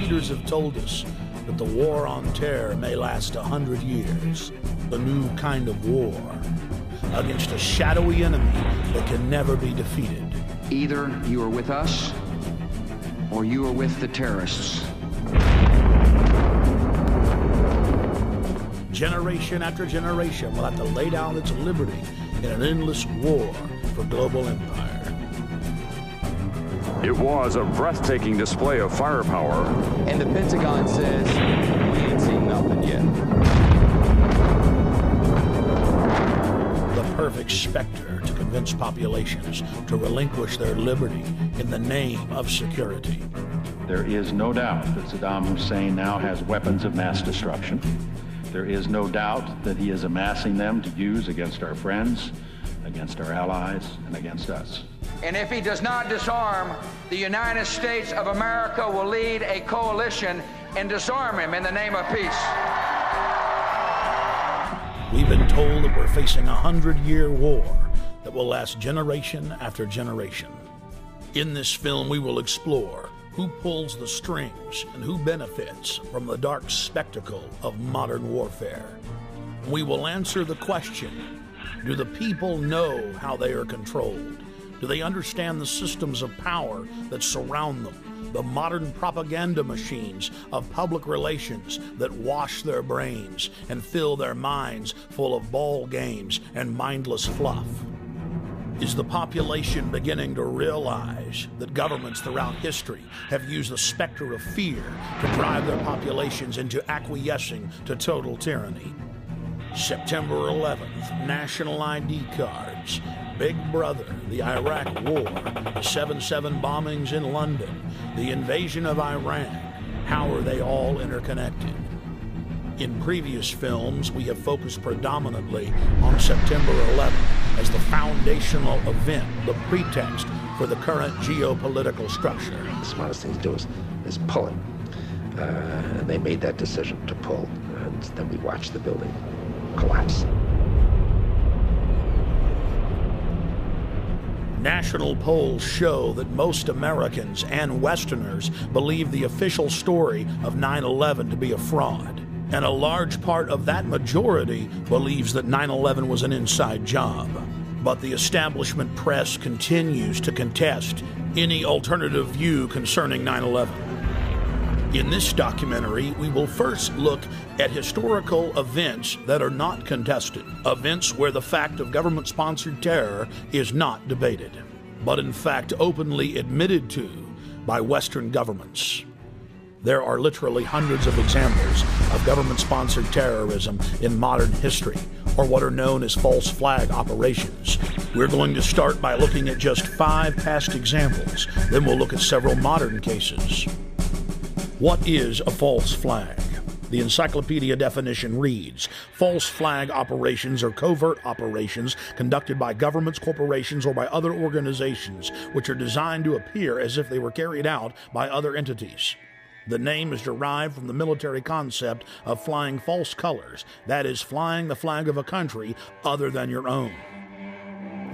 leaders have told us that the war on terror may last 100 years. A new kind of war against a shadowy enemy that can never be defeated. Either you are with us, or you are with the terrorists. Generation after generation will have to lay down its liberty in an endless war for global empire. It was a breathtaking display of firepower. And the Pentagon says, we ain't seen nothing yet. The perfect specter to convince populations to relinquish their liberty in the name of security. There is no doubt that Saddam Hussein now has weapons of mass destruction. There is no doubt that he is amassing them to use against our friends, against our allies, and against us. And if he does not disarm, the United States of America will lead a coalition and disarm him in the name of peace. We've been told that we're facing a 100-year war that will last generation after generation. In this film, we will explore who pulls the strings and who benefits from the dark spectacle of modern warfare. We will answer the question, do the people know how they are controlled? Do they understand the systems of power that surround them? The modern propaganda machines of public relations that wash their brains and fill their minds full of ball games and mindless fluff? Is the population beginning to realize that governments throughout history have used the specter of fear to drive their populations into acquiescing to total tyranny? September 11th, national ID cards, Big Brother, the Iraq War, the 7/7 bombings in London, the invasion of Iran. How are they all interconnected? In previous films, we have focused predominantly on September 11th as the foundational event, the pretext for the current geopolitical structure. The smartest thing to do is pull it. And they made that decision to pull, and then we watched the building collapse. National polls show that most Americans and Westerners believe the official story of 9/11 to be a fraud. And a large part of that majority believes that 9/11 was an inside job. But the establishment press continues to contest any alternative view concerning 9/11. In this documentary, we will first look at historical events that are not contested, events where the fact of government-sponsored terror is not debated, but in fact openly admitted to by Western governments. There are literally hundreds of examples of government-sponsored terrorism in modern history, or what are known as false flag operations. We're going to start by looking at just 5 past examples, then we'll look at several modern cases. What is a false flag? The encyclopedia definition reads, false flag operations are covert operations conducted by governments, corporations, or by other organizations which are designed to appear as if they were carried out by other entities. The name is derived from the military concept of flying false colors, that is, flying the flag of a country other than your own.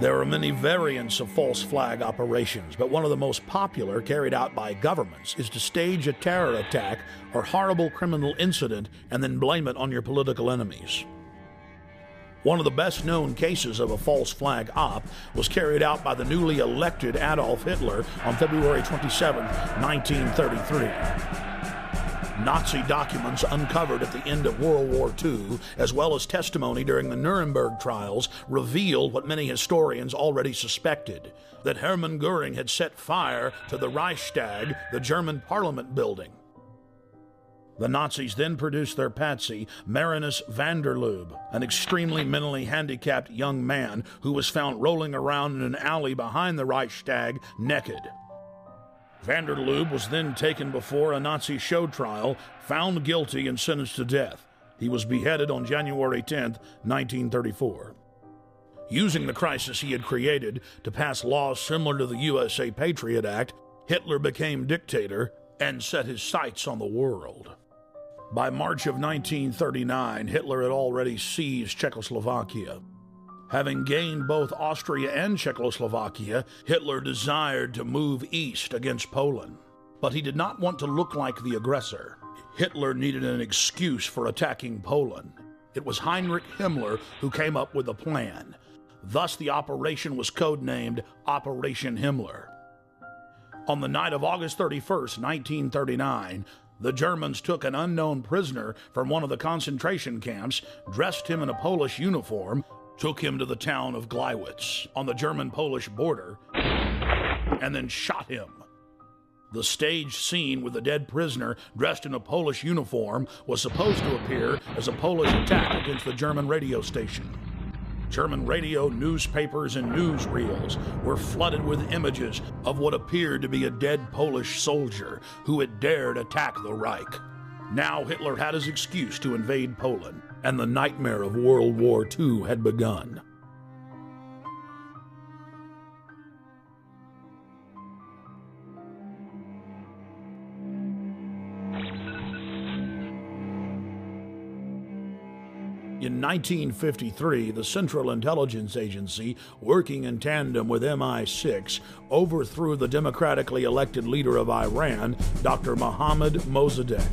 There are many variants of false flag operations, but one of the most popular carried out by governments is to stage a terror attack or horrible criminal incident and then blame it on your political enemies. One of the best-known cases of a false flag op was carried out by the newly elected Adolf Hitler on February 27, 1933. Nazi documents uncovered at the end of World War II, as well as testimony during the Nuremberg trials, revealed what many historians already suspected, that Hermann Göring had set fire to the Reichstag, the German parliament building. The Nazis then produced their patsy, Marinus van der Lubbe, an extremely mentally handicapped young man who was found rolling around in an alley behind the Reichstag naked. Van der Lubbe was then taken before a Nazi show trial, found guilty, and sentenced to death. He was beheaded on January 10, 1934. Using the crisis he had created to pass laws similar to the USA Patriot Act, Hitler became dictator and set his sights on the world. By March of 1939, Hitler had already seized Czechoslovakia. Having gained both Austria and Czechoslovakia, Hitler desired to move east against Poland. But he did not want to look like the aggressor. Hitler needed an excuse for attacking Poland. It was Heinrich Himmler who came up with a plan. Thus, the operation was codenamed Operation Himmler. On the night of August 31st, 1939, the Germans took an unknown prisoner from one of the concentration camps, dressed him in a Polish uniform, took him to the town of Gleiwitz on the German-Polish border, and then shot him. The staged scene with the dead prisoner dressed in a Polish uniform was supposed to appear as a Polish attack against the German radio station. German radio, newspapers, and newsreels were flooded with images of what appeared to be a dead Polish soldier who had dared attack the Reich. Now Hitler had his excuse to invade Poland, and the nightmare of World War II had begun. In 1953, the Central Intelligence Agency, working in tandem with MI6, overthrew the democratically elected leader of Iran, Dr. Mohammad Mossadegh.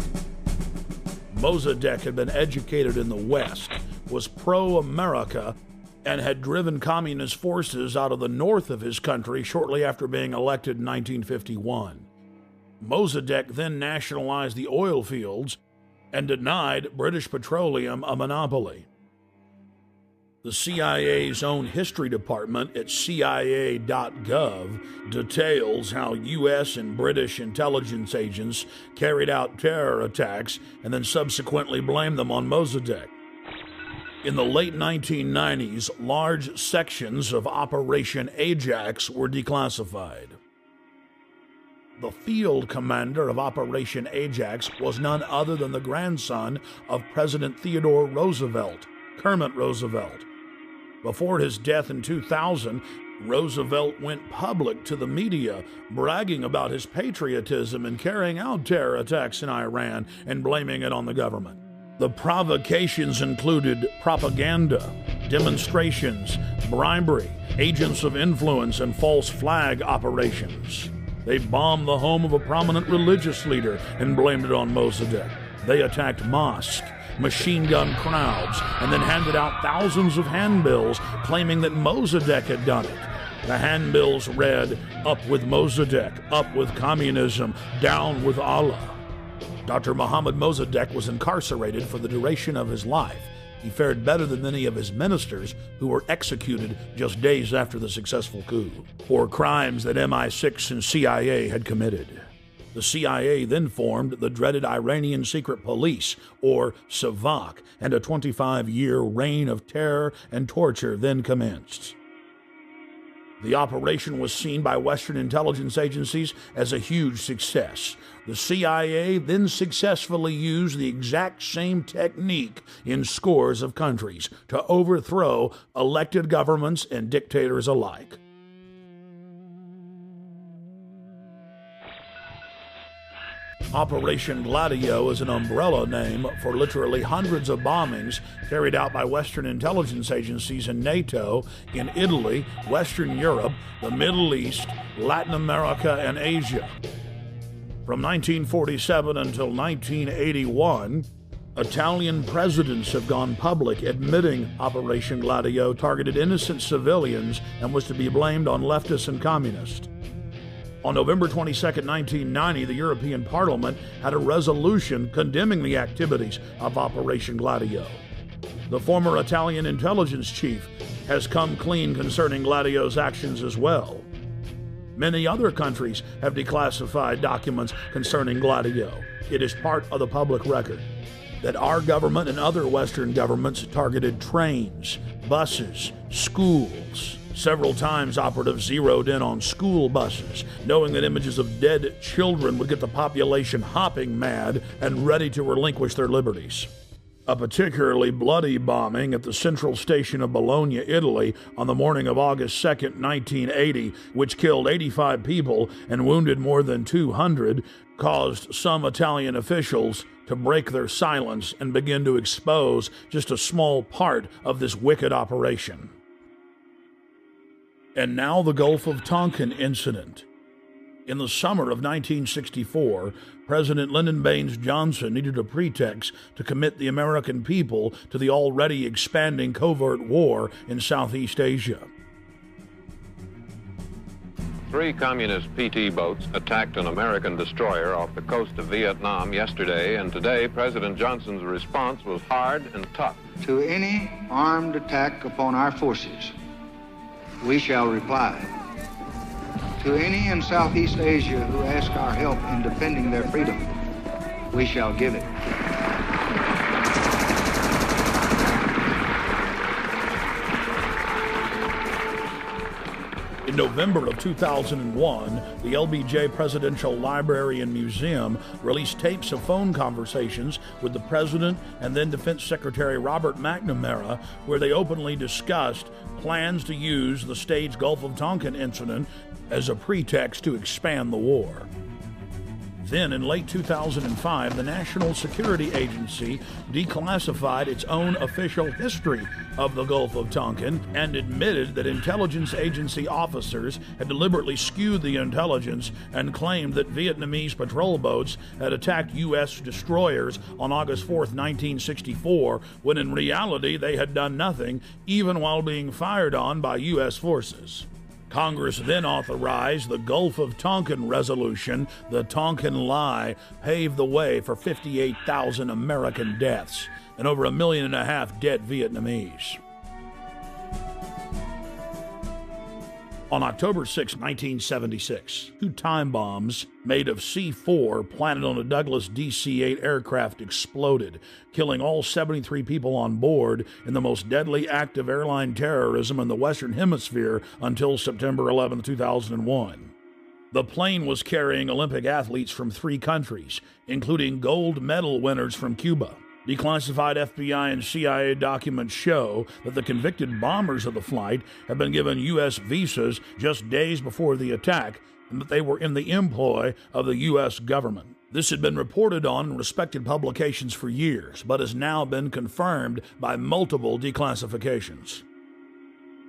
Mossadegh had been educated in the West, was pro-America, and had driven communist forces out of the north of his country shortly after being elected in 1951. Mossadegh then nationalized the oil fields and denied British Petroleum a monopoly. The CIA's own history department at CIA.gov details how U.S. and British intelligence agents carried out terror attacks and then subsequently blamed them on Mossadegh. In the late 1990s, large sections of Operation Ajax were declassified. The field commander of Operation Ajax was none other than the grandson of President Theodore Roosevelt, Kermit Roosevelt. Before his death in 2000, Roosevelt went public to the media, bragging about his patriotism in carrying out terror attacks in Iran and blaming it on the government. The provocations included propaganda, demonstrations, bribery, agents of influence, and false flag operations. They bombed the home of a prominent religious leader and blamed it on Mossadegh. They attacked mosques, machine gun crowds, and then handed out thousands of handbills claiming that Mossadegh had done it. The handbills read, "Up with Mossadegh, up with communism, down with Allah." Dr. Mohammad Mossadegh was incarcerated for the duration of his life. He fared better than many of his ministers who were executed just days after the successful coup for crimes that MI6 and CIA had committed. The CIA then formed the dreaded Iranian Secret Police, or SAVAK, and a 25-year reign of terror and torture then commenced. The operation was seen by Western intelligence agencies as a huge success. The CIA then successfully used the exact same technique in scores of countries to overthrow elected governments and dictators alike. Operation Gladio is an umbrella name for literally hundreds of bombings carried out by Western intelligence agencies and NATO in Italy, Western Europe, the Middle East, Latin America, and Asia. From 1947 until 1981, Italian presidents have gone public admitting Operation Gladio targeted innocent civilians and was to be blamed on leftists and communists. On November 22, 1990, the European Parliament had a resolution condemning the activities of Operation Gladio. The former Italian intelligence chief has come clean concerning Gladio's actions as well. Many other countries have declassified documents concerning Gladio. It is part of the public record that our government and other Western governments targeted trains, buses, schools. Several times operatives zeroed in on school buses, knowing that images of dead children would get the population hopping mad and ready to relinquish their liberties. A particularly bloody bombing at the central station of Bologna, Italy, on the morning of August 2, 1980, which killed 85 people and wounded more than 200, caused some Italian officials to break their silence and begin to expose just a small part of this wicked operation. And now the Gulf of Tonkin incident. In the summer of 1964, President Lyndon Baines Johnson needed a pretext to commit the American people to the already expanding covert war in Southeast Asia. 3 communist PT boats attacked an American destroyer off the coast of Vietnam yesterday, and today President Johnson's response was hard and tough. To any armed attack upon our forces, we shall reply. To any in Southeast Asia who ask our help in defending their freedom, we shall give it. In November of 2001, the LBJ Presidential Library and Museum released tapes of phone conversations with the President and then Defense Secretary Robert McNamara, where they openly discussed plans to use the staged Gulf of Tonkin incident as a pretext to expand the war. Then, in late 2005, the National Security Agency declassified its own official history of the Gulf of Tonkin and admitted that intelligence agency officers had deliberately skewed the intelligence and claimed that Vietnamese patrol boats had attacked U.S. destroyers on August 4, 1964, when in reality they had done nothing, even while being fired on by U.S. forces. Congress then authorized the Gulf of Tonkin Resolution. The Tonkin Lie paved the way for 58,000 American deaths and over 1.5 million dead Vietnamese. On October 6, 1976, 2 time bombs made of C4 planted on a Douglas DC-8 aircraft exploded, killing all 73 people on board in the most deadly act of airline terrorism in the Western Hemisphere until September 11, 2001. The plane was carrying Olympic athletes from 3 countries, including gold medal winners from Cuba. Declassified FBI and CIA documents show that the convicted bombers of the flight had been given U.S. visas just days before the attack, and that they were in the employ of the U.S. government. This had been reported on in respected publications for years, but has now been confirmed by multiple declassifications.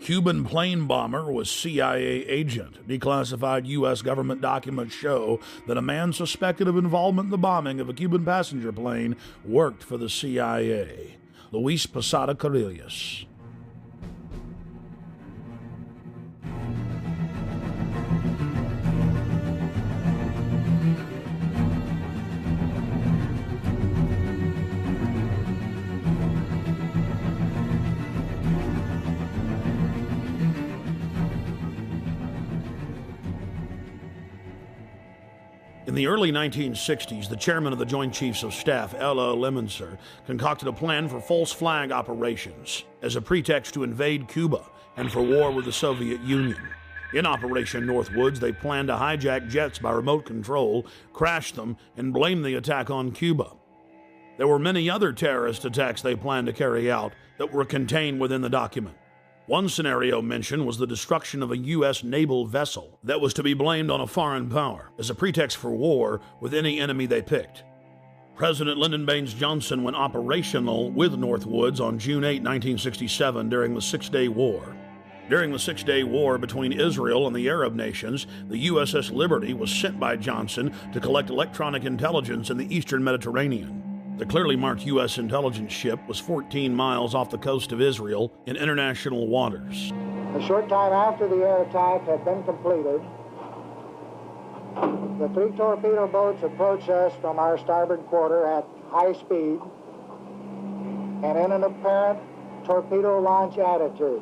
Cuban plane bomber was CIA agent. Declassified U.S. government documents show that a man suspected of involvement in the bombing of a Cuban passenger plane worked for the CIA. Luis Posada Carrillas. In the early 1960s, the chairman of the Joint Chiefs of Staff, Ella Lemonster, concocted a plan for false flag operations as a pretext to invade Cuba and for war with the Soviet Union. In Operation Northwoods, they planned to hijack jets by remote control, crash them, and blame the attack on Cuba. There were many other terrorist attacks they planned to carry out that were contained within the document. One scenario mentioned was the destruction of a U.S. naval vessel that was to be blamed on a foreign power as a pretext for war with any enemy they picked. President Lyndon Baines Johnson went operational with Northwoods on June 8, 1967 during the Six-Day War. During the Six-Day War between Israel and the Arab nations, the USS Liberty was sent by Johnson to collect electronic intelligence in the eastern Mediterranean. The clearly marked U.S. intelligence ship was 14 miles off the coast of Israel in international waters. A short time after the air attack had been completed, the 3 torpedo boats approached us from our starboard quarter at high speed and in an apparent torpedo launch attitude.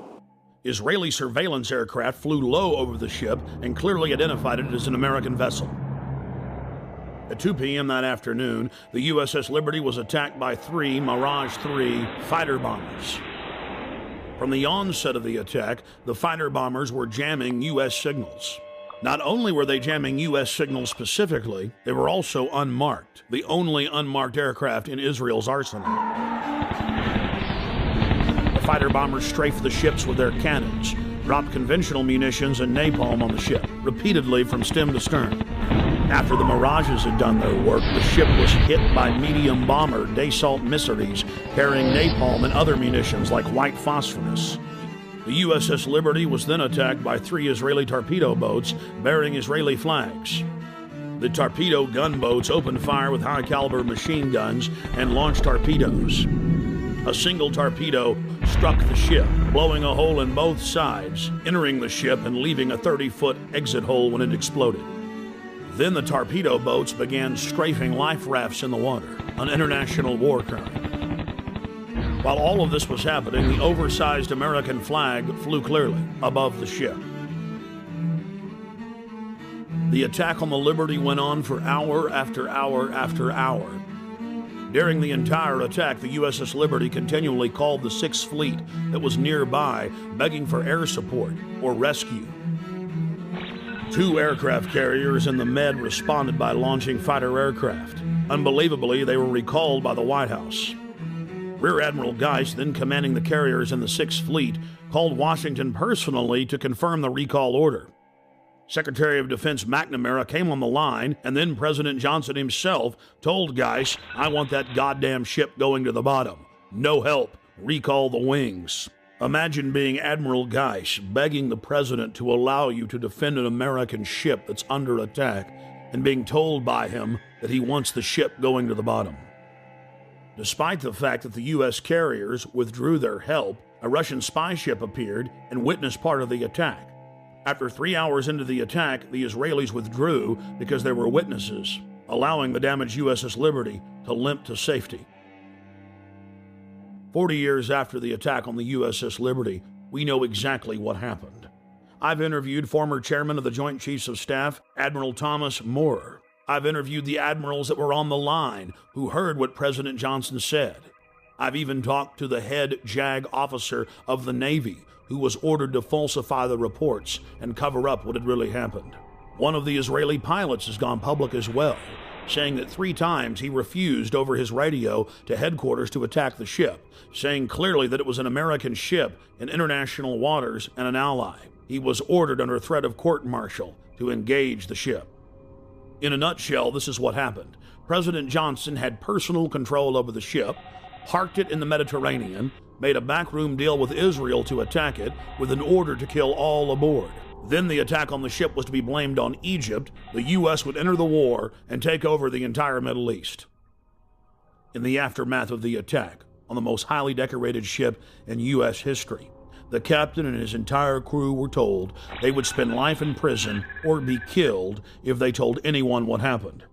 Israeli surveillance aircraft flew low over the ship and clearly identified it as an American vessel. At 2 p.m. that afternoon, the USS Liberty was attacked by 3 Mirage 3 fighter bombers. From the onset of the attack, the fighter bombers were jamming U.S. signals. Not only were they jamming U.S. signals specifically, they were also unmarked, the only unmarked aircraft in Israel's arsenal. The fighter bombers strafed the ships with their cannons, dropped conventional munitions and napalm on the ship, repeatedly from stem to stern. After the Mirages had done their work, the ship was hit by medium bomber Dassault missiles carrying napalm and other munitions like white phosphorus. The USS Liberty was then attacked by 3 Israeli torpedo boats bearing Israeli flags. The torpedo gunboats opened fire with high-caliber machine guns and launched torpedoes. A single torpedo struck the ship, blowing a hole in both sides, entering the ship and leaving a 30-foot exit hole when it exploded. Then the torpedo boats began strafing life rafts in the water, an international war crime. While all of this was happening, the oversized American flag flew clearly above the ship. The attack on the Liberty went on for hour after hour after hour. During the entire attack, the USS Liberty continually called the Sixth Fleet that was nearby, begging for air support or rescue. 2 aircraft carriers in the Med responded by launching fighter aircraft. Unbelievably, they were recalled by the White House. Rear Admiral Geist, then commanding the carriers in the Sixth Fleet, called Washington personally to confirm the recall order. Secretary of Defense McNamara came on the line, and then President Johnson himself told Geist, "I want that goddamn ship going to the bottom. No help. Recall the wings." Imagine being Admiral Geist begging the president to allow you to defend an American ship that's under attack and being told by him that he wants the ship going to the bottom. Despite the fact that the U.S. carriers withdrew their help, a Russian spy ship appeared and witnessed part of the attack. After 3 hours into the attack, the Israelis withdrew because there were witnesses, allowing the damaged USS Liberty to limp to safety. 40 years after the attack on the USS Liberty, we know exactly what happened. I've interviewed former chairman of the Joint Chiefs of Staff, Admiral Thomas Moore. I've interviewed the admirals that were on the line who heard what President Johnson said. I've even talked to the head JAG officer of the Navy who was ordered to falsify the reports and cover up what had really happened. One of the Israeli pilots has gone public as well, saying that 3 times he refused over his radio to headquarters to attack the ship, saying clearly that it was an American ship in international waters and an ally. He was ordered under threat of court-martial to engage the ship. In a nutshell, this is what happened. President Johnson had personal control over the ship, parked it in the Mediterranean, made a backroom deal with Israel to attack it with an order to kill all aboard. Then the attack on the ship was to be blamed on Egypt. The U.S. would enter the war and take over the entire Middle East. In the aftermath of the attack on the most highly decorated ship in U.S. history, the captain and his entire crew were told they would spend life in prison or be killed if they told anyone what happened.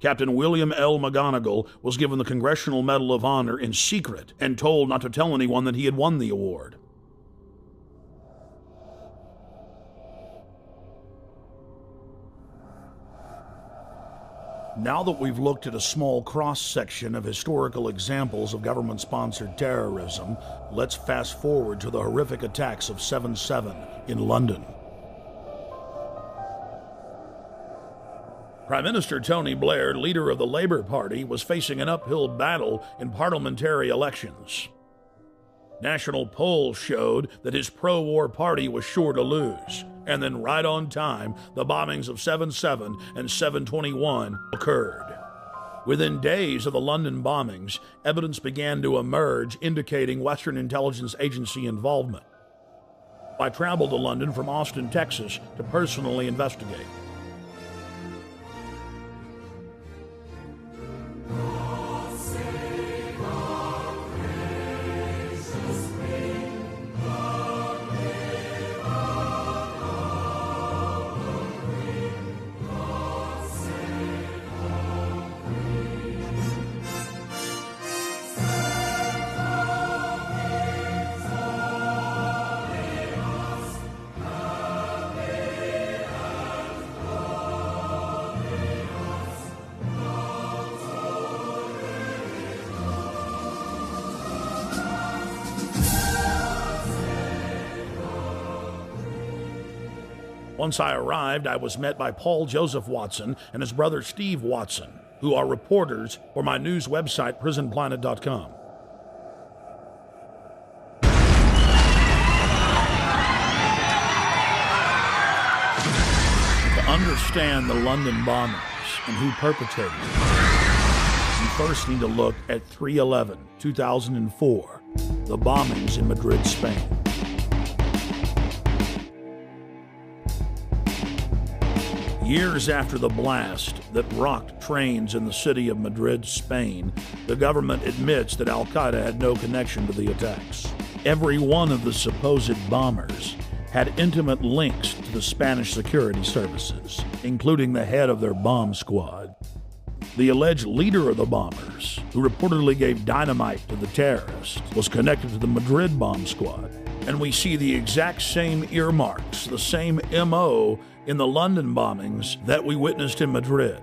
Captain William L. McGonigal was given the Congressional Medal of Honor in secret and told not to tell anyone that he had won the award. Now that we've looked at a small cross-section of historical examples of government-sponsored terrorism, let's fast forward to the horrific attacks of 7/7 in London. Prime Minister Tony Blair, leader of the Labour Party, was facing an uphill battle in parliamentary elections. National polls showed that his pro-war party was sure to lose. And then right on time, the bombings of 7/7 and 7/21 occurred. Within days of the London bombings, evidence began to emerge indicating Western intelligence agency involvement. I traveled to London from Austin, Texas, to personally investigate. Once I arrived, I was met by Paul Joseph Watson and his brother Steve Watson, who are reporters for my news website, prisonplanet.com. To understand the London bombings and who perpetrated them, you first need to look at 3/11/2004, the bombings in Madrid, Spain. Years after the blast that rocked trains in the city of Madrid, Spain, the government admits that Al-Qaeda had no connection to the attacks. Every one of the supposed bombers had intimate links to the Spanish security services, including the head of their bomb squad. The alleged leader of the bombers, who reportedly gave dynamite to the terrorists, was connected to the Madrid bomb squad. And we see the exact same earmarks, the same MO in the London bombings that we witnessed in Madrid.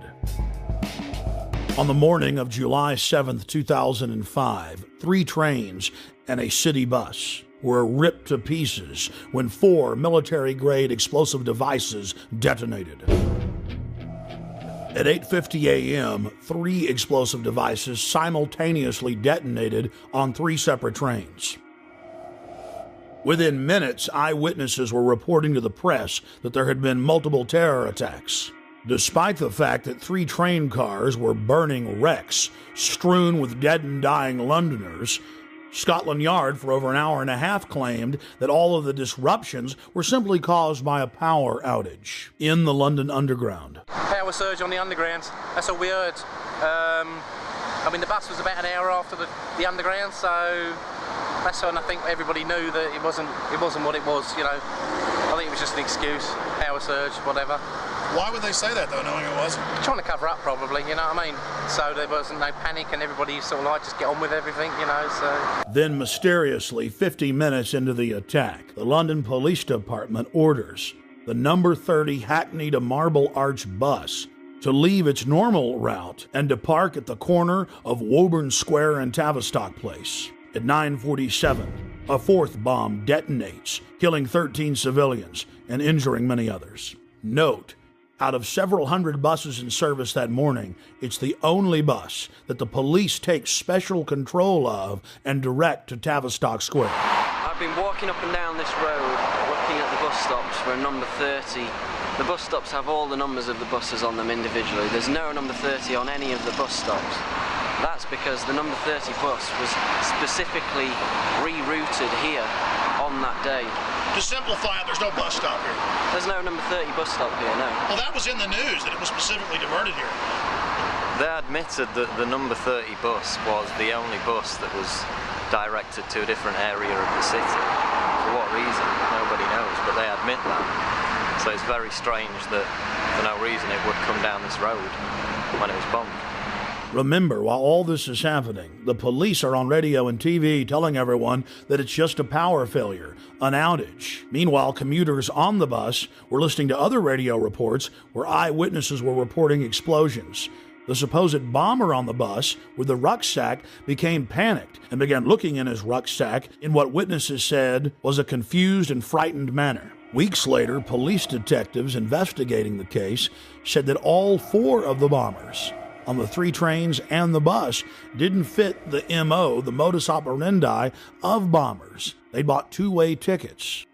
On the morning of July 7th, 2005, 3 trains and a city bus were ripped to pieces when 4 military-grade explosive devices detonated. At 8:50 a.m., 3 explosive devices simultaneously detonated on 3 separate trains. Within minutes, eyewitnesses were reporting to the press that there had been multiple terror attacks. Despite the fact that 3 train cars were burning wrecks strewn with dead and dying Londoners, Scotland Yard for over an hour and a half claimed that all of the disruptions were simply caused by a power outage in the London Underground. Power surge on the Underground, that's all we heard. I mean, the bus was about an hour after the Underground, so that's when I think everybody knew that it wasn't what it was, you know. I think it was just an excuse, power surge, whatever. Why would they say that, though, knowing it wasn't? Trying to cover up, probably, you know what I mean? So there wasn't no panic and everybody sort of like, just get on with everything, you know, so... Then, mysteriously, 50 minutes into the attack, the London Police Department orders the number 30 Hackney to Marble Arch bus to leave its normal route and to park at the corner of Woburn Square and Tavistock Place. At 9:47, a 4th bomb detonates, killing 13 civilians and injuring many others. Note, out of several hundred buses in service that morning, it's the only bus that the police take special control of and direct to Tavistock Square. I've been walking up and down this road, looking at the bus stops for a number 30. The bus stops have all the numbers of the buses on them individually. There's no number 30 on any of the bus stops. That's because the number 30 bus was specifically rerouted here on that day. To simplify it, there's no bus stop here. There's no number 30 bus stop here, no. Well, that was in the news, that it was specifically diverted here. They admitted that the number 30 bus was the only bus that was directed to a different area of the city. For what reason, nobody knows, but they admit that. So it's very strange that for no reason it would come down this road when it was bombed. Remember, while all this is happening, the police are on radio and TV telling everyone that it's just a power failure, an outage. Meanwhile, commuters on the bus were listening to other radio reports where eyewitnesses were reporting explosions. The supposed bomber on the bus with the rucksack became panicked and began looking in his rucksack in what witnesses said was a confused and frightened manner. Weeks later, police detectives investigating the case said that all 4 of the bombers on the 3 trains and the bus didn't fit the MO, the modus operandi of bombers. They'd bought 2-way tickets.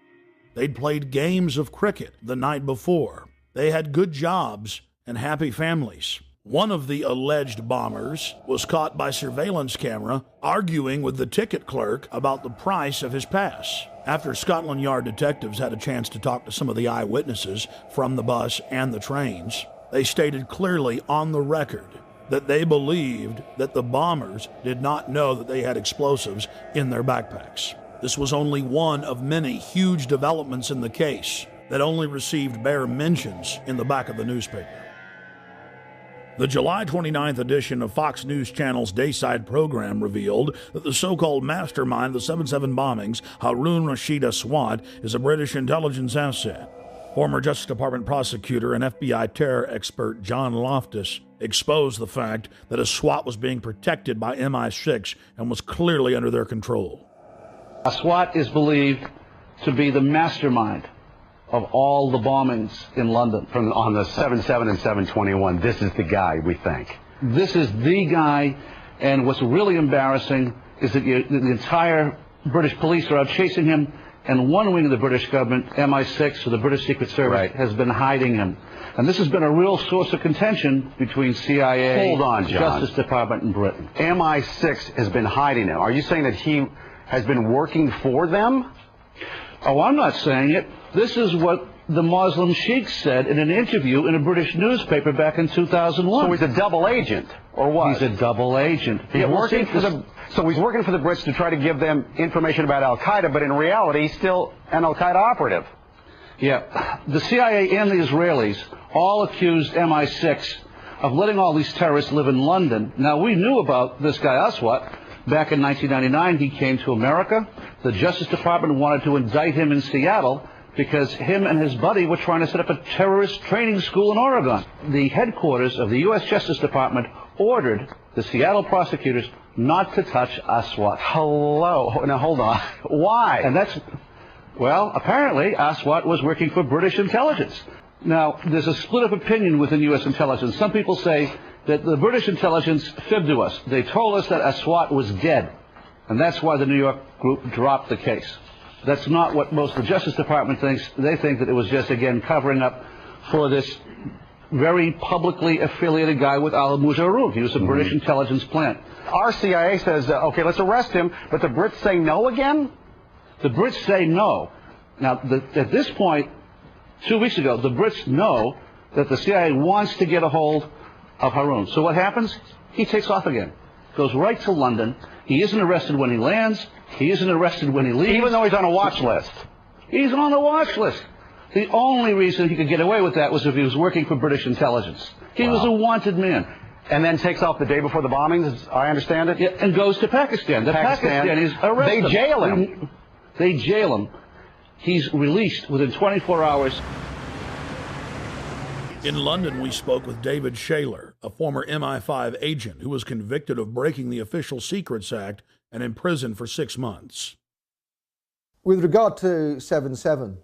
They'd played games of cricket the night before. They had good jobs and happy families. One of the alleged bombers was caught by surveillance camera arguing with the ticket clerk about the price of his pass. After Scotland Yard detectives had a chance to talk to some of the eyewitnesses from the bus and the trains, they stated clearly on the record that they believed that the bombers did not know that they had explosives in their backpacks. This was only one of many huge developments in the case that only received bare mentions in the back of the newspaper. The July 29th edition of Fox News Channel's Dayside program revealed that the so-called mastermind of the 7/7 bombings, Harun Rashid Aswad, is a British intelligence asset. Former Justice Department prosecutor and FBI terror expert John Loftus exposed the fact that Aswad was being protected by MI6 and was clearly under their control. Aswad is believed to be the mastermind of all the bombings in London. On the 7/7 and 7/21, this is the guy, we think. This is the guy, and what's really embarrassing is that the entire British police are out chasing him, and one wing of the British government, MI6, or the British Secret Service, has been hiding him. And this has been a real source of contention between CIA, Hold on, John. Justice Department, and Britain. MI6 has been hiding him. Are you saying that he has been working for them? Oh, I'm not saying it. This is what the Muslim sheikh said in an interview in a British newspaper back in 2001. So he's a double agent, or what? He's a double agent. So he's working for the Brits to try to give them information about Al-Qaeda, but in reality, he's still an Al-Qaeda operative. Yeah. The CIA and the Israelis all accused MI6 of letting all these terrorists live in London. Now, we knew about this guy Aswat. Back in 1999, he came to America. The Justice Department wanted to indict him in Seattle because him and his buddy were trying to set up a terrorist training school in Oregon. The headquarters of the U.S. Justice Department ordered the Seattle prosecutors not to touch Aswat. Hello. Now, hold on. Why? And that's, well, apparently Aswat was working for British intelligence. Now, there's a split of opinion within U.S. intelligence. Some people say that the British intelligence fibbed to us. They told us that Aswat was dead, and that's why the New York group dropped the case. That's not what most of the Justice Department thinks. They think that it was just, again, covering up for this very publicly affiliated guy with Al Mujaroub. He was a British intelligence plant. Our CIA says, okay, let's arrest him, but the Brits say no again? The Brits say no. Now, at this point, 2 weeks ago, the Brits know that the CIA wants to get a hold of Haroun. So what happens? He takes off again. Goes right to London. He isn't arrested when he lands. He isn't arrested when he leaves. Even though he's on a watch list. He's on the watch list. The only reason he could get away with that was if he was working for British intelligence. He was a wanted man. And then takes off the day before the bombings, as I understand it? Yeah, and goes to Pakistan. The Pakistanis arrest him. They jail him. They jail him. He's released within 24 hours. In London, we spoke with David Shaler, a former MI5 agent who was convicted of breaking the Official Secrets Act and imprisoned for 6 months. With regard to 7/7,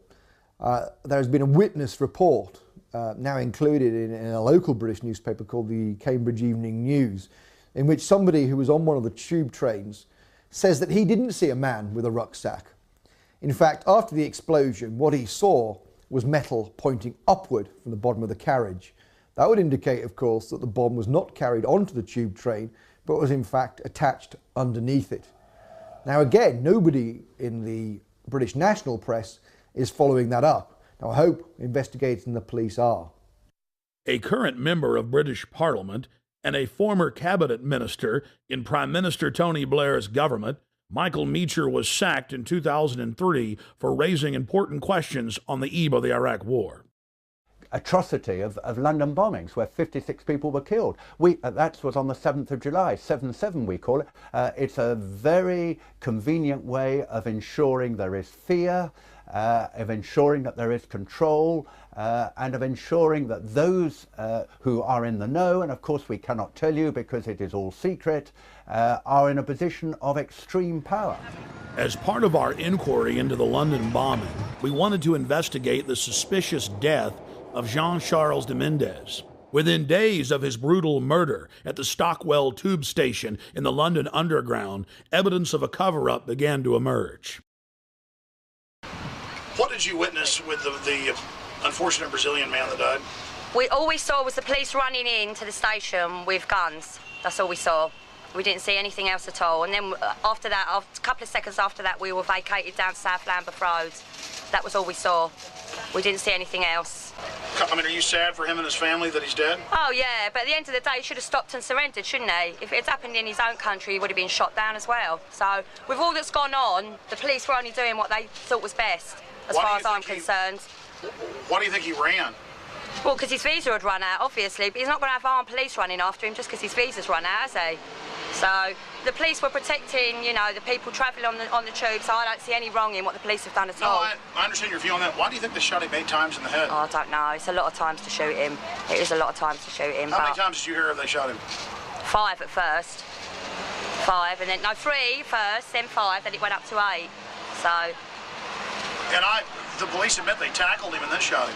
there has been a witness report now included in a local British newspaper called the Cambridge Evening News, in which somebody who was on one of the tube trains says that he didn't see a man with a rucksack. In fact, after the explosion, what he saw was metal pointing upward from the bottom of the carriage. That would indicate, of course, that the bomb was not carried onto the tube train, but was in fact attached underneath it. Now again, nobody in the British national press is following that up. Now I hope investigators and the police are. A current member of British Parliament and a former cabinet minister in Prime Minister Tony Blair's government, Michael Meacher was sacked in 2003 for raising important questions on the eve of the Iraq War. Atrocity of London bombings where 56 people were killed. That was on the 7th of July, 7/7 we call it. It's a very convenient way of ensuring there is fear, of ensuring that there is control, and of ensuring that those who are in the know, and of course we cannot tell you because it is all secret, are in a position of extreme power. As part of our inquiry into the London bombing, we wanted to investigate the suspicious death of Jean-Charles de Mendes. Within days of his brutal murder at the Stockwell tube station in the London Underground, evidence of a cover-up began to emerge. What did you witness with the unfortunate Brazilian man that died? All we saw was the police running into the station with guns. That's all we saw. We didn't see anything else at all. And then after that, a couple of seconds after that, we were vacated down South Lambeth Road. That was all we saw. We didn't see anything else. I mean, are you sad for him and his family that he's dead? Oh, yeah, but at the end of the day, he should have stopped and surrendered, shouldn't he? If it had happened in his own country, he would have been shot down as well. So, with all that's gone on, the police were only doing what they thought was best, as far as I'm concerned. Why do you think he ran? Well, because his visa had run out, obviously, but he's not going to have armed police running after him just because his visa's run out, has he? So the police were protecting, you know, the people travelling on the tube, so I don't see any wrong in what the police have done at all. I understand your view on that. Why do you think they shot him 8 times in the head? Oh, I don't know. It's a lot of times to shoot him. It is a lot of times to shoot him. How many times did you hear they shot him? 5 at first. 5, and then, no, 3 first, then 5, then it went up to 8. So... And the police admit they tackled him and then shot him.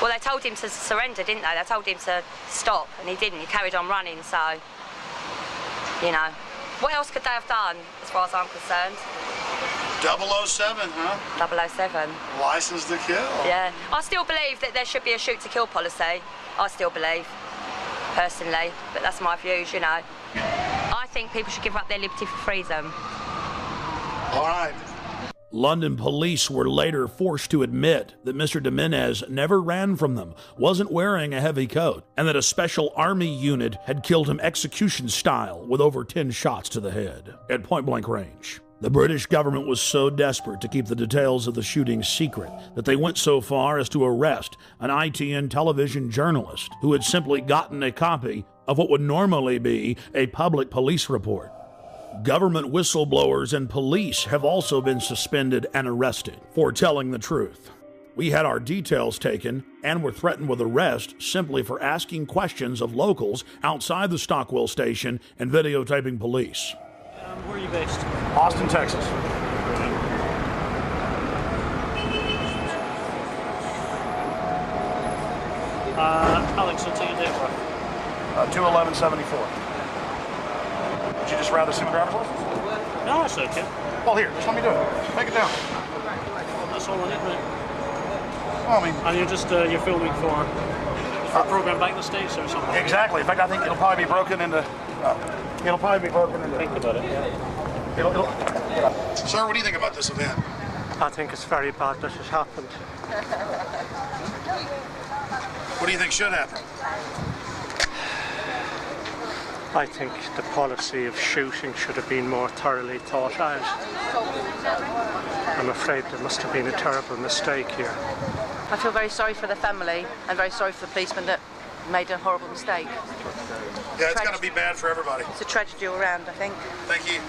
Well, they told him to surrender, didn't they? They told him to stop, and he didn't. He carried on running, so, you know. What else could they have done, as far as I'm concerned? 007, huh? 007. License to kill. Yeah. I still believe that there should be a shoot-to-kill policy. I still believe, personally, but that's my views, you know. I think people should give up their liberty for freedom. All right. London police were later forced to admit that Mr. Jimenez never ran from them, wasn't wearing a heavy coat, and that a special army unit had killed him execution style with over 10 shots to the head at point-blank range. The British government was so desperate to keep the details of the shooting secret that they went so far as to arrest an ITN television journalist who had simply gotten a copy of what would normally be a public police report. Government whistleblowers and police have also been suspended and arrested for telling the truth. We had our details taken and were threatened with arrest simply for asking questions of locals outside the Stockwell station and videotaping police. Where are you based? Austin, Texas. Alex, I'll take your date of birth. 2/11/74. Would you just rather see my driver's license? No, that's okay. Well, here, just let me do it. Take it down. That's all I need, mate. Well, I mean... And you're just, you're filming for a program back in the States or something? Exactly. In fact, I think it'll probably be broken into... Think about it, yeah. Sir, what do you think about this event? I think it's very bad that it happened. What do you think should happen? I think the policy of shooting should have been more thoroughly thought out. I'm afraid there must have been a terrible mistake here. I feel very sorry for the family and very sorry for the policeman that made a horrible mistake. Yeah, it's got to be bad for everybody. It's a tragedy all around, I think. Thank you.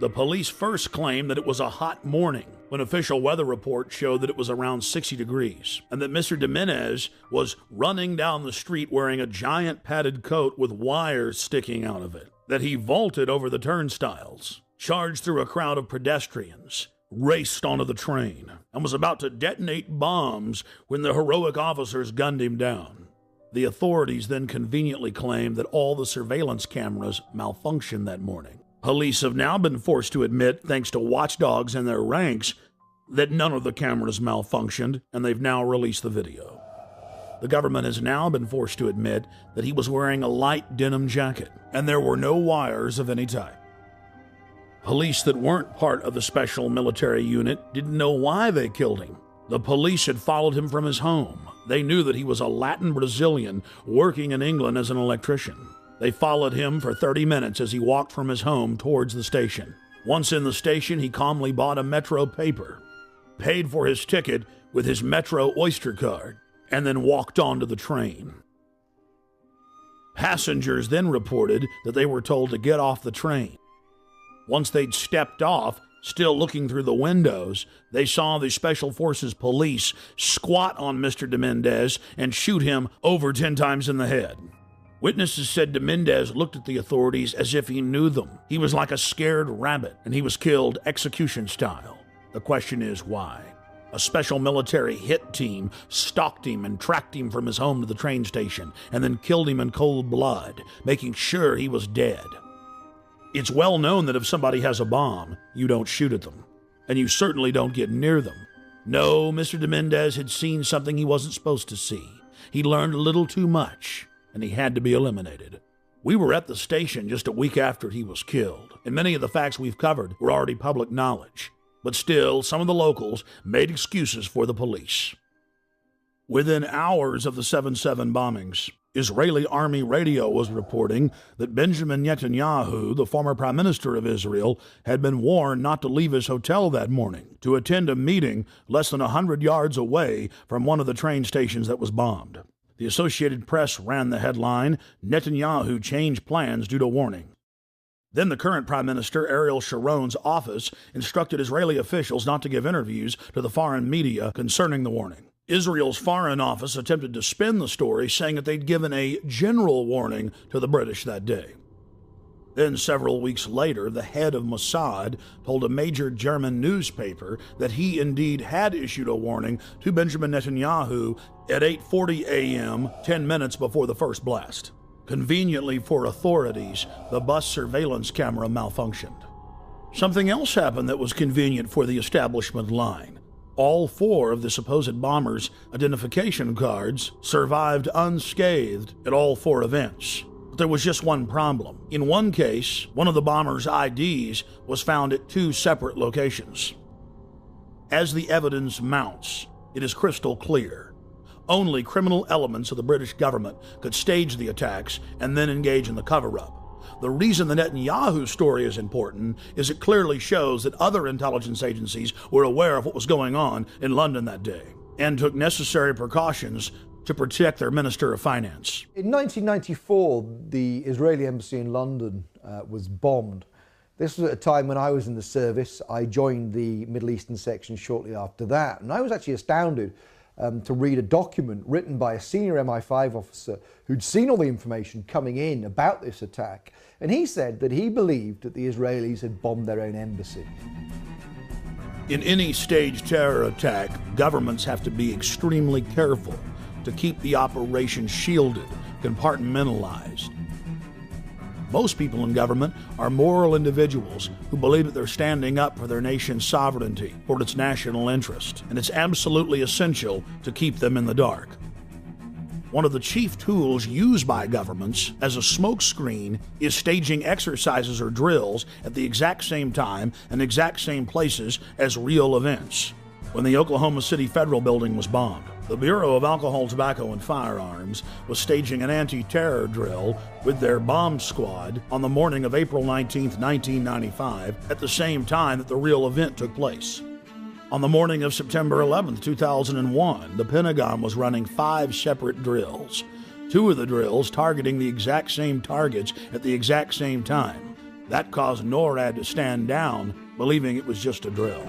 The police first claimed that it was a hot morning when official weather reports showed that it was around 60 degrees and that Mr. Jimenez was running down the street wearing a giant padded coat with wires sticking out of it, that he vaulted over the turnstiles, charged through a crowd of pedestrians, raced onto the train, and was about to detonate bombs when the heroic officers gunned him down. The authorities then conveniently claimed that all the surveillance cameras malfunctioned that morning. Police have now been forced to admit, thanks to watchdogs in their ranks, that none of the cameras malfunctioned, and they've now released the video. The government has now been forced to admit that he was wearing a light denim jacket, and there were no wires of any type. Police that weren't part of the special military unit didn't know why they killed him. The police had followed him from his home. They knew that he was a Latin Brazilian working in England as an electrician. They followed him for 30 minutes as he walked from his home towards the station. Once in the station, he calmly bought a Metro paper, paid for his ticket with his Metro Oyster card, and then walked onto the train. Passengers then reported that they were told to get off the train. Once they'd stepped off, still looking through the windows, they saw the Special Forces police squat on Mr. Jimenez and shoot him over 10 times in the head. Witnesses said Jimenez looked at the authorities as if he knew them. He was like a scared rabbit, and he was killed execution style. The question is why? A special military hit team stalked him and tracked him from his home to the train station, and then killed him in cold blood, making sure he was dead. It's well known that if somebody has a bomb, you don't shoot at them, and you certainly don't get near them. No, Mr. Jimenez had seen something he wasn't supposed to see. He learned a little too much, and he had to be eliminated. We were at the station just a week after he was killed, and many of the facts we've covered were already public knowledge. But still, some of the locals made excuses for the police. Within hours of the 7/7 bombings, Israeli army radio was reporting that Benjamin Netanyahu, the former prime minister of Israel, had been warned not to leave his hotel that morning to attend a meeting less than 100 yards away from one of the train stations that was bombed. The Associated Press ran the headline, "Netanyahu changed plans due to warning." Then the current Prime Minister, Ariel Sharon's office, instructed Israeli officials not to give interviews to the foreign media concerning the warning. Israel's Foreign Office attempted to spin the story, saying that they'd given a general warning to the British that day. Then, several weeks later, the head of Mossad told a major German newspaper that he indeed had issued a warning to Benjamin Netanyahu at 8:40 a.m., 10 minutes before the first blast. Conveniently for authorities, the bus surveillance camera malfunctioned. Something else happened that was convenient for the establishment line. All 4 of the supposed bombers' identification cards survived unscathed at all 4 events. But there was just one problem. In one case, one of the bombers' IDs was found at 2 separate locations. As the evidence mounts, it is crystal clear. Only criminal elements of the British government could stage the attacks and then engage in the cover-up. The reason the Netanyahu story is important is it clearly shows that other intelligence agencies were aware of what was going on in London that day and took necessary precautions to protect their Minister of Finance. In 1994, the Israeli embassy in London was bombed. This was at a time when I was in the service. I joined the Middle Eastern section shortly after that, and I was actually astounded to read a document written by a senior MI5 officer who'd seen all the information coming in about this attack, and he said that he believed that the Israelis had bombed their own embassy. In any staged terror attack, governments have to be extremely careful to keep the operation shielded, compartmentalized. Most people in government are moral individuals who believe that they're standing up for their nation's sovereignty, for its national interest, and it's absolutely essential to keep them in the dark. One of the chief tools used by governments as a smokescreen is staging exercises or drills at the exact same time and exact same places as real events. When the Oklahoma City Federal Building was bombed, the Bureau of Alcohol, Tobacco, and Firearms was staging an anti-terror drill with their bomb squad on the morning of April 19, 1995, at the same time that the real event took place. On the morning of September 11, 2001, the Pentagon was running 5 separate drills, 2 of the drills targeting the exact same targets at the exact same time. That caused NORAD to stand down, believing it was just a drill.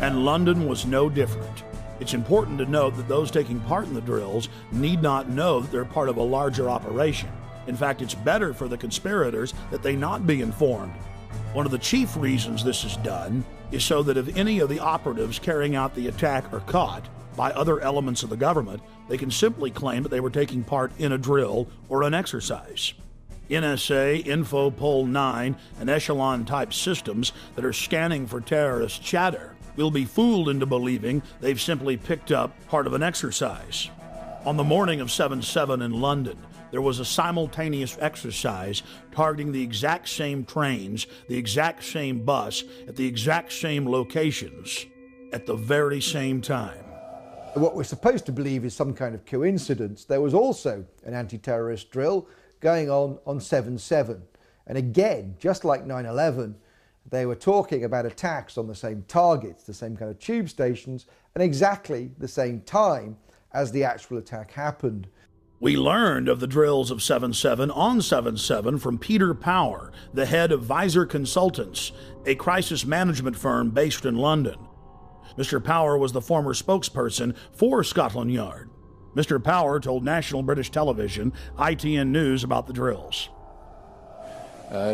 And London was no different. It's important to note that those taking part in the drills need not know that they're part of a larger operation. In fact, it's better for the conspirators that they not be informed. One of the chief reasons this is done is so that if any of the operatives carrying out the attack are caught by other elements of the government, they can simply claim that they were taking part in a drill or an exercise. NSA, Infopol 9, and Echelon-type systems that are scanning for terrorist chatter will be fooled into believing they've simply picked up part of an exercise. On the morning of 7/7 in London, there was a simultaneous exercise targeting the exact same trains, the exact same bus, at the exact same locations, at the very same time. What we're supposed to believe is some kind of coincidence. There was also an anti-terrorist drill going on 7/7. And again, just like 9/11, they were talking about attacks on the same targets, the same kind of tube stations, and exactly the same time as the actual attack happened. We learned of the drills of 7/7 on 7/7 from Peter Power, the head of Visor Consultants, a crisis management firm based in London. Mr. Power was the former spokesperson for Scotland Yard. Mr. Power told National British Television, ITN News, about the drills.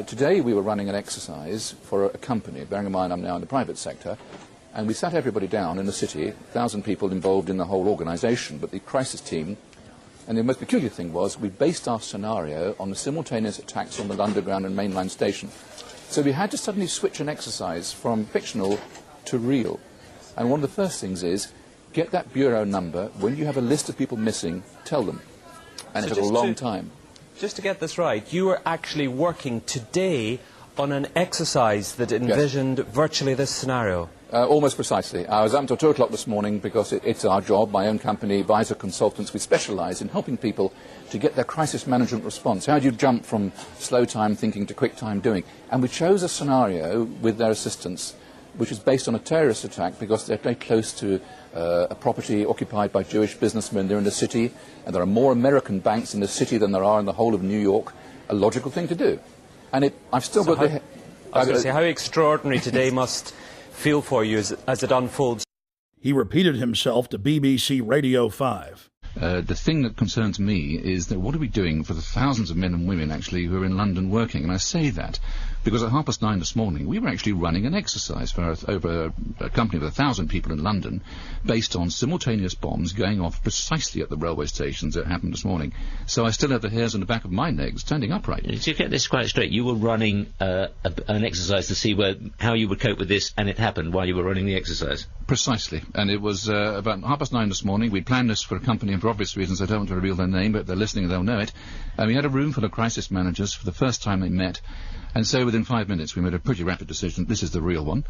Today we were running an exercise for a company, bearing in mind I'm now in the private sector, and we sat everybody down in the city, 1,000 people involved in the whole organisation, but the crisis team, and the most peculiar thing was we based our scenario on the simultaneous attacks on the Underground and mainline station. So we had to suddenly switch an exercise from fictional to real. And one of the first things is, get that bureau number. When you have a list of people missing, tell them. And so it took a long time. Just to get this right, you were actually working today on an exercise that envisioned virtually this scenario. Almost precisely. I was up until 2 o'clock this morning because it's our job, my own company, Visor Consultants. We specialise in helping people to get their crisis management response. How do you jump from slow time thinking to quick time doing? And we chose a scenario with their assistance which is based on a terrorist attack because they're very close to a property occupied by Jewish businessmen. They're in the city, and there are more American banks in the city than there are in the whole of New York. A logical thing to do. And I've still got the... I was going to say, how extraordinary today must feel for you as it unfolds. He repeated himself to BBC Radio 5. The thing that concerns me is that what are we doing for the thousands of men and women actually who are in London working? And I say that because at 9:30 this morning we were actually running an exercise for over a company of 1,000 people in London based on simultaneous bombs going off precisely at the railway stations that happened this morning. So I still have the hairs on the back of my neck standing upright. To get this quite straight, you were running an exercise to see how you would cope with this, and it happened while you were running the exercise? Precisely. And it was about 9:30 this morning. We'd planned this for a company, and for obvious reasons I don't want to reveal their name, but if they're listening they'll know it. We had a room full of crisis managers for the first time they met. And so within 5 minutes we made a pretty rapid decision. This is the real one.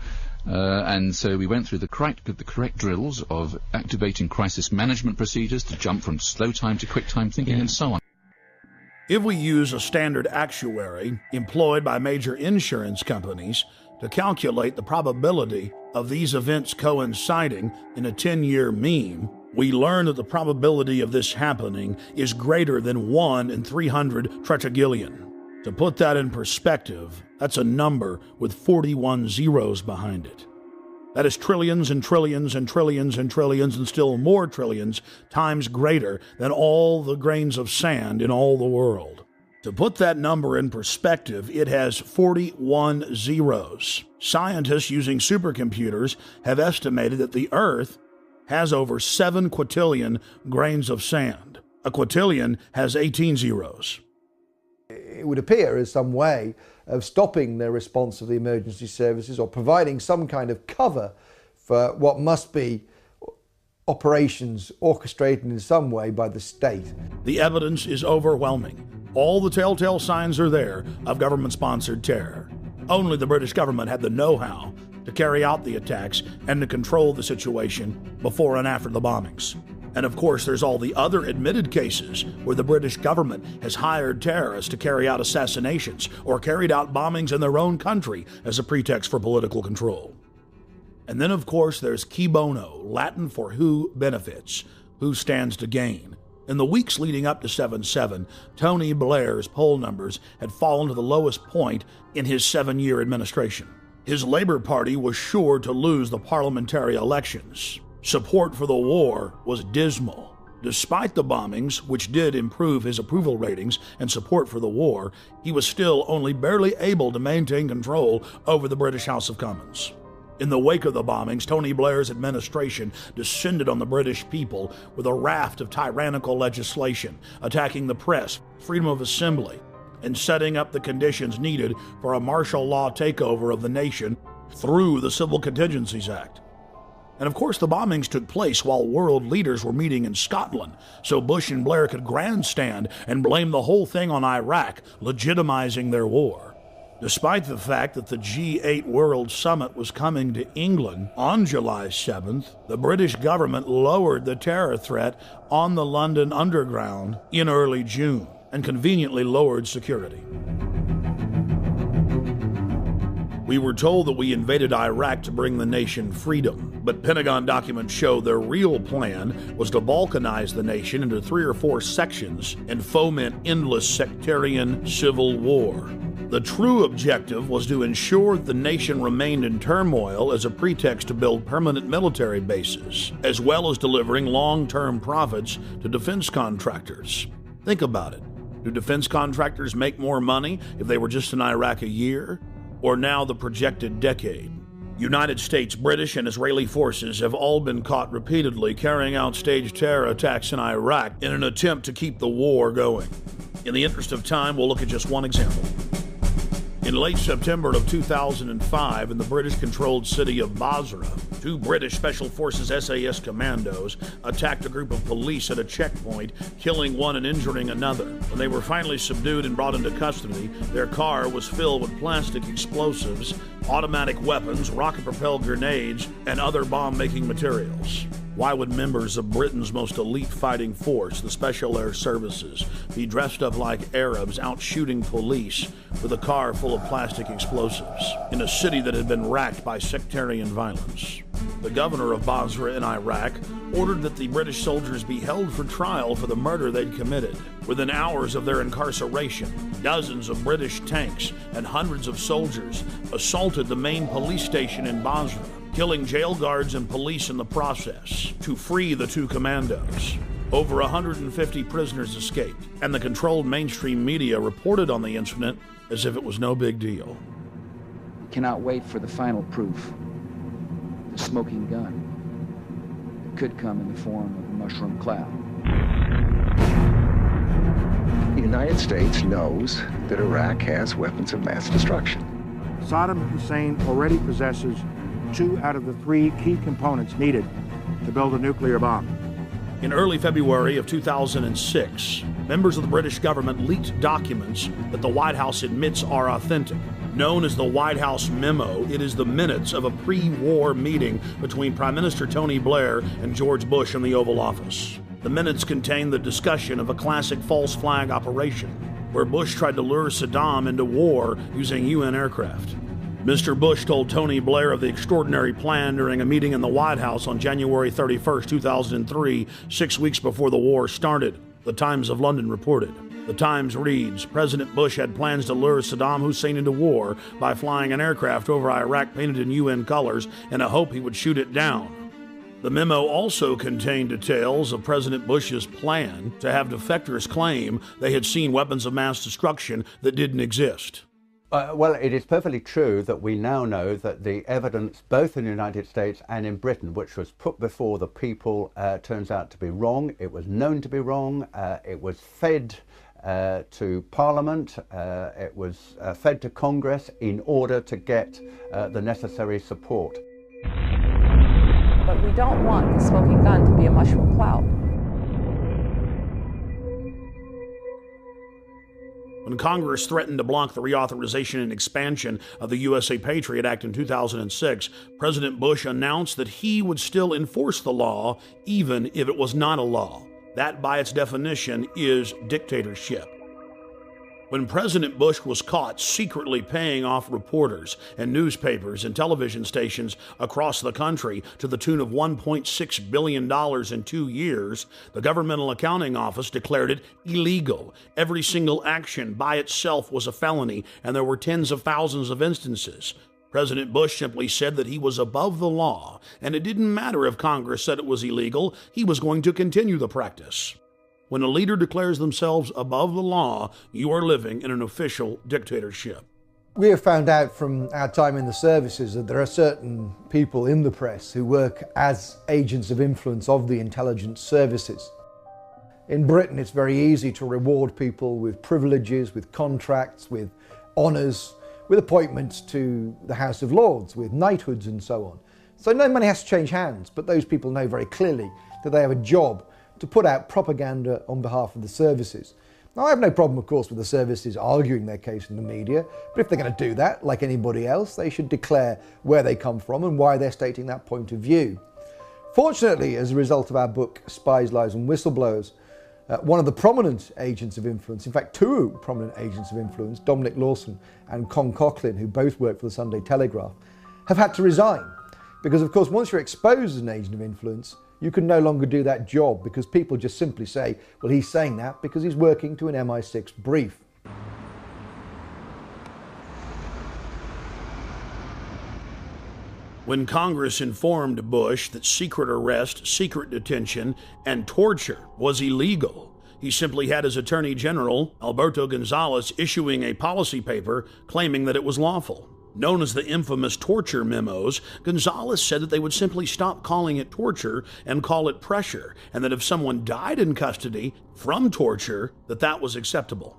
And so we went through the correct drills of activating crisis management procedures to jump from slow time to quick time thinking and so on. If we use a standard actuary employed by major insurance companies to calculate the probability of these events coinciding in a 10-year mean, we learn that the probability of this happening is greater than 1 in 300 tetragillion. To put that in perspective, that's a number with 41 zeros behind it. That is trillions and trillions and trillions and trillions and still more trillions times greater than all the grains of sand in all the world. To put that number in perspective, it has 41 zeros. Scientists using supercomputers have estimated that the Earth has over 7 quintillion grains of sand. A quintillion has 18 zeros. It would appear as some way of stopping the response of the emergency services or providing some kind of cover for what must be operations orchestrated in some way by the state. The evidence is overwhelming. All the telltale signs are there of government-sponsored terror. Only the British government had the know-how to carry out the attacks and to control the situation before and after the bombings. And of course, there's all the other admitted cases where the British government has hired terrorists to carry out assassinations or carried out bombings in their own country as a pretext for political control. And then, of course, there's qui bono, Latin for who benefits, who stands to gain. In the weeks leading up to 7/7, Tony Blair's poll numbers had fallen to the lowest point in his 7-year administration. His Labour Party was sure to lose the parliamentary elections. Support for the war was dismal. Despite the bombings, which did improve his approval ratings and support for the war, he was still only barely able to maintain control over the British House of Commons. In the wake of the bombings, Tony Blair's administration descended on the British people with a raft of tyrannical legislation, attacking the press, freedom of assembly, and setting up the conditions needed for a martial law takeover of the nation through the Civil Contingencies Act. And of course, the bombings took place while world leaders were meeting in Scotland, so Bush and Blair could grandstand and blame the whole thing on Iraq, legitimizing their war. Despite the fact that the G8 World Summit was coming to England on July 7th, the British government lowered the terror threat on the London Underground in early June and conveniently lowered security. We were told that we invaded Iraq to bring the nation freedom, but Pentagon documents show their real plan was to balkanize the nation into 3 or 4 sections and foment endless sectarian civil war. The true objective was to ensure that the nation remained in turmoil as a pretext to build permanent military bases, as well as delivering long-term profits to defense contractors. Think about it. Do defense contractors make more money if they were just in Iraq a year, or now the projected decade? United States, British, and Israeli forces have all been caught repeatedly carrying out staged terror attacks in Iraq in an attempt to keep the war going. In the interest of time, we'll look at just one example. In late September of 2005, in the British-controlled city of Basra, 2 British Special Forces SAS commandos attacked a group of police at a checkpoint, killing one and injuring another. When they were finally subdued and brought into custody, their car was filled with plastic explosives, automatic weapons, rocket-propelled grenades, and other bomb-making materials. Why would members of Britain's most elite fighting force, the Special Air Services, be dressed up like Arabs out shooting police with a car full of plastic explosives in a city that had been racked by sectarian violence? The governor of Basra in Iraq ordered that the British soldiers be held for trial for the murder they'd committed. Within hours of their incarceration, dozens of British tanks and hundreds of soldiers assaulted the main police station in Basra, killing jail guards and police in the process to free the 2 commandos. Over 150 prisoners escaped, and the controlled mainstream media reported on the incident as if it was no big deal. We cannot wait for the final proof. The smoking gun. It could come in the form of a mushroom cloud. The United States knows that Iraq has weapons of mass destruction. Saddam Hussein already possesses 2 out of the 3 key components needed to build a nuclear bomb. In early February of 2006, members of the British government leaked documents that the White House admits are authentic. Known as the White House Memo, it is the minutes of a pre-war meeting between Prime Minister Tony Blair and George Bush in the Oval Office. The minutes contain the discussion of a classic false flag operation, where Bush tried to lure Saddam into war using UN aircraft. Mr. Bush told Tony Blair of the extraordinary plan during a meeting in the White House on January 31, 2003, 6 weeks before the war started, the Times of London reported. The Times reads, President Bush had plans to lure Saddam Hussein into war by flying an aircraft over Iraq painted in UN colors in a hope he would shoot it down. The memo also contained details of President Bush's plan to have defectors claim they had seen weapons of mass destruction that didn't exist. Well, it is perfectly true that we now know that the evidence, both in the United States and in Britain, which was put before the people, turns out to be wrong. It was known to be wrong. It was fed to Parliament. It was fed to Congress in order to get the necessary support. But we don't want the smoking gun to be a mushroom cloud. When Congress threatened to block the reauthorization and expansion of the USA Patriot Act in 2006, President Bush announced that he would still enforce the law even if it was not a law. That, by its definition, is dictatorship. When President Bush was caught secretly paying off reporters and newspapers and television stations across the country to the tune of $1.6 billion in 2 years, the Governmental Accounting Office declared it illegal. Every single action by itself was a felony, and there were tens of thousands of instances. President Bush simply said that he was above the law, and it didn't matter if Congress said it was illegal, he was going to continue the practice. When a leader declares themselves above the law, you are living in an official dictatorship. We have found out from our time in the services that there are certain people in the press who work as agents of influence of the intelligence services. In Britain, it's very easy to reward people with privileges, with contracts, with honours, with appointments to the House of Lords, with knighthoods and so on. So no money has to change hands, but those people know very clearly that they have a job to put out propaganda on behalf of the services. Now, I have no problem, of course, with the services arguing their case in the media, but if they're going to do that, like anybody else, they should declare where they come from and why they're stating that point of view. Fortunately, as a result of our book, Spies, Lies and Whistleblowers, one of the prominent agents of influence, in fact, two prominent agents of influence, Dominic Lawson and Con Coughlin, who both work for the Sunday Telegraph, have had to resign. Because, of course, once you're exposed as an agent of influence, you can no longer do that job because people just simply say, well, he's saying that because he's working to an MI6 brief. When Congress informed Bush that secret arrest, secret detention, and torture was illegal, he simply had his Attorney General, Alberto Gonzales, issuing a policy paper claiming that it was lawful. Known as the infamous torture memos, Gonzales said that they would simply stop calling it torture and call it pressure, and that if someone died in custody from torture, that was acceptable.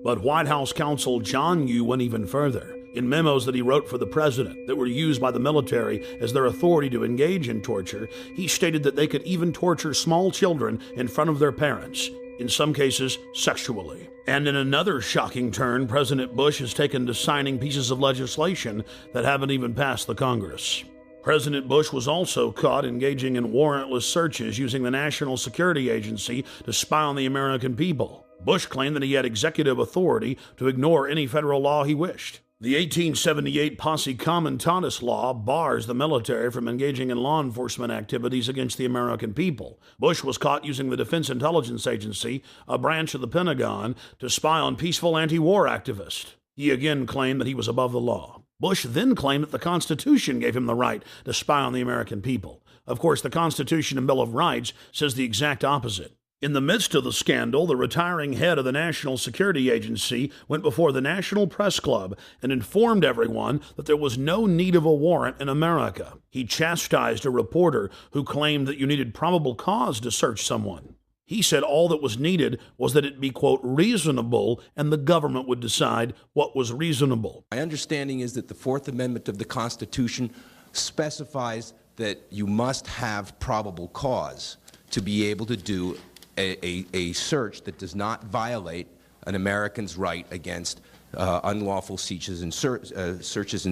But White House counsel John Yoo went even further. In memos that he wrote for the president that were used by the military as their authority to engage in torture, he stated that they could even torture small children in front of their parents, in some cases sexually. And in another shocking turn, President Bush has taken to signing pieces of legislation that haven't even passed the Congress. President Bush was also caught engaging in warrantless searches using the National Security Agency to spy on the American people. Bush claimed that he had executive authority to ignore any federal law he wished. The 1878 Posse Comitatus law bars the military from engaging in law enforcement activities against the American people. Bush was caught using the Defense Intelligence Agency, a branch of the Pentagon, to spy on peaceful anti-war activists. He again claimed that he was above the law. Bush then claimed that the Constitution gave him the right to spy on the American people. Of course, the Constitution and Bill of Rights says the exact opposite. In the midst of the scandal, the retiring head of the National Security Agency went before the National Press Club and informed everyone that there was no need of a warrant in America. He chastised a reporter who claimed that you needed probable cause to search someone. He said all that was needed was that it be, quote, reasonable, and the government would decide what was reasonable. My understanding is that the Fourth Amendment of the Constitution specifies that you must have probable cause to be able to do a search that does not violate an American's right against unlawful searches and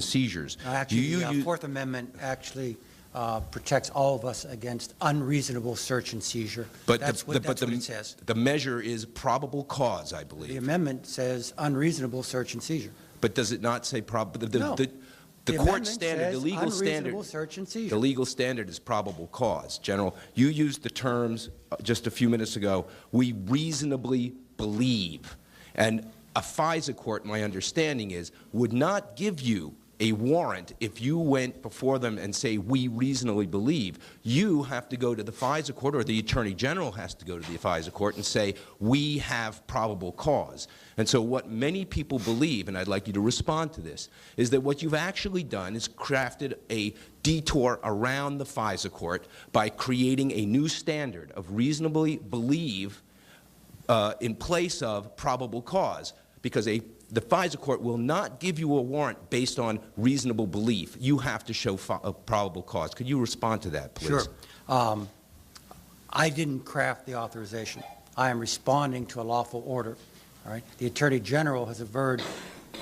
seizures. Actually, the Fourth Amendment actually protects all of us against unreasonable search and seizure. But that's what it says. The measure is probable cause, I believe. The amendment says unreasonable search and seizure. But does it not say probable? No. The court standard, the legal standard, search and seizure. the legal standard is probable cause. General, you used the terms just a few minutes ago. We reasonably believe, and a FISA court, my understanding is, would not give you a warrant if you went before them and say, we reasonably believe. You have to go to the FISA court, or the Attorney General has to go to the FISA court and say, we have probable cause. And so what many people believe, and I'd like you to respond to this, is that what you've actually done is crafted a detour around the FISA court by creating a new standard of reasonably believe in place of probable cause, because the FISA court will not give you a warrant based on reasonable belief. You have to show a probable cause. Could you respond to that, please? Sure. I didn't craft the authorization. I am responding to a lawful order. All right. The Attorney General has averred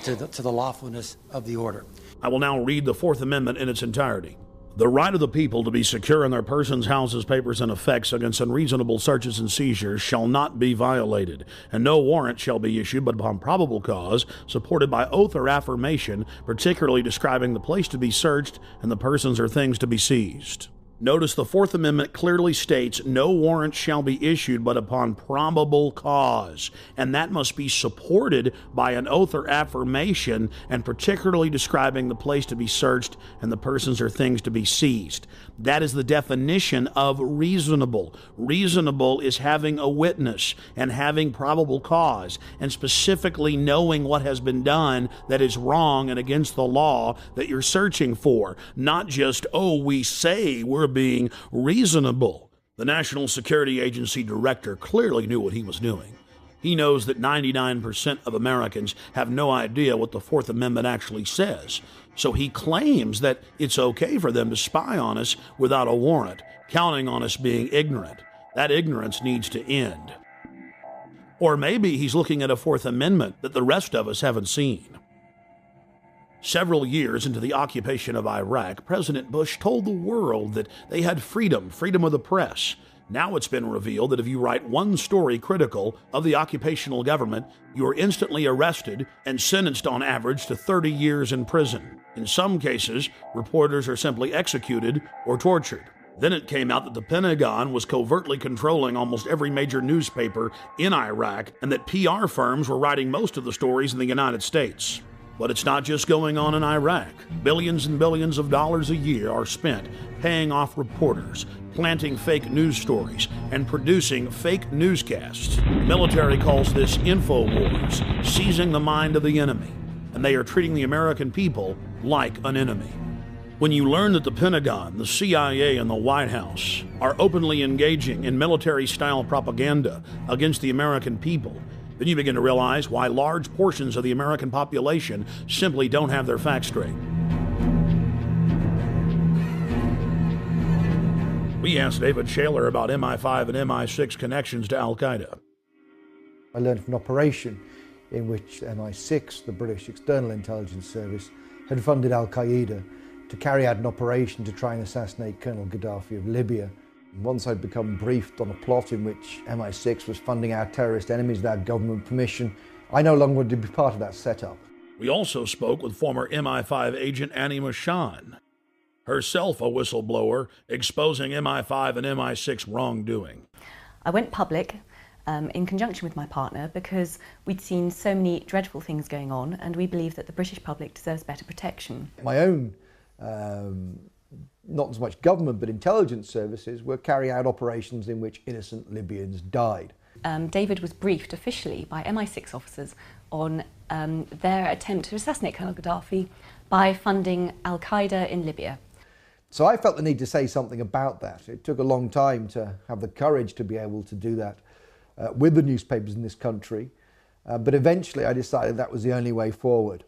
to the lawfulness of the order. I will now read the Fourth Amendment in its entirety. The right of the people to be secure in their persons, houses, papers, and effects against unreasonable searches and seizures shall not be violated, and no warrant shall be issued but upon probable cause, supported by oath or affirmation, particularly describing the place to be searched and the persons or things to be seized. Notice the Fourth Amendment clearly states no warrant shall be issued but upon probable cause, and that must be supported by an oath or affirmation, and particularly describing the place to be searched and the persons or things to be seized. That is the definition of reasonable. Reasonable is having a witness and having probable cause, and specifically knowing what has been done that is wrong and against the law that you're searching for, not just, oh, we say we're being reasonable. The National Security Agency director clearly knew what he was doing. He knows that 99% of Americans have no idea what the Fourth Amendment actually says. So he claims that it's okay for them to spy on us without a warrant, counting on us being ignorant. That ignorance needs to end. Or maybe he's looking at a Fourth Amendment that the rest of us haven't seen. Several years into the occupation of Iraq, President Bush told the world that they had freedom of the press. Now it's been revealed that if you write one story critical of the occupational government, you are instantly arrested and sentenced on average to 30 years in prison. In some cases, reporters are simply executed or tortured. Then it came out that the Pentagon was covertly controlling almost every major newspaper in Iraq, and that PR firms were writing most of the stories in the United States. But it's not just going on in Iraq. Billions and billions of dollars a year are spent paying off reporters, planting fake news stories, and producing fake newscasts. The military calls this InfoWars, seizing the mind of the enemy, and they are treating the American people like an enemy. When you learn that the Pentagon, the CIA, and the White House are openly engaging in military-style propaganda against the American people, then you begin to realize why large portions of the American population simply don't have their facts straight. We asked David Shaler about MI5 and MI6 connections to Al-Qaeda. I learned of an operation in which MI6, the British External Intelligence Service, had funded Al-Qaeda to carry out an operation to try and assassinate Colonel Gaddafi of Libya. Once I'd become briefed on a plot in which MI6 was funding our terrorist enemies without government permission, I no longer wanted to be part of that setup. We also spoke with former MI5 agent Annie Machon, herself a whistleblower exposing MI5 and MI6 wrongdoing. I went public in conjunction with my partner because we'd seen so many dreadful things going on, and we believe that the British public deserves better protection. My own not so much government but intelligence services were carrying out operations in which innocent Libyans died. David was briefed officially by MI6 officers on their attempt to assassinate Colonel Gaddafi by funding Al-Qaeda in Libya. So I felt the need to say something about that. It took a long time to have the courage to be able to do that with the newspapers in this country, but eventually I decided that was the only way forward.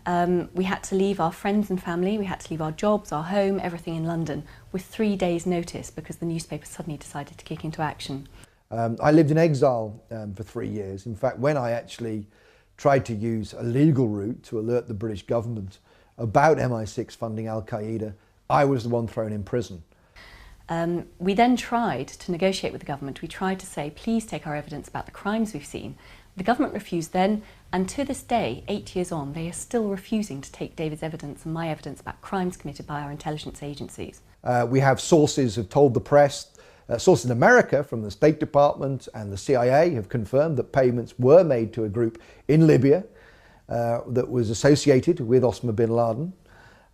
We had to leave our friends and family, we had to leave our jobs, our home, everything in London with 3 days' notice because the newspaper suddenly decided to kick into action. I lived in exile for 3 years. In fact, when I actually tried to use a legal route to alert the British government about MI6 funding Al-Qaeda, I was the one thrown in prison. We then tried to negotiate with the government. We tried to say, please take our evidence about the crimes we've seen. The government refused then, and to this day, 8 years on, they are still refusing to take David's evidence and my evidence about crimes committed by our intelligence agencies. We have sources who have told the press, sources in America from the State Department and the CIA have confirmed that payments were made to a group in Libya that was associated with Osama bin Laden.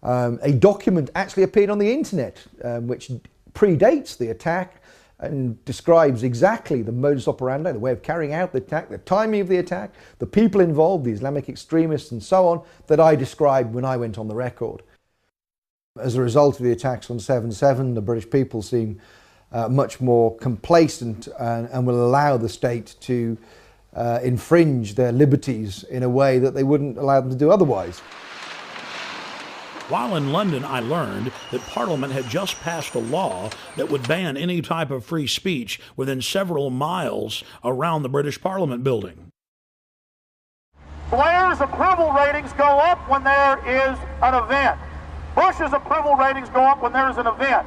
A document actually appeared on the internet which predates the attack and describes exactly the modus operandi, the way of carrying out the attack, the timing of the attack, the people involved, the Islamic extremists and so on, that I described when I went on the record. As a result of the attacks on 7/7, the British people seem much more complacent and will allow the state to infringe their liberties in a way that they wouldn't allow them to do otherwise. While in London, I learned that Parliament had just passed a law that would ban any type of free speech within several miles around the British Parliament building. Blair's approval ratings go up when there is an event. Bush's approval ratings go up when there is an event.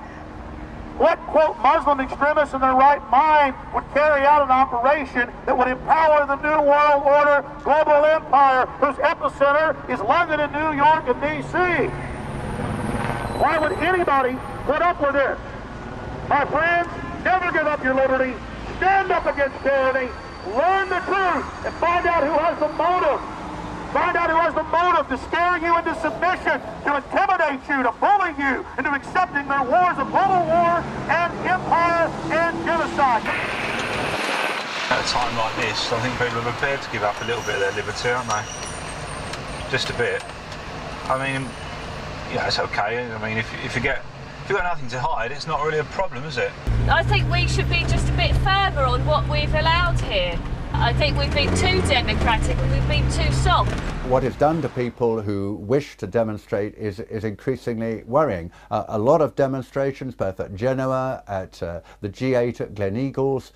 What, quote, Muslim extremists in their right mind would carry out an operation that would empower the New World Order global empire, whose epicenter is London and New York and D.C.? Why would anybody put up with this? My friends, never give up your liberty. Stand up against tyranny. Learn the truth and find out who has the motive. Find out who has the motive to scare you into submission, to intimidate you, to bully you into accepting their wars of global war and empire and genocide. At a time like this, I think people are prepared to give up a little bit of their liberty, aren't they? Just a bit. I mean, yeah, it's okay. I mean, if you've got nothing to hide, it's not really a problem, is it? I think we should be just a bit firmer on what we've allowed here. I think we've been too democratic and we've been too soft. What it's done to people who wish to demonstrate is increasingly worrying. A lot of demonstrations, both at Genoa, at the G8 at Gleneagles,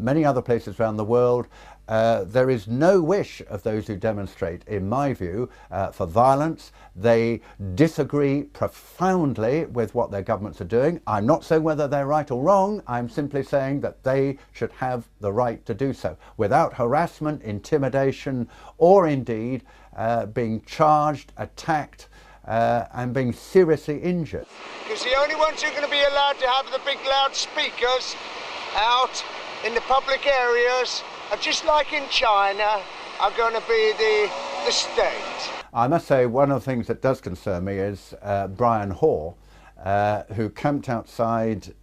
many other places around the world. There is no wish of those who demonstrate, in my view, for violence. They disagree profoundly with what their governments are doing. I'm not saying whether they're right or wrong. I'm simply saying that they should have the right to do so without harassment, intimidation, or indeed being charged, attacked, and being seriously injured. Because the only ones who are going to be allowed to have the big loudspeakers out in the public areas, just like in China, are going to be the state. I must say one of the things that does concern me is Brian Hoare, who camped outside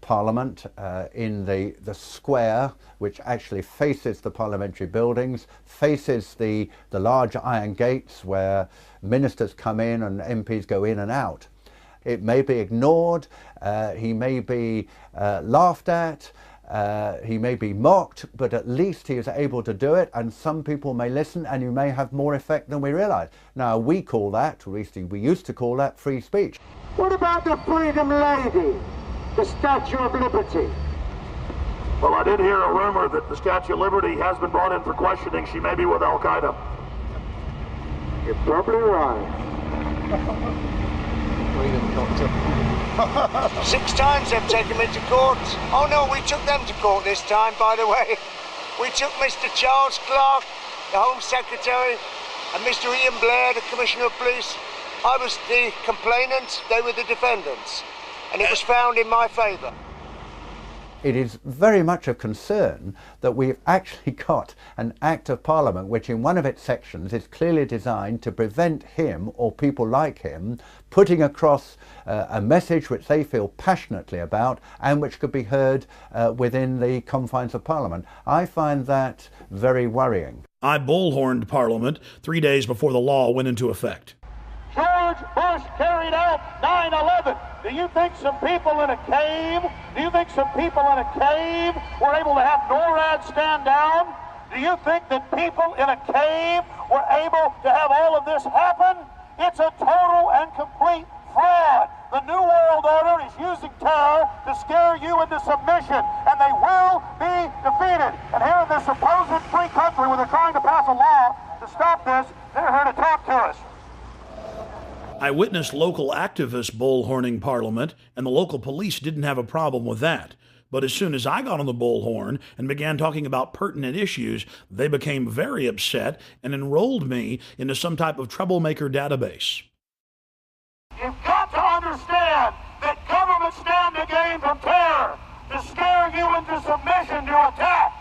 Parliament in the square, which actually faces the parliamentary buildings, faces the large iron gates where ministers come in and MPs go in and out. It may be ignored, he may be laughed at, he may be mocked, but at least he is able to do it, and some people may listen, and you may have more effect than we realise. Now, we call that, or at least we used to call that, free speech. What about the Freedom Lady, the Statue of Liberty? Well, I did hear a rumor that the Statue of Liberty has been brought in for questioning. She may be with Al-Qaeda. You're probably right. Freedom Doctor. 6 times they've taken me to court. Oh no, we took them to court this time, by the way. We took Mr. Charles Clark, the Home Secretary, and Mr. Ian Blair, the Commissioner of Police. I was the complainant, they were the defendants, and it was found in my favour. It is very much of concern that we've actually got an Act of Parliament which in one of its sections is clearly designed to prevent him or people like him putting across a message which they feel passionately about and which could be heard within the confines of Parliament. I find that very worrying. I bullhorned Parliament 3 days before the law went into effect. George Bush carried out 9/11. Do you think some people in a cave, were able to have NORAD stand down? Do you think that people in a cave were able to have all of this happen? It's a total and complete fraud. The New World Order is using terror to scare you into submission, and they will be defeated. And here in this supposed free country where they're trying to pass a law to witnessed local activists bullhorning Parliament, and the local police didn't have a problem with that. But as soon as I got on the bullhorn and began talking about pertinent issues, they became very upset and enrolled me into some type of troublemaker database. You've got to understand that governments stand to gain from terror, to scare you into submission, to attack.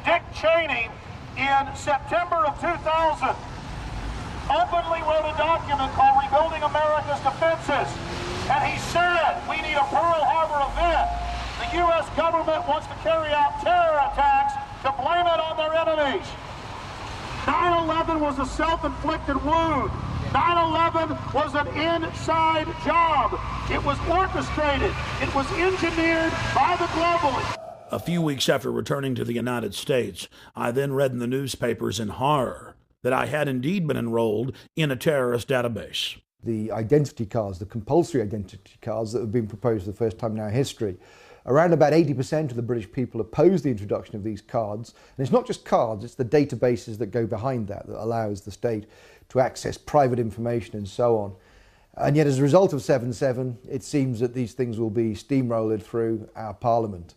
Dick Cheney, in September of 2000, openly wrote a document called Rebuilding America's Defenses. And he said, we need a Pearl Harbor event. The U.S. government wants to carry out terror attacks to blame it on their enemies. 9/11 was a self-inflicted wound. 9/11 was an inside job. It was orchestrated. It was engineered by the globalists. A few weeks after returning to the United States, I then read in the newspapers in horror that I had indeed been enrolled in a terrorist database. The identity cards, the compulsory identity cards that have been proposed for the first time in our history, around about 80% of the British people oppose the introduction of these cards. And it's not just cards, it's the databases that go behind that allows the state to access private information and so on. And yet as a result of 7/7, it seems that these things will be steamrolled through our Parliament.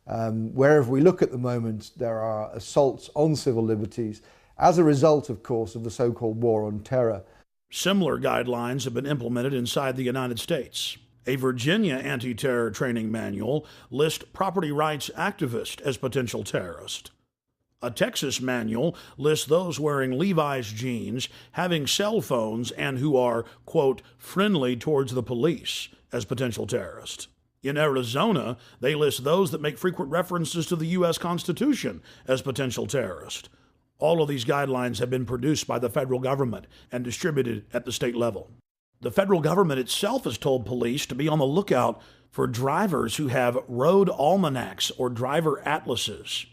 Wherever we look at the moment, there are assaults on civil liberties as a result, of course, of the so-called war on terror. Similar guidelines have been implemented inside the United States. A Virginia anti-terror training manual lists property rights activists as potential terrorists. A Texas manual lists those wearing Levi's jeans, having cell phones, and who are, quote, friendly towards the police as potential terrorists. In Arizona, they list those that make frequent references to the U.S. Constitution as potential terrorists. All of these guidelines have been produced by the federal government and distributed at the state level. The federal government itself has told police to be on the lookout for drivers who have road almanacs or driver atlases.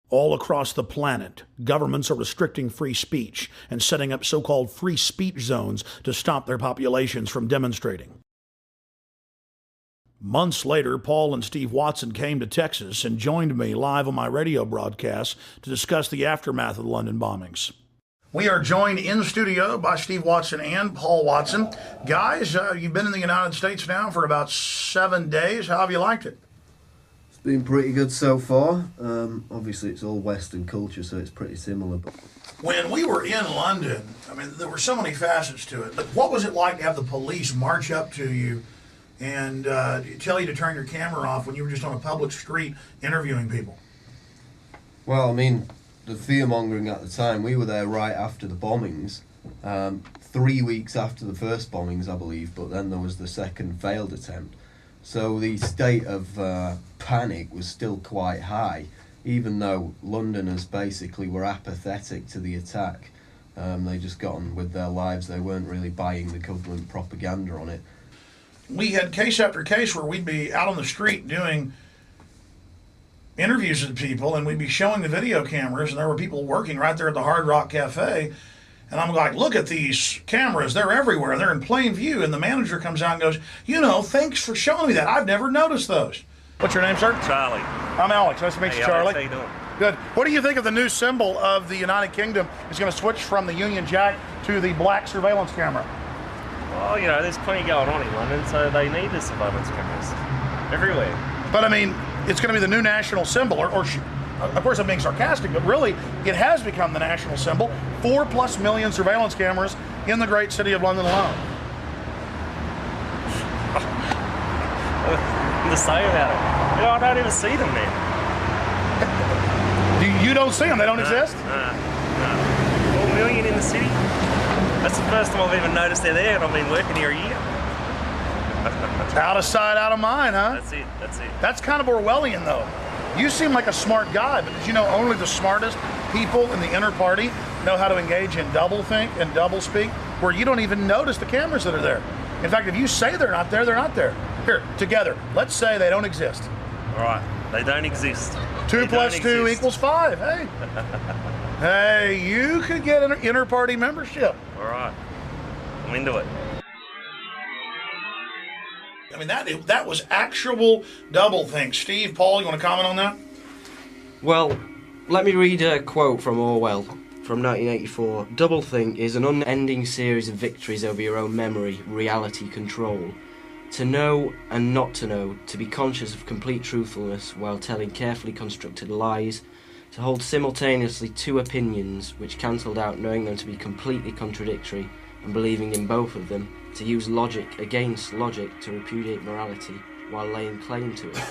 All across the planet, governments are restricting free speech and setting up so-called free speech zones to stop their populations from demonstrating. Months later, Paul and Steve Watson came to Texas and joined me live on my radio broadcast to discuss the aftermath of the London bombings. We are joined in studio by Steve Watson and Paul Watson. Guys, you've been in the United States now for about 7 days. How have you liked it? It's been pretty good so far. Obviously, it's all Western culture, so it's pretty similar. But when we were in London, I mean, there were so many facets to it. But what was it like to have the police march up to you and tell you to turn your camera off when you were just on a public street interviewing people? Well, I mean, the fear-mongering at the time, we were there right after the bombings, 3 weeks after the first bombings, I believe, but then there was the second failed attempt. So the state of panic was still quite high, even though Londoners basically were apathetic to the attack. They just got on with their lives. They weren't really buying the government propaganda on it. We had case after case where we'd be out on the street doing interviews with people, and we'd be showing the video cameras, and there were people working right there at the Hard Rock Cafe, and I'm like, look at these cameras, they're everywhere, they're in plain view, and the manager comes out and goes, you know, thanks for showing me that, I've never noticed those. What's your name, sir? Charlie. I'm Alex, nice to meet you, Charlie. How you doing? Good. What do you think of the new symbol of the United Kingdom is going to switch from the Union Jack to the black surveillance camera? Well, you know, there's plenty going on in London, so they need the surveillance cameras everywhere. But I mean, it's going to be the new national symbol, or of course I'm being sarcastic, but really it has become the national symbol. 4+ million surveillance cameras in the great city of London alone. Nothing to say about it. You know, I don't even see them there. You don't see them? They don't exist? No. 4 million in the city? That's the first time I've even noticed they're there, and I've been working here a year. Out of sight, out of mind, huh? That's it, that's it. That's kind of Orwellian, though. You seem like a smart guy, but did you know only the smartest people in the inner party know how to engage in doublethink and doublespeak, where you don't even notice the cameras that are there? In fact, if you say they're not there, they're not there. Here, together, let's say they don't exist. All right, they don't exist. 2 + 2 = 5, hey. Hey, you could get an inner party membership. All right, I'm into it. I mean, that was actual doublethink. Steve, Paul, you want to comment on that? Well, let me read a quote from Orwell. from 1984. Doublethink is an unending series of victories over your own memory, reality control. To know and not to know, to be conscious of complete truthfulness while telling carefully constructed lies, to hold simultaneously two opinions which cancelled out knowing them to be completely contradictory and believing in both of them, to use logic against logic to repudiate morality while laying claim to it.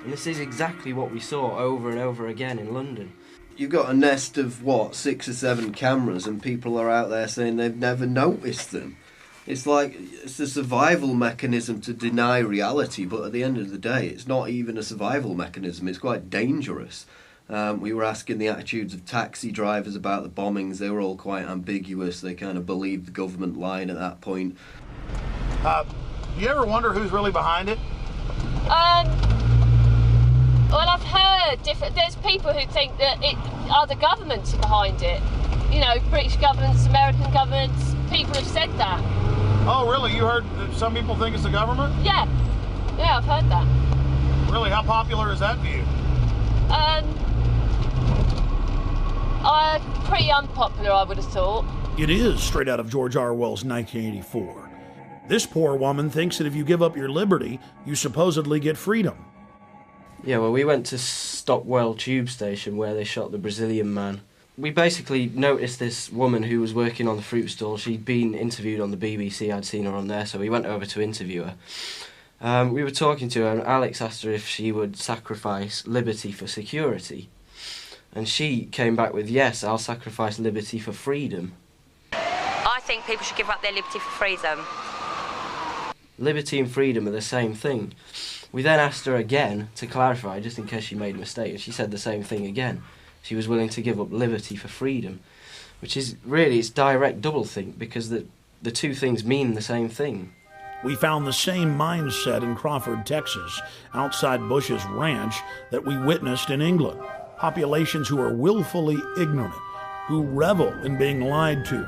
And this is exactly what we saw over and over again in London. You've got a nest of, what, 6 or 7 cameras, and people are out there saying they've never noticed them. It's like, it's a survival mechanism to deny reality, but at the end of the day, it's not even a survival mechanism, it's quite dangerous. We were asking the attitudes of taxi drivers about the bombings. They were all quite ambiguous. They kind of believed the government line at that point. Do you ever wonder who's really behind it? Well, I've heard there's people who think that other governments are behind it. You know, British governments, American governments, people have said that. Oh, really? You heard that some people think it's the government? Yeah. Yeah, I've heard that. Really? How popular is that view? Pretty unpopular, I would have thought. It is straight out of George Orwell's 1984. This poor woman thinks that if you give up your liberty, you supposedly get freedom. Yeah, well, we went to Stockwell tube station where they shot the Brazilian man. We basically noticed this woman who was working on the fruit stall. She'd been interviewed on the BBC, I'd seen her on there, so we went over to interview her. We were talking to her, and Alex asked her if she would sacrifice liberty for security. And she came back with, yes, I'll sacrifice liberty for freedom. I think people should give up their liberty for freedom. Liberty and freedom are the same thing. We then asked her again to clarify, just in case she made a mistake, and she said the same thing again. She was willing to give up liberty for freedom, which is really, it's direct doublethink, because the two things mean the same thing. We found the same mindset in Crawford, Texas, outside Bush's ranch, that we witnessed in England. Populations who are willfully ignorant, who revel in being lied to.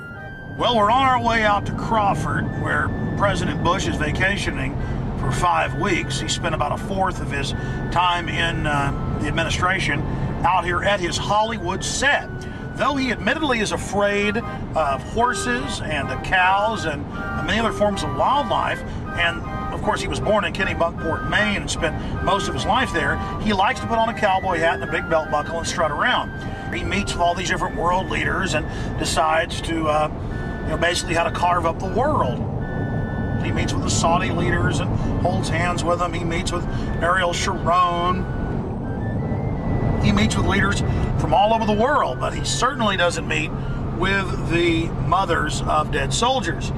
Well, we're on our way out to Crawford, where President Bush is vacationing for 5 weeks. He spent about a fourth of his time in the administration out here at his Hollywood set. Though he admittedly is afraid of horses and cows and many other forms of wildlife, and of course he was born in Kennebunkport, Maine, and spent most of his life there, he likes to put on a cowboy hat and a big belt buckle and strut around. He meets with all these different world leaders and decides to, basically how to carve up the world. He meets with the Saudi leaders and holds hands with them. He meets with Ariel Sharon. He meets with leaders from all over the world, but he certainly doesn't meet with the mothers of dead soldiers.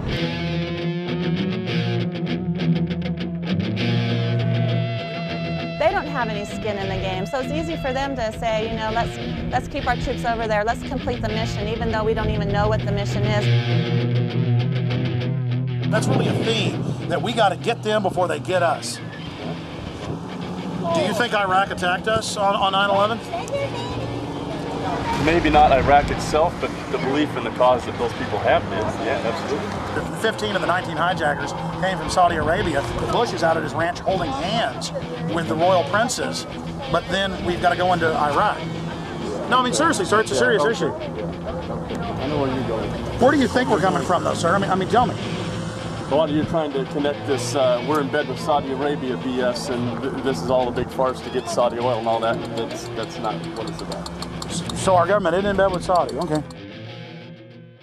They don't have any skin in the game, so it's easy for them to say, let's keep our troops over there, let's complete the mission, even though we don't even know what the mission is. That's really a theme, that we got to get them before they get us. Do you think Iraq attacked us on 9/11? Maybe not Iraq itself, but the belief in the cause that those people have did. Yeah, absolutely. 15 of the 19 hijackers came from Saudi Arabia. Bush is out at his ranch holding hands with the royal princes, but then we've got to go into Iraq. No, I mean, seriously, sir, it's a serious issue. I know where you're going. Where do you think we're coming from, though, sir? I mean, tell me. A lot of you are trying to connect this, we're in bed with Saudi Arabia BS, and this is all a big farce to get Saudi oil and all that. That's not what it's about. So our government isn't in bed with Saudi, okay.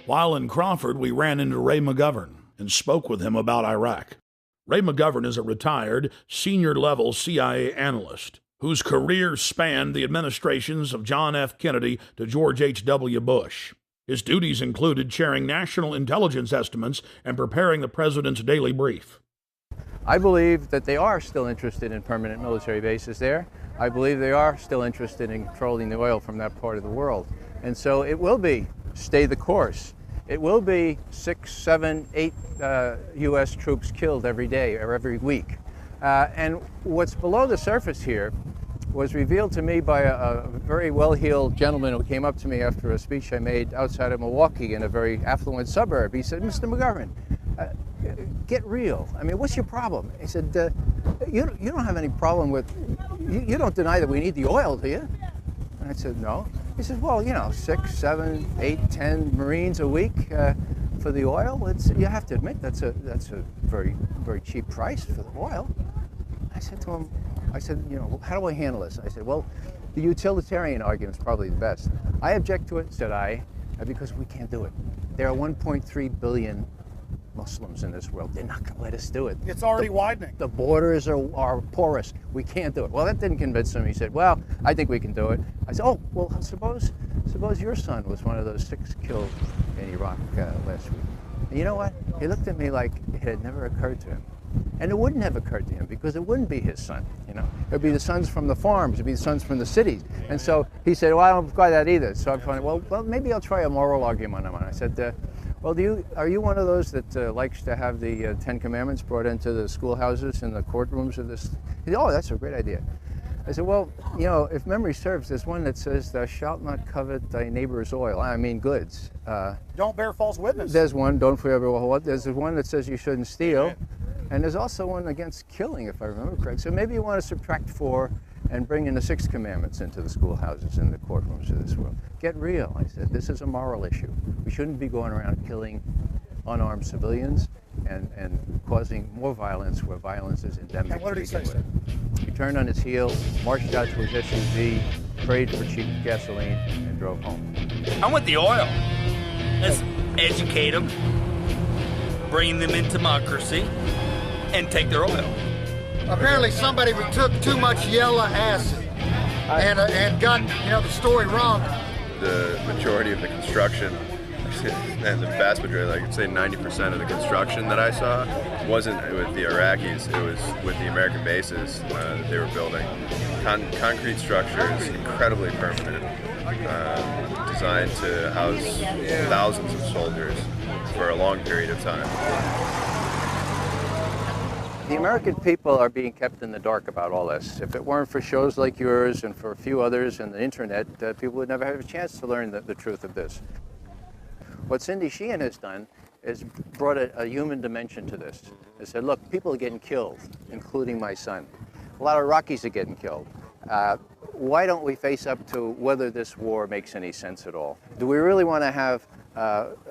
While in Crawford, we ran into Ray McGovern and spoke with him about Iraq. Ray McGovern is a retired, senior-level CIA analyst whose career spanned the administrations of John F. Kennedy to George H.W. Bush. His duties included chairing national intelligence estimates and preparing the president's daily brief. I believe that they are still interested in permanent military bases there. I believe they are still interested in controlling the oil from that part of the world. And so it will be stay the course. It will be 6, 7, 8 U.S. troops killed every day or every week. And what's below the surface here was revealed to me by a very well-heeled gentleman who came up to me after a speech I made outside of Milwaukee in a very affluent suburb. He said, "Mr. McGovern, get real. I mean, what's your problem?" He said, you don't have any problem with, you don't deny that we need the oil, do you? And I said, no. He says, well, you know, 6, 7, 8, 10 Marines a week for the oil. You have to admit that's a very, very cheap price for the oil. I said to him, you know, how do I handle this? I said, well, the utilitarian argument is probably the best. I object to it, said I, because we can't do it. There are 1.3 billion Muslims in this world. They're not going to let us do it. It's already widening. The borders are porous. We can't do it. Well, that didn't convince him. He said, well, I think we can do it. I said, oh, well, suppose your son was one of those 6 killed in Iraq last week. And you know what? He looked at me like it had never occurred to him. And it wouldn't have occurred to him because it wouldn't be his son, you know. It would be the sons from the farms, it would be the sons from the cities. And so he said, well, I don't buy that either. So I thought, well, maybe I'll try a moral argument on him. I said, well, are you one of those that likes to have the 10 Commandments brought into the schoolhouses and the courtrooms of this? He said, oh, that's a great idea. I said, well, you know, if memory serves, there's one that says, thou shalt not covet thy neighbor's oil. I mean goods. Don't bear false witness. There's one, don't forever what. There's one that says you shouldn't steal. And there's also one against killing, if I remember correctly. So maybe you want to subtract 4 and bring in the 6 commandments into the schoolhouses and the courtrooms of this world. Get real, I said. This is a moral issue. We shouldn't be going around killing unarmed civilians and causing more violence where violence is endemic. And what did he say, sir? He turned on his heel, marched out to his SUV, prayed for cheap gasoline, and drove home. I want the oil. Let's educate them, bring them in democracy, and take their oil. Apparently somebody took too much yellow acid and got, you know, the story wrong. The majority of the construction, and the vast majority, I could say 90% of the construction that I saw wasn't with the Iraqis, it was with the American bases that they were building. Concrete structures, incredibly permanent, designed to house thousands of soldiers for a long period of time. The American people are being kept in the dark about all this. If it weren't for shows like yours and for a few others and the internet, people would never have a chance to learn the truth of this. What Cindy Sheehan has done is brought a human dimension to this. They said, look, people are getting killed, including my son. A lot of Iraqis are getting killed. Why don't we face up to whether this war makes any sense at all? Do we really want to have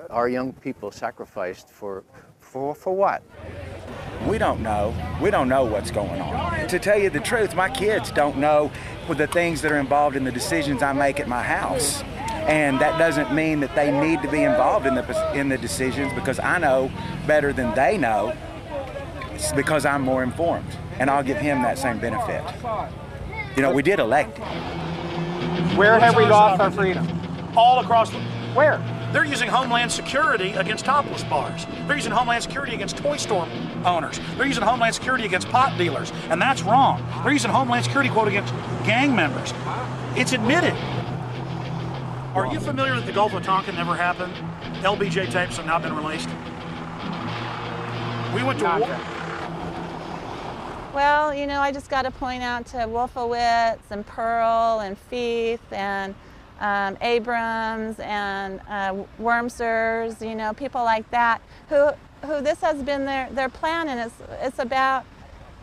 our young people sacrificed for what? We don't know. We don't know what's going on. To tell you the truth, my kids don't know the things that are involved in the decisions I make at my house. And that doesn't mean that they need to be involved in the decisions because I know better than they know. It's because I'm more informed. And I'll give him that same benefit. You know, we did elect him. Where have we lost our freedom? All across the... Where? They're using Homeland Security against topless bars. They're using Homeland Security against toy store owners. They're using Homeland Security against pot dealers, and that's wrong. They're using Homeland Security, quote, against gang members. It's admitted. Are you familiar that the Gulf of Tonkin never happened? LBJ tapes have now been released. We went to war. Well, you know, I just got to point out to Wolfowitz and Pearl and Feith and Abrams and Wormsers, you know, people like that, who this has been their plan, and it's about,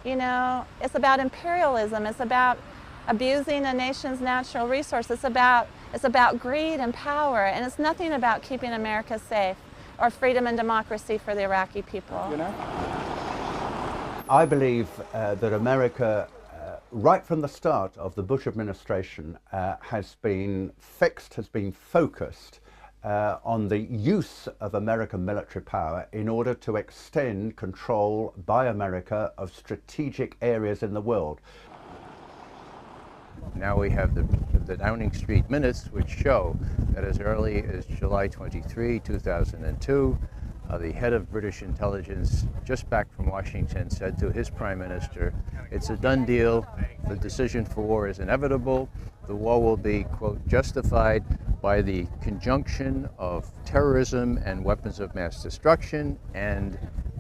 you know, it's about imperialism. It's about abusing a nation's natural resources. It's about greed and power, and it's nothing about keeping America safe or freedom and democracy for the Iraqi people. You know? I believe that America, right from the start of the Bush administration, has been focused on the use of American military power in order to extend control by America of strategic areas in the world. Now we have the Downing Street minutes, which show that as early as July 23, 2002, the head of British intelligence, just back from Washington, said to his prime minister, it's a done deal, the decision for war is inevitable, the war will be, quote, justified by the conjunction of terrorism and weapons of mass destruction, and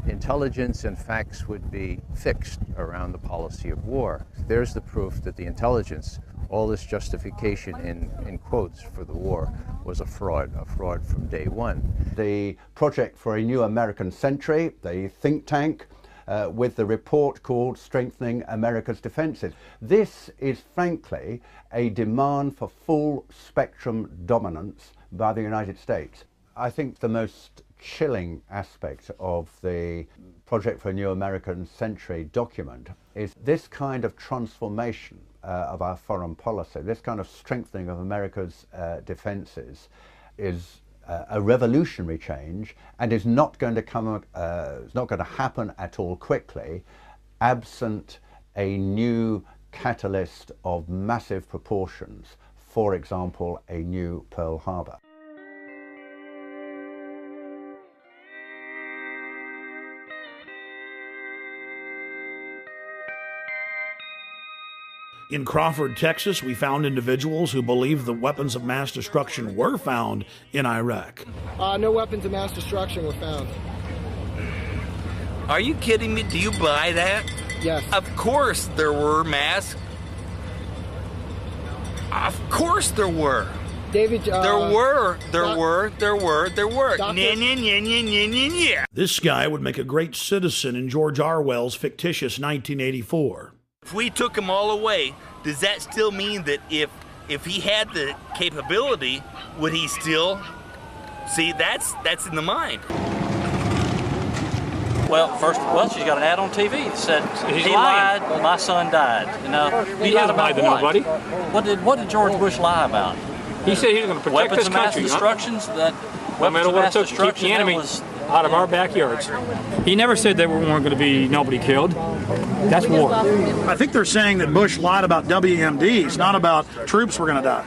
intelligence and facts would be fixed around the policy of war. There's the proof that the intelligence, all this justification in quotes for the war, was a fraud from day one. The Project for a New American Century, the think tank, with the report called Strengthening America's Defenses. This is frankly a demand for full spectrum dominance by the United States. I think the most chilling aspect of the Project for a New American Century document is this kind of transformation of our foreign policy, this kind of strengthening of America's defenses is a revolutionary change and is not going to happen at all quickly, absent a new catalyst of massive proportions, for example, a new Pearl Harbor. In Crawford, Texas, we found individuals who believe the weapons of mass destruction were found in Iraq. No weapons of mass destruction were found. Are you kidding me? Do you buy that? Yes. Of course there were mass. Of course there were. David, there were. This guy would make a great citizen in George Orwell's fictitious 1984. If we took them all away, does that still mean that if he had the capability, would he still? See, that's in the mind. Well, she's got an ad on TV that said He's he lying. lied, my son died. You know, He hasn't lied to nobody. What did George Bush lie about? He said he was going to protect this country. Weapons of mass destructions. No matter what it took to keep the enemy out of our backyards. He never said there weren't going to be nobody killed. That's war. I think they're saying that Bush lied about WMDs, not about troops were going to die.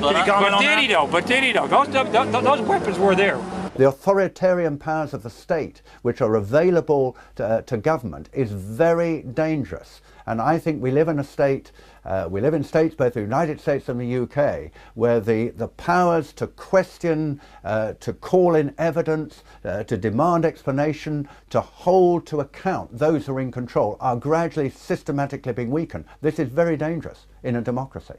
But did he though? Those weapons were there. The authoritarian powers of the state, which are available to government, is very dangerous. And I think we live in a state, we live in states, both the United States and the UK, where the powers to question, to call in evidence, to demand explanation, to hold to account those who are in control are gradually, systematically being weakened. This is very dangerous in a democracy.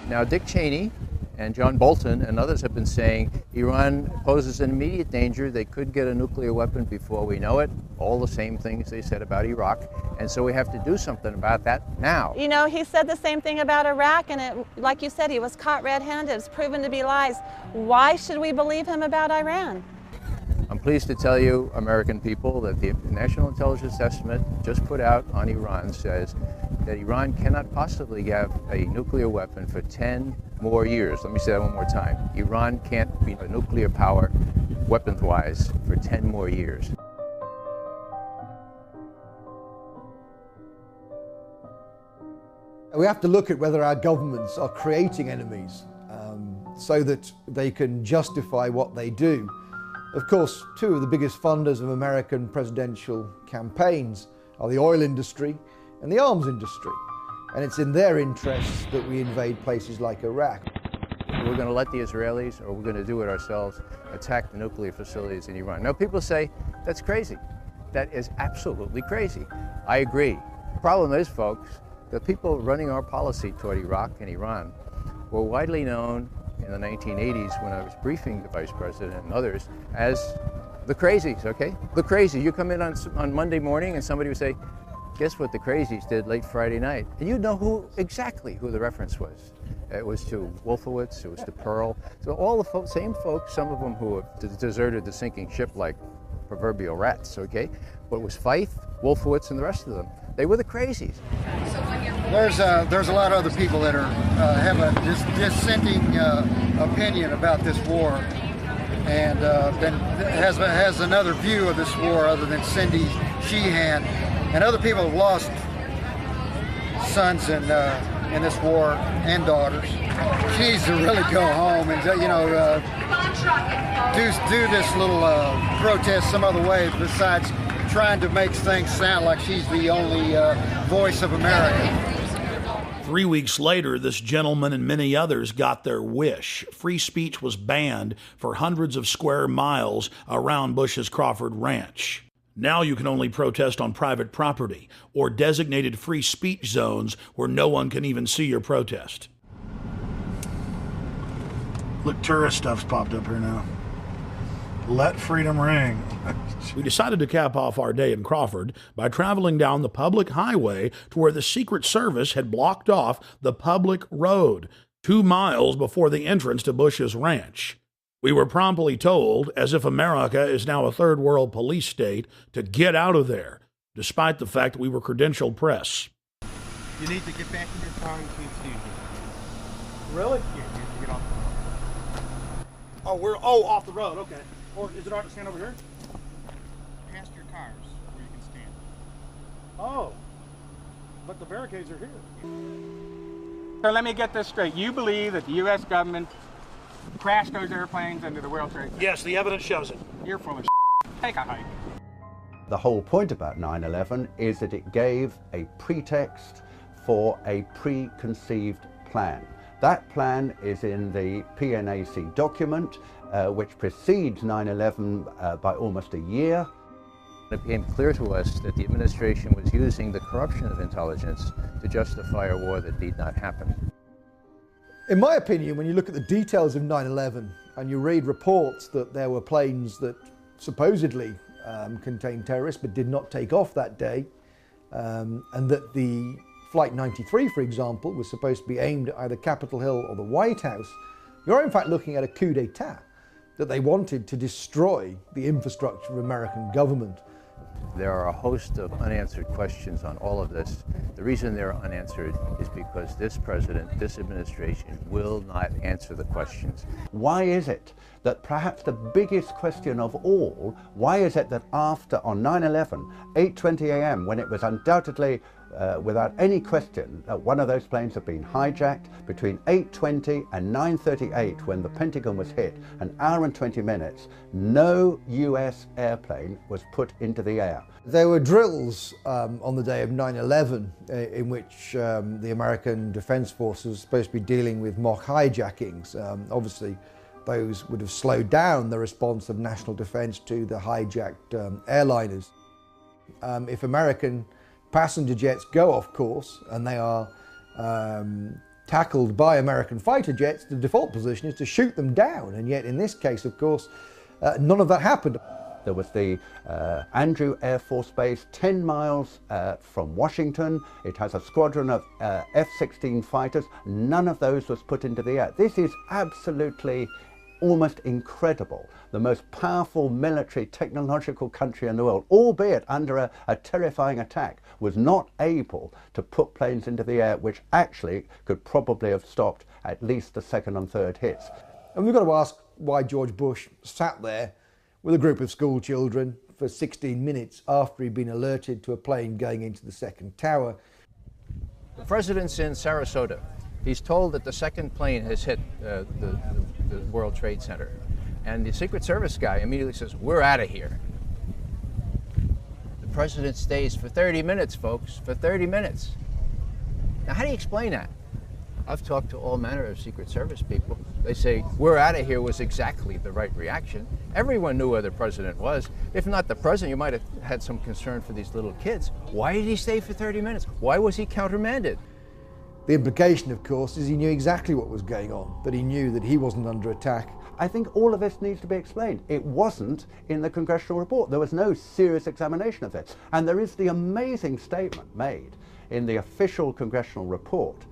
Now, Dick Cheney and John Bolton and others have been saying Iran poses an immediate danger. They could get a nuclear weapon before we know it. All the same things they said about Iraq. And so we have to do something about that now. You know, he said the same thing about Iraq, and like you said, he was caught red-handed. It's proven to be lies. Why should we believe him about Iran? I'm pleased to tell you, American people, that the National Intelligence Estimate just put out on Iran says that Iran cannot possibly have a nuclear weapon for 10 more years. Let me say that one more time. Iran can't be a nuclear power, weapons-wise, for 10 more years. We have to look at whether our governments are creating enemies so that they can justify what they do. Of course, two of the biggest funders of American presidential campaigns are the oil industry and the arms industry. And it's in their interests that we invade places like Iraq. We're going to let the Israelis, or we're going to do it ourselves, attack the nuclear facilities in Iran. Now, people say, that's crazy. That is absolutely crazy. I agree. The problem is, folks, the people running our policy toward Iraq and Iran were widely known in the 1980s when I was briefing the Vice President and others as the crazies, okay? The crazies. You come in on Monday morning and somebody would say, guess what the crazies did late Friday night? And you'd know exactly who the reference was. It was to Wolfowitz, it was to Pearl. So all the same folks, some of them who have deserted the sinking ship like proverbial rats, okay? But it was Feith, Wolfowitz, and the rest of them. They were the crazies. There's a lot of other people that are have a dissenting opinion about this war, and then has another view of this war other than Cindy Sheehan, and other people have lost sons in this war and daughters. She needs to really go home and do this little protest some other way besides trying to make things sound like she's the only voice of America. 3 weeks later, this gentleman and many others got their wish. Free speech was banned for hundreds of square miles around Bush's Crawford Ranch. Now you can only protest on private property or designated free speech zones where no one can even see your protest. Look, tourist stuff's popped up here now. Let freedom ring. We decided to cap off our day in Crawford by traveling down the public highway to where the Secret Service had blocked off the public road 2 miles before the entrance to Bush's ranch. We were promptly told, as if America is now a third world police state, to get out of there, despite the fact that we were credentialed press. You need to get back in your car and excuse me. Really? Yeah, you have to get off the road. Oh, we're off the road, okay. Or is it all right to stand over here? Past your cars where you can stand. Oh, but the barricades are here. So let me get this straight. You believe that the U.S. government crashed those airplanes into the World Trade Center? Yes, the evidence shows it. You're full of Take a hike. The whole point about 9/11 is that it gave a pretext for a preconceived plan. That plan is in the PNAC document, which precedes 9/11 by almost a year. It became clear to us that the administration was using the corruption of intelligence to justify a war that need not happen. In my opinion, when you look at the details of 9/11 and you read reports that there were planes that supposedly contained terrorists but did not take off that day, and that the Flight 93, for example, was supposed to be aimed at either Capitol Hill or the White House, you're in fact looking at a coup d'etat, that they wanted to destroy the infrastructure of American government. There are a host of unanswered questions on all of this. The reason they're unanswered is because this president, this administration, will not answer the questions. Why is it that perhaps the biggest question of all, why is it that after, on 9/11, 8:20 a.m., when it was undoubtedly, without any question, that one of those planes had been hijacked, between 8:20 and 9:38, when the Pentagon was hit, an hour and 20 minutes, no US airplane was put into the air? There were drills on the day of 9/11 in which the American Defense Force was supposed to be dealing with mock hijackings. Obviously, those would have slowed down the response of national defense to the hijacked airliners. If American passenger jets go off course and they are tackled by American fighter jets, the default position is to shoot them down. And yet in this case, of course, none of that happened. There was the Andrew Air Force Base 10 miles from Washington. It has a squadron of F-16 fighters. None of those was put into the air. This is absolutely almost incredible. The most powerful military technological country in the world, albeit under a terrifying attack, was not able to put planes into the air, which actually could probably have stopped at least the second and third hits. And we've got to ask why George Bush sat there with a group of school children for 16 minutes after he'd been alerted to a plane going into the second tower. The president's in Sarasota. He's told that the second plane has hit the World Trade Center. And the Secret Service guy immediately says, "We're out of here." The president stays for 30 minutes, folks, for 30 minutes. Now, how do you explain that? I've talked to all manner of Secret Service people. They say, "We're out of here" was exactly the right reaction. Everyone knew where the president was. If not the president, you might have had some concern for these little kids. Why did he stay for 30 minutes? Why was he countermanded? The implication, of course, is he knew exactly what was going on, that he knew that he wasn't under attack. I think all of this needs to be explained. It wasn't in the congressional report. There was no serious examination of this. And there is the amazing statement made in the official congressional report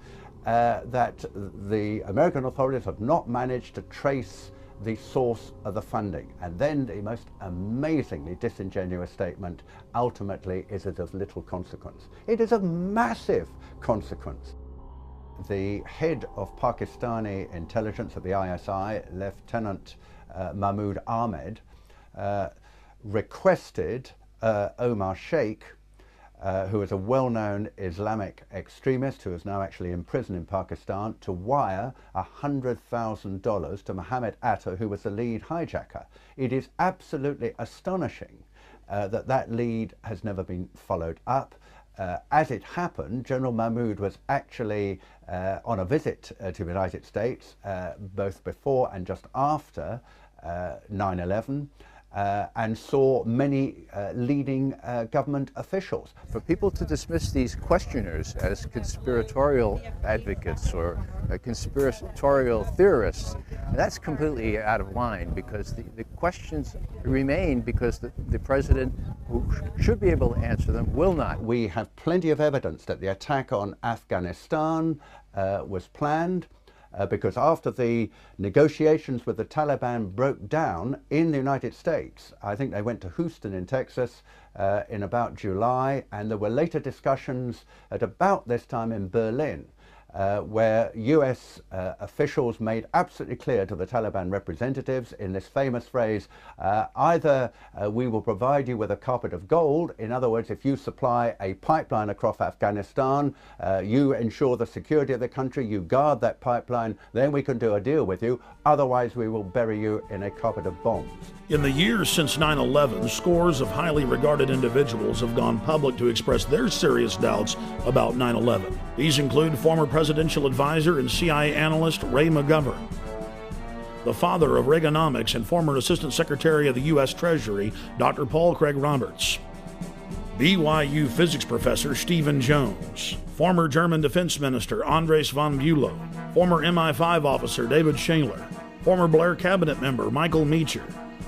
that the American authorities have not managed to trace the source of the funding. And then the most amazingly disingenuous statement, ultimately, is it of little consequence. It is of massive consequence. The head of Pakistani intelligence at the ISI, Lieutenant Mahmoud Ahmed, requested Omar Sheikh, who is a well-known Islamic extremist who is now actually in prison in Pakistan, to wire $100,000 to Mohammed Atta, who was the lead hijacker. It is absolutely astonishing that that lead has never been followed up. As it happened, General Mahmoud was actually on a visit to the United States, both before and just after 9/11. and saw many leading government officials. For people to dismiss these questioners as conspiratorial advocates or conspiratorial theorists, that's completely out of line, because the questions remain because the president, who should be able to answer them, will not. We have plenty of evidence that the attack on Afghanistan was planned. Because after the negotiations with the Taliban broke down in the United States, I think they went to Houston in Texas in about July, and there were later discussions at about this time in Berlin, where US officials made absolutely clear to the Taliban representatives in this famous phrase, either we will provide you with a carpet of gold, in other words, if you supply a pipeline across Afghanistan, you ensure the security of the country, you guard that pipeline, then we can do a deal with you, otherwise we will bury you in a carpet of bombs. In the years since 9/11, scores of highly regarded individuals have gone public to express their serious doubts about 9/11. These include former presidential advisor and CIA analyst Ray McGovern, the father of Reaganomics and former Assistant Secretary of the U.S. Treasury, Dr. Paul Craig Roberts, BYU physics professor Stephen Jones, former German Defense Minister Andres von Bülow, former MI5 officer David Shaler, former Blair cabinet member Michael Meacher,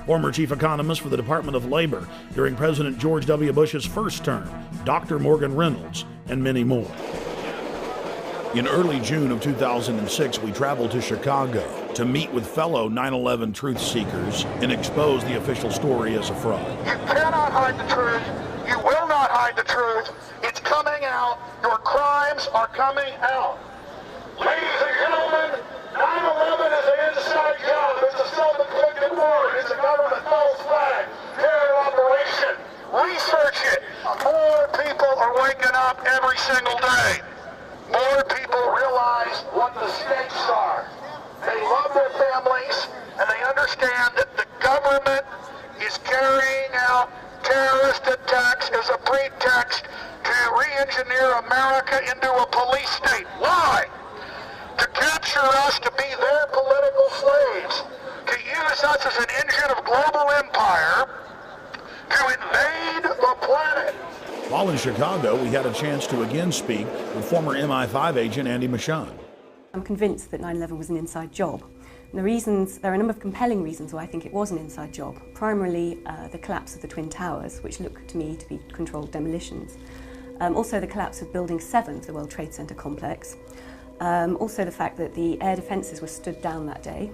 former chief economist for the Department of Labor during President George W. Bush's first term, Dr. Morgan Reynolds, and many more. In early June of 2006, we traveled to Chicago to meet with fellow 9/11 truth seekers and expose the official story as a fraud. You cannot hide the truth. You will not hide the truth. It's coming out. Your crimes are coming out. Ladies and gentlemen, 9/11 is an inside job. It's a self-inflicted wound. It's a government false flag. Terror operation. Research it. More people are waking up every single day. More people realize what the stakes are. They love their families, and they understand that the government is carrying out terrorist attacks as a pretext to re-engineer America into a police state. Why? To capture us, to be their political slaves, to use us as an engine of global empire, to invade the planet. While in Chicago, we had a chance to again speak with former MI5 agent Andy Michon. I'm convinced that 9/11 was an inside job. And there are a number of compelling reasons why I think it was an inside job. Primarily the collapse of the Twin Towers, which look to me to be controlled demolitions. Also the collapse of Building 7 of the World Trade Center complex. Also the fact that the air defences were stood down that day,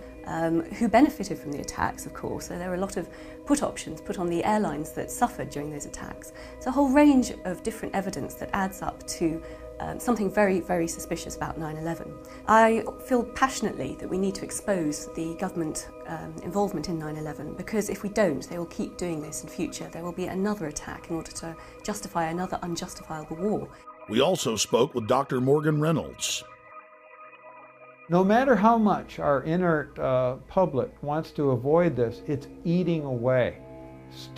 who benefited from the attacks, of course. So there were a lot of put options put on the airlines that suffered during those attacks. It's a whole range of different evidence that adds up to something very, very suspicious about 9/11. I feel passionately that we need to expose the government involvement in 9/11, because if we don't, they will keep doing this in future. There will be another attack in order to justify another unjustifiable war. We also spoke with Dr. Morgan Reynolds. No matter how much our inert public wants to avoid this, it's eating away.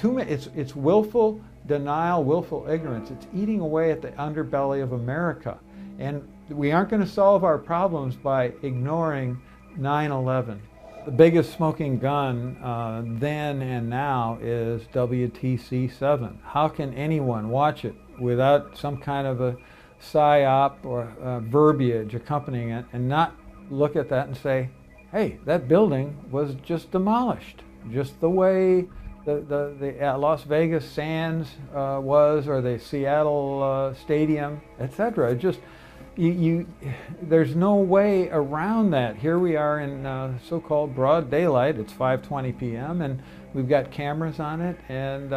It's willful denial, willful ignorance. It's eating away at the underbelly of America. And we aren't going to solve our problems by ignoring 9/11. The biggest smoking gun then and now is WTC-7. How can anyone watch it without some kind of a psyop or verbiage accompanying it and not look at that and say, hey, that building was just demolished, just the way the Las Vegas Sands was, or the Seattle Stadium, etc. Just there's no way around that. Here we are in so-called broad daylight. It's 5:20 p.m. and we've got cameras on it. And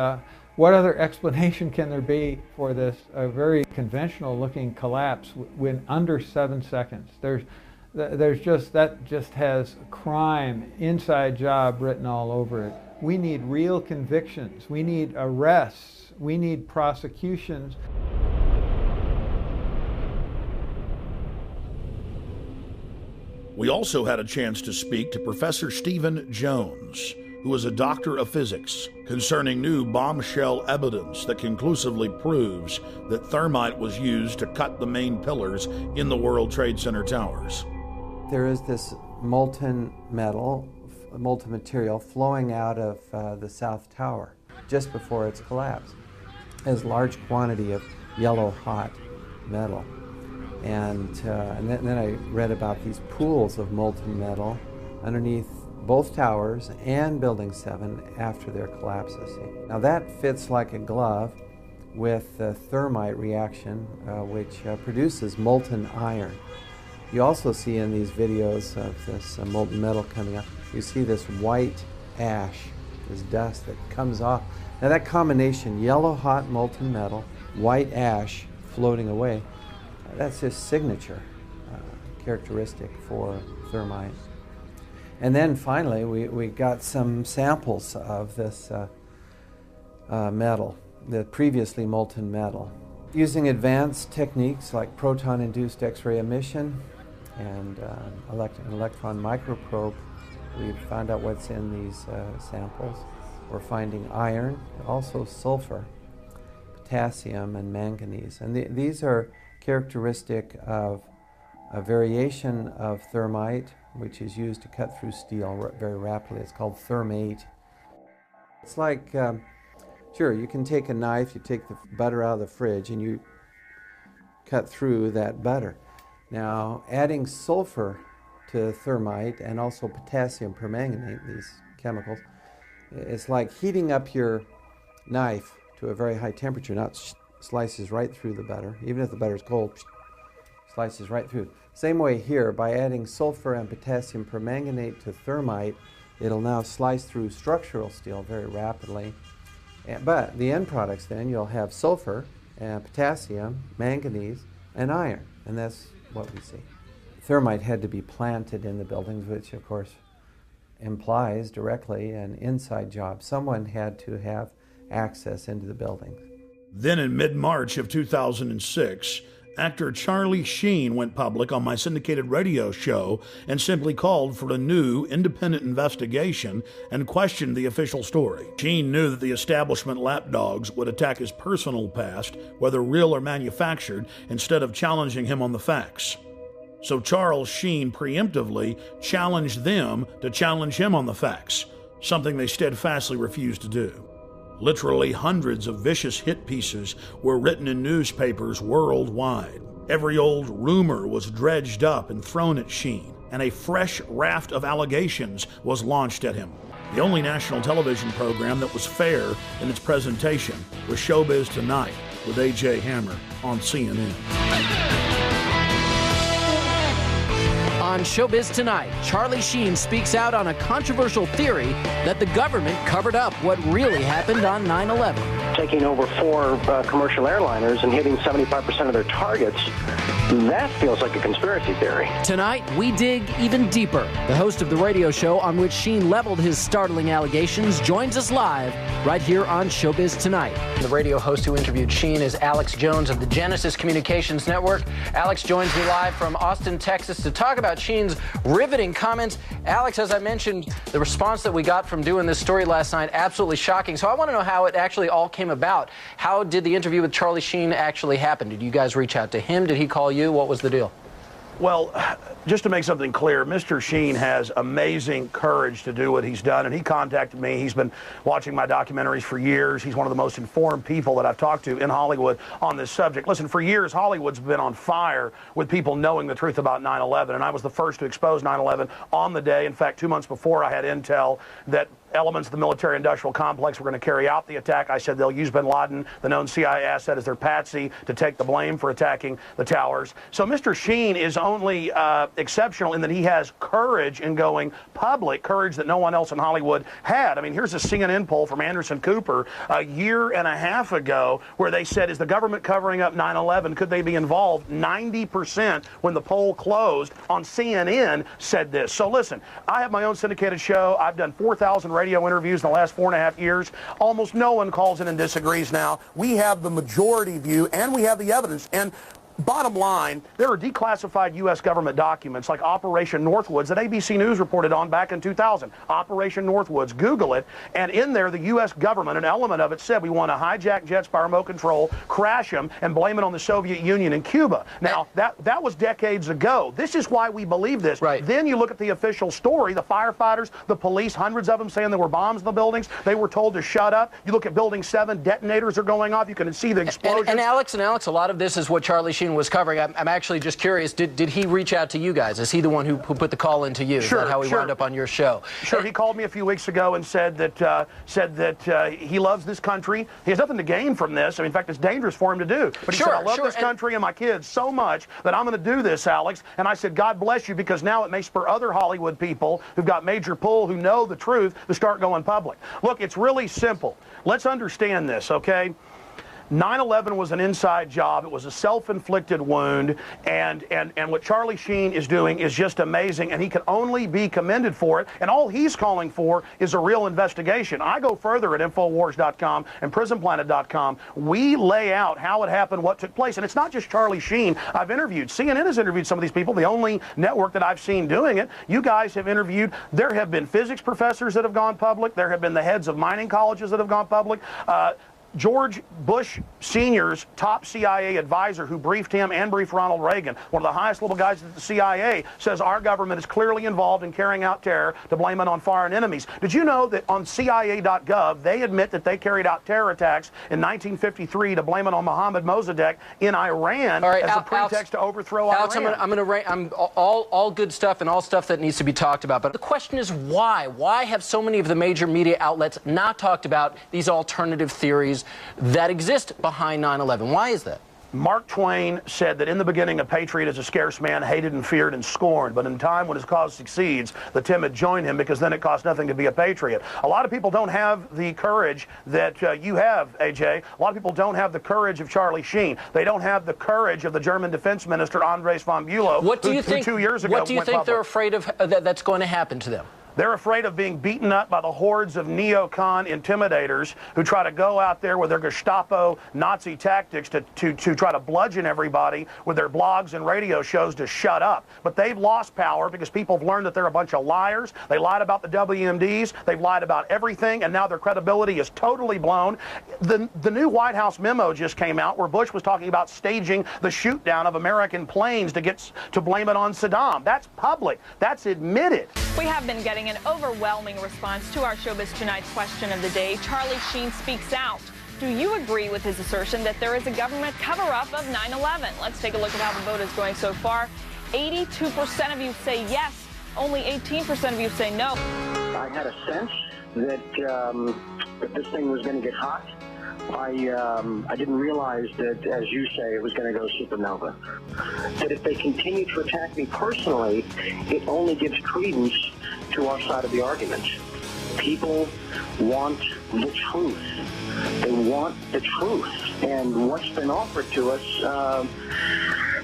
what other explanation can there be for this very conventional-looking collapse when under 7 seconds? That just has crime, inside job written all over it. We need real convictions. We need arrests. We need prosecutions. We also had a chance to speak to Professor Stephen Jones, who is a doctor of physics, concerning new bombshell evidence that conclusively proves that thermite was used to cut the main pillars in the World Trade Center towers. There is this molten metal molten material flowing out of the South Tower just before its collapse. There's a large quantity of yellow hot metal. And then I read about these pools of molten metal underneath both towers and Building 7 after their collapses. Now that fits like a glove with the thermite reaction, which produces molten iron. You also see in these videos of this molten metal coming up, you see this white ash, this dust that comes off. Now that combination, yellow hot molten metal, white ash floating away, that's his signature characteristic for thermite. And then finally, we got some samples of this metal, the previously molten metal. Using advanced techniques like proton-induced X-ray emission and an electron microprobe, we've found out what's in these samples. We're finding iron, also sulfur, potassium, and manganese. And these are characteristic of a variation of thermite, which is used to cut through steel very rapidly. It's called thermate. It's like, sure, you can take a knife, you take the butter out of the fridge, and you cut through that butter. Now, adding sulfur to thermite and also potassium permanganate, these chemicals, it's like heating up your knife to a very high temperature. Now it slices right through the butter. Even if the butter is cold, slices right through. Same way here, by adding sulfur and potassium permanganate to thermite, it'll now slice through structural steel very rapidly. But the end products then, you'll have sulfur, and potassium, manganese, and iron. And that's what we see. Thermite had to be planted in the buildings, which of course implies directly an inside job. Someone had to have access into the buildings. Then in mid-March of 2006, actor Charlie Sheen went public on my syndicated radio show and simply called for a new, independent investigation and questioned the official story. Sheen knew that the establishment lapdogs would attack his personal past, whether real or manufactured, instead of challenging him on the facts. So Charles Sheen preemptively challenged them to challenge him on the facts, something they steadfastly refused to do. Literally hundreds of vicious hit pieces were written in newspapers worldwide. Every old rumor was dredged up and thrown at Sheen, and a fresh raft of allegations was launched at him. The only national television program that was fair in its presentation was Showbiz Tonight with A.J. Hammer on CNN. On Showbiz Tonight, Charlie Sheen speaks out on a controversial theory that the government covered up what really happened on 9/11. Taking over 4 commercial airliners and hitting 75% of their targets, that feels like a conspiracy theory. Tonight, we dig even deeper. The host of the radio show on which Sheen leveled his startling allegations joins us live right here on Showbiz Tonight. The radio host who interviewed Sheen is Alex Jones of the Genesis Communications Network. Alex joins me live from Austin, Texas to talk about Sheen's riveting comments. Alex, as I mentioned, the response that we got from doing this story last night, absolutely shocking. So I want to know how it actually all came about. How did the interview with Charlie Sheen actually happen? Did you guys reach out to him? Did he call you? What was the deal? Well, just to make something clear, Mr. Sheen has amazing courage to do what he's done, and he contacted me. He's been watching my documentaries for years. He's one of the most informed people that I've talked to in Hollywood on this subject. Listen, for years, Hollywood's been on fire with people knowing the truth about 9/11, and I was the first to expose 9/11 on the day. In fact, 2 months before, I had intel that elements of the military-industrial complex were going to carry out the attack. I said they'll use bin Laden, the known CIA asset, as their patsy to take the blame for attacking the towers. So Mr. Sheen is only exceptional in that he has courage in going public, courage that no one else in Hollywood had. I mean, here's a CNN poll from Anderson Cooper a year and a half ago where they said, is the government covering up 9/11? Could they be involved? 90% when the poll closed on CNN said this. So listen, I have my own syndicated show. I've done 4,000 radio interviews in the last 4.5 years. Almost no one calls in and disagrees now. We have the majority view and we have the evidence. And Bottom line, there are declassified U.S. government documents like Operation Northwoods that ABC News reported on back in 2000. Operation Northwoods, Google it, and in there the U.S. government, an element of it said we want to hijack jets by remote control, crash them, and blame it on the Soviet Union and Cuba. Now, that was decades ago. This is why we believe this. Right. Then you look at the official story, the firefighters, the police, hundreds of them saying there were bombs in the buildings. They were told to shut up. You look at Building 7, detonators are going off. You can see the explosions. And Alex, a lot of this is what Charlie Sheen was covering. I'm actually just curious, did he reach out to you guys? Is he the one who put the call into you? Sure, is that how he wound up on your show? Sure, he called me a few weeks ago and said that he loves this country. He has nothing to gain from this. I mean, in fact, it's dangerous for him to do. But he said, I love this country and my kids so much that I'm going to do this, Alex. And I said, God bless you, because now it may spur other Hollywood people who've got major pull, who know the truth, to start going public. Look, it's really simple. Let's understand this, okay? 9/11 was an inside job. It was a self-inflicted wound, and what Charlie Sheen is doing is just amazing, and he can only be commended for it. And all he's calling for is a real investigation. I go further at Infowars.com and PrisonPlanet.com. We lay out how it happened, what took place, and it's not just Charlie Sheen. I've interviewed. CNN has interviewed some of these people. The only network that I've seen doing it. You guys have interviewed. There have been physics professors that have gone public. There have been the heads of mining colleges that have gone public. George Bush Sr.'s top CIA advisor who briefed him and briefed Ronald Reagan, one of the highest level guys at the CIA, says our government is clearly involved in carrying out terror to blame it on foreign enemies. Did you know that on CIA.gov, they admit that they carried out terror attacks in 1953 to blame it on Mohammad Mossadegh in Iran as a pretext to overthrow Iran? I'm all good stuff and all stuff that needs to be talked about. But the question is why? Why have so many of the major media outlets not talked about these alternative theories that exist behind 9/11? Why is that? Mark Twain said that in the beginning a patriot is a scarce man, hated and feared and scorned, but in time when his cause succeeds, the timid join him, because then it costs nothing to be a patriot. A lot of people don't have the courage that you have, AJ. A lot of people don't have the courage of Charlie Sheen. They don't have the courage of the German defense minister Andres von Bülow, who 2 years ago What do you think they're afraid of that's going to happen to them? They're afraid of being beaten up by the hordes of neocon intimidators who try to go out there with their Gestapo Nazi tactics to try to bludgeon everybody with their blogs and radio shows to shut up. But they've lost power because people have learned that they're a bunch of liars. They lied about the WMDs. They've lied about everything, and now their credibility is totally blown. The new White House memo just came out where Bush was talking about staging the shoot down of American planes to blame it on Saddam. That's public. That's admitted. We have been getting an overwhelming response to our Showbiz Tonight question of the day. Charlie Sheen speaks out. Do you agree with his assertion that there is a government cover-up of 9/11? Let's take a look at how the vote is going so far. 82% of you say yes. Only 18% of you say no. I had a sense that this thing was going to get hot. I didn't realize that, as you say, it was going to go supernova. That if they continue to attack me personally, it only gives credence to our side of the argument. People want the truth. They want the truth. And what's been offered to us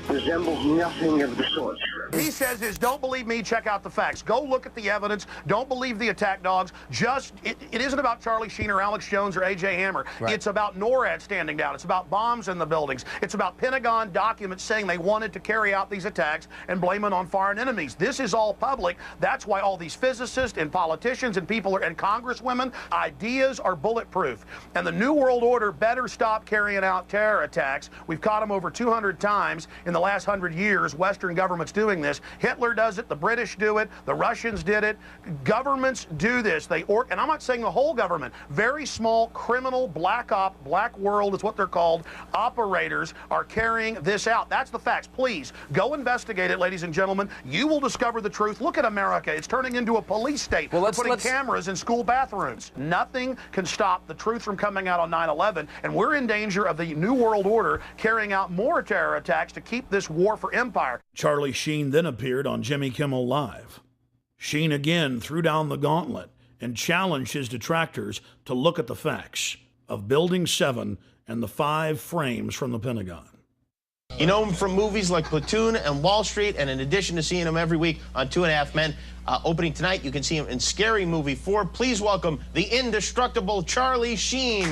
resembles nothing of the sort. He says is, don't believe me, check out the facts. Go look at the evidence. Don't believe the attack dogs. It isn't about Charlie Sheen or Alex Jones or A.J. Hammer. Right. It's about NORAD standing down. It's about bombs in the buildings. It's about Pentagon documents saying they wanted to carry out these attacks and blame it on foreign enemies. This is all public. That's why all these physicists and politicians and people and congresswomen, ideas are bulletproof. And the New World Order better stop carrying out terror attacks. We've caught them over 200 times in the last 100 years. Western governments doing this. Hitler does it. The British do it. The Russians did it. Governments do this. And I'm not saying the whole government. Very small criminal black world is what they're called. Operators are carrying this out. That's the facts. Please go investigate it, ladies and gentlemen. You will discover the truth. Look at America. It's turning into a police state. We're putting cameras in school bathrooms. Nothing can stop the truth from coming out on 9/11, and we're in danger of the New World Order carrying out more terror attacks to keep this war for empire. Charlie Sheen then appeared on Jimmy Kimmel Live. Sheen again threw down the gauntlet and challenged his detractors to look at the facts of Building 7 and the 5 frames from the Pentagon. You know him from movies like Platoon and Wall Street, and in addition to seeing him every week on 2.5 Men, opening tonight, you can see him in Scary Movie 4. Please welcome the indestructible Charlie Sheen.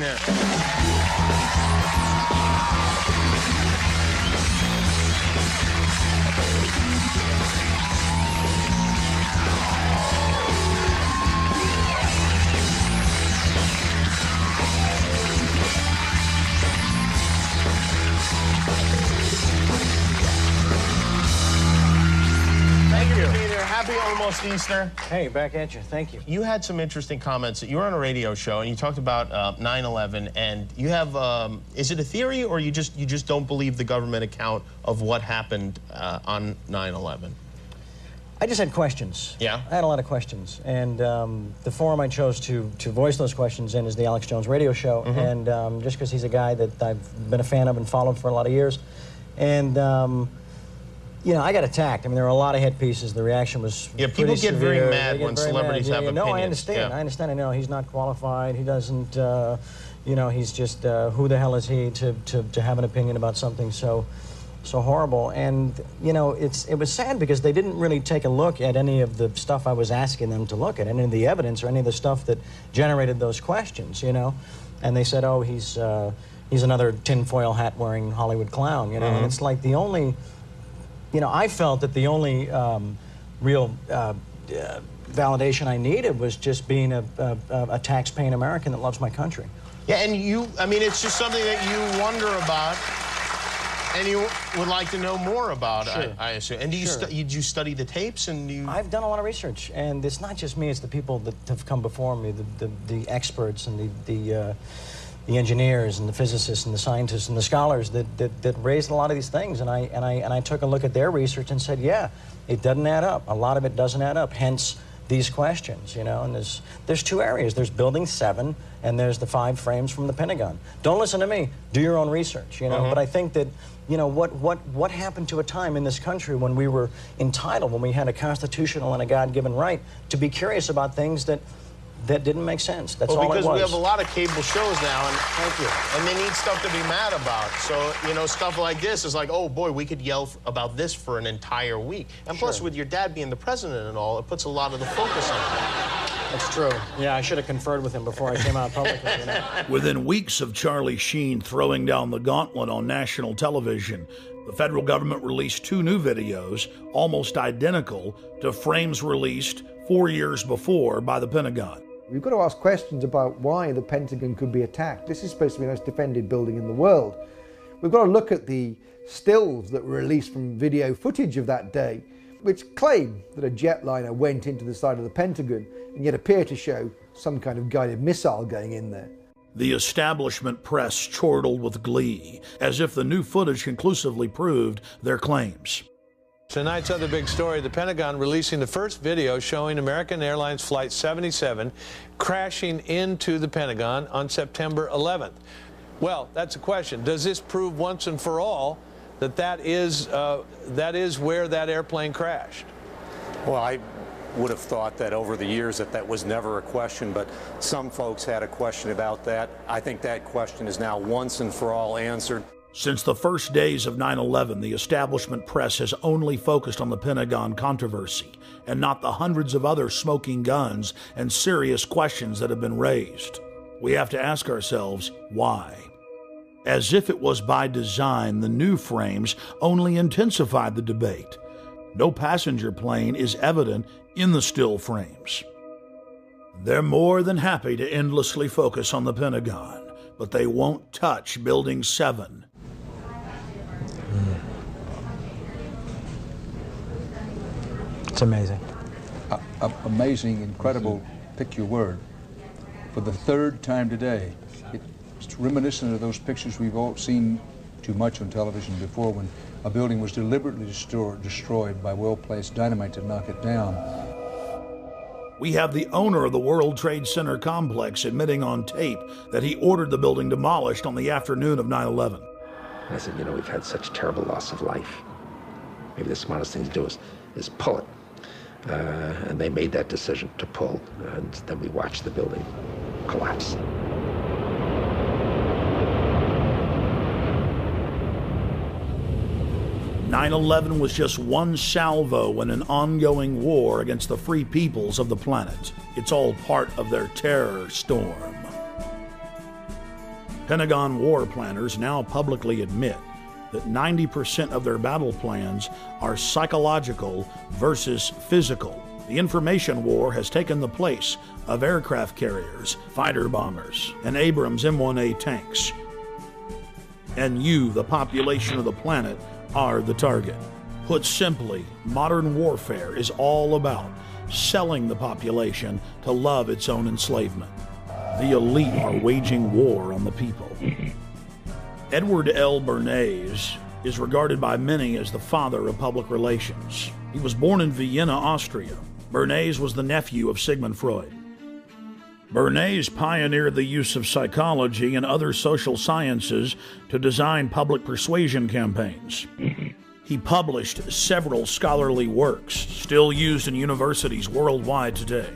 almost Easter. Hey, back at you. Thank you. You had some interesting comments. You were on a radio show and you talked about 9/11, and you have is it a theory or you just don't believe the government account of what happened on 9/11? I just had questions. Yeah? I had a lot of questions, and the forum I chose to voice those questions in is the Alex Jones radio show, and just because he's a guy that I've been a fan of and followed for a lot of years, and you know, I got attacked. I mean, there were a lot of hit pieces. The reaction was people get severe. very mad when very celebrities mad. have opinions. No, I understand. I understand. I know he's not qualified. He doesn't. You know, he's just who the hell is he to have an opinion about something so horrible? And you know, it was sad because they didn't really take a look at any of the stuff I was asking them to look at, any of the evidence or any of the stuff that generated those questions. You know, and they said, oh, he's another tinfoil hat wearing Hollywood clown. You know, and it's like the only. You know, I felt that the only real validation I needed was just being a tax-paying American that loves my country. Yeah, and I mean, it's just something that you wonder about and you would like to know more about, Sure. I assume. And did you study the tapes? And I've done a lot of research, and it's not just me, it's the people that have come before me, the experts and the engineers and the physicists and the scientists and the scholars that raised a lot of these things, and I took a look at their research and said, yeah, it doesn't add up. A lot of it doesn't add up. Hence these questions, you know. And there's two areas. There's Building 7, and there's the 5 frames from the Pentagon. Don't listen to me. Do your own research, you know. But I think that, you know, what happened to a time in this country when we were entitled, when we had a constitutional and a God-given right to be curious about things that didn't make sense. That's all it was. Because we have a lot of cable shows now, and thank you. And they need stuff to be mad about. So, you know, stuff like this is like, oh boy, we could yell about this for an entire week. And plus, with your dad being the president and all, it puts a lot of the focus on that. That's true. Yeah, I should have conferred with him before I came out publicly. You know? Within weeks of Charlie Sheen throwing down the gauntlet on national television, the federal government released 2 new videos, almost identical to frames released 4 years before by the Pentagon. We've got to ask questions about why the Pentagon could be attacked. This is supposed to be the most defended building in the world. We've got to look at the stills that were released from video footage of that day, which claim that a jetliner went into the side of the Pentagon and yet appear to show some kind of guided missile going in there. The establishment press chortled with glee, as if the new footage conclusively proved their claims. Tonight's other big story, the Pentagon releasing the first video showing American Airlines Flight 77 crashing into the Pentagon on September 11th. Well, that's a question. Does this prove once and for all that is where that airplane crashed? Well, I would have thought that over the years that was never a question, but some folks had a question about that. I think that question is now once and for all answered. Since the first days of 9/11, the establishment press has only focused on the Pentagon controversy and not the hundreds of other smoking guns and serious questions that have been raised. We have to ask ourselves, why? As if it was by design, the new frames only intensified the debate. No passenger plane is evident in the still frames. They're more than happy to endlessly focus on the Pentagon, but they won't touch Building 7. It's amazing. Amazing, incredible, pick your word. For the 3rd time today, it's reminiscent of those pictures we've all seen too much on television before, when a building was deliberately destroyed by well-placed dynamite to knock it down. We have the owner of the World Trade Center complex admitting on tape that he ordered the building demolished on the afternoon of 9/11. I said, you know, we've had such terrible loss of life. Maybe the smartest thing to do is pull it. And they made that decision to pull, and then we watched the building collapse. "9/11 was just one salvo in an ongoing war against the free peoples of the planet. It's all part of their terror storm." Pentagon war planners now publicly admit that 90% of their battle plans are psychological versus physical. The information war has taken the place of aircraft carriers, fighter bombers, and Abrams M1A tanks. And you, the population of the planet, are the target. Put simply, modern warfare is all about selling the population to love its own enslavement. The elite are waging war on the people. Edward L. Bernays is regarded by many as the father of public relations. He was born in Vienna, Austria. Bernays was the nephew of Sigmund Freud. Bernays pioneered the use of psychology and other social sciences to design public persuasion campaigns. He published several scholarly works, still used in universities worldwide today.